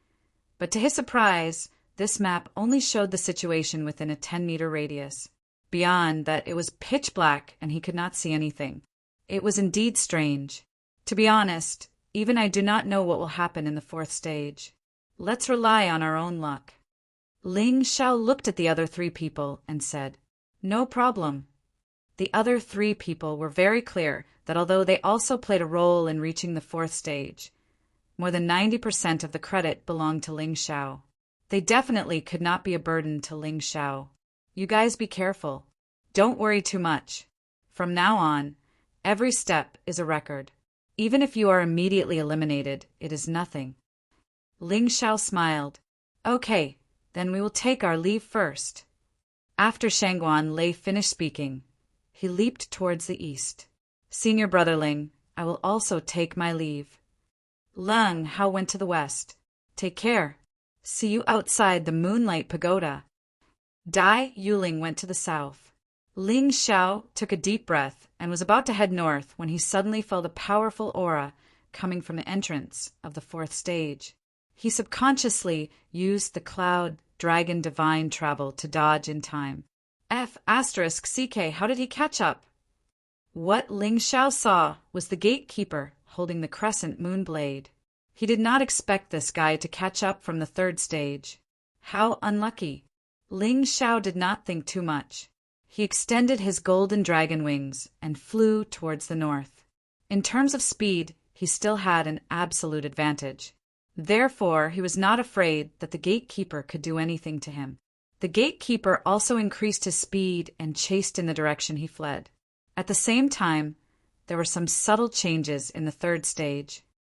but to his surprise, this map only showed the situation within a 10-meter radius. Beyond that, it was pitch black and he could not see anything. It was indeed strange. To be honest, even I do not know what will happen in the fourth stage. Let's rely on our own luck. Ling Xiao looked at the other three people and said, "No problem." The other three people were very clear that although they also played a role in reaching the fourth stage, more than 90% of the credit belonged to Ling Xiao. They definitely could not be a burden to Ling Xiao. You guys be careful. Don't worry too much. From now on, every step is a record. Even if you are immediately eliminated, it is nothing. Ling Xiao smiled. Okay, then we will take our leave first. After Shangguan Lei finished speaking, he leaped towards the east. Senior Brother Ling, I will also take my leave. Lung Hao went to the west. Take care. See you outside the Moonlight Pagoda. Dai Yuling went to the south. Ling Xiao took a deep breath and was about to head north when he suddenly felt a powerful aura coming from the entrance of the fourth stage. He subconsciously used the Cloud Dragon Divine Travel to dodge in time. F***CK, how did he catch up? What Ling Xiao saw was the gatekeeper holding the crescent moon blade. He did not expect this guy to catch up from the third stage. How unlucky. Ling Xiao did not think too much. He extended his golden dragon wings and flew towards the north. In terms of speed, he still had an absolute advantage. Therefore, he was not afraid that the gatekeeper could do anything to him. The gatekeeper also increased his speed and chased in the direction he fled. At the same time, there were some subtle changes in the third stage.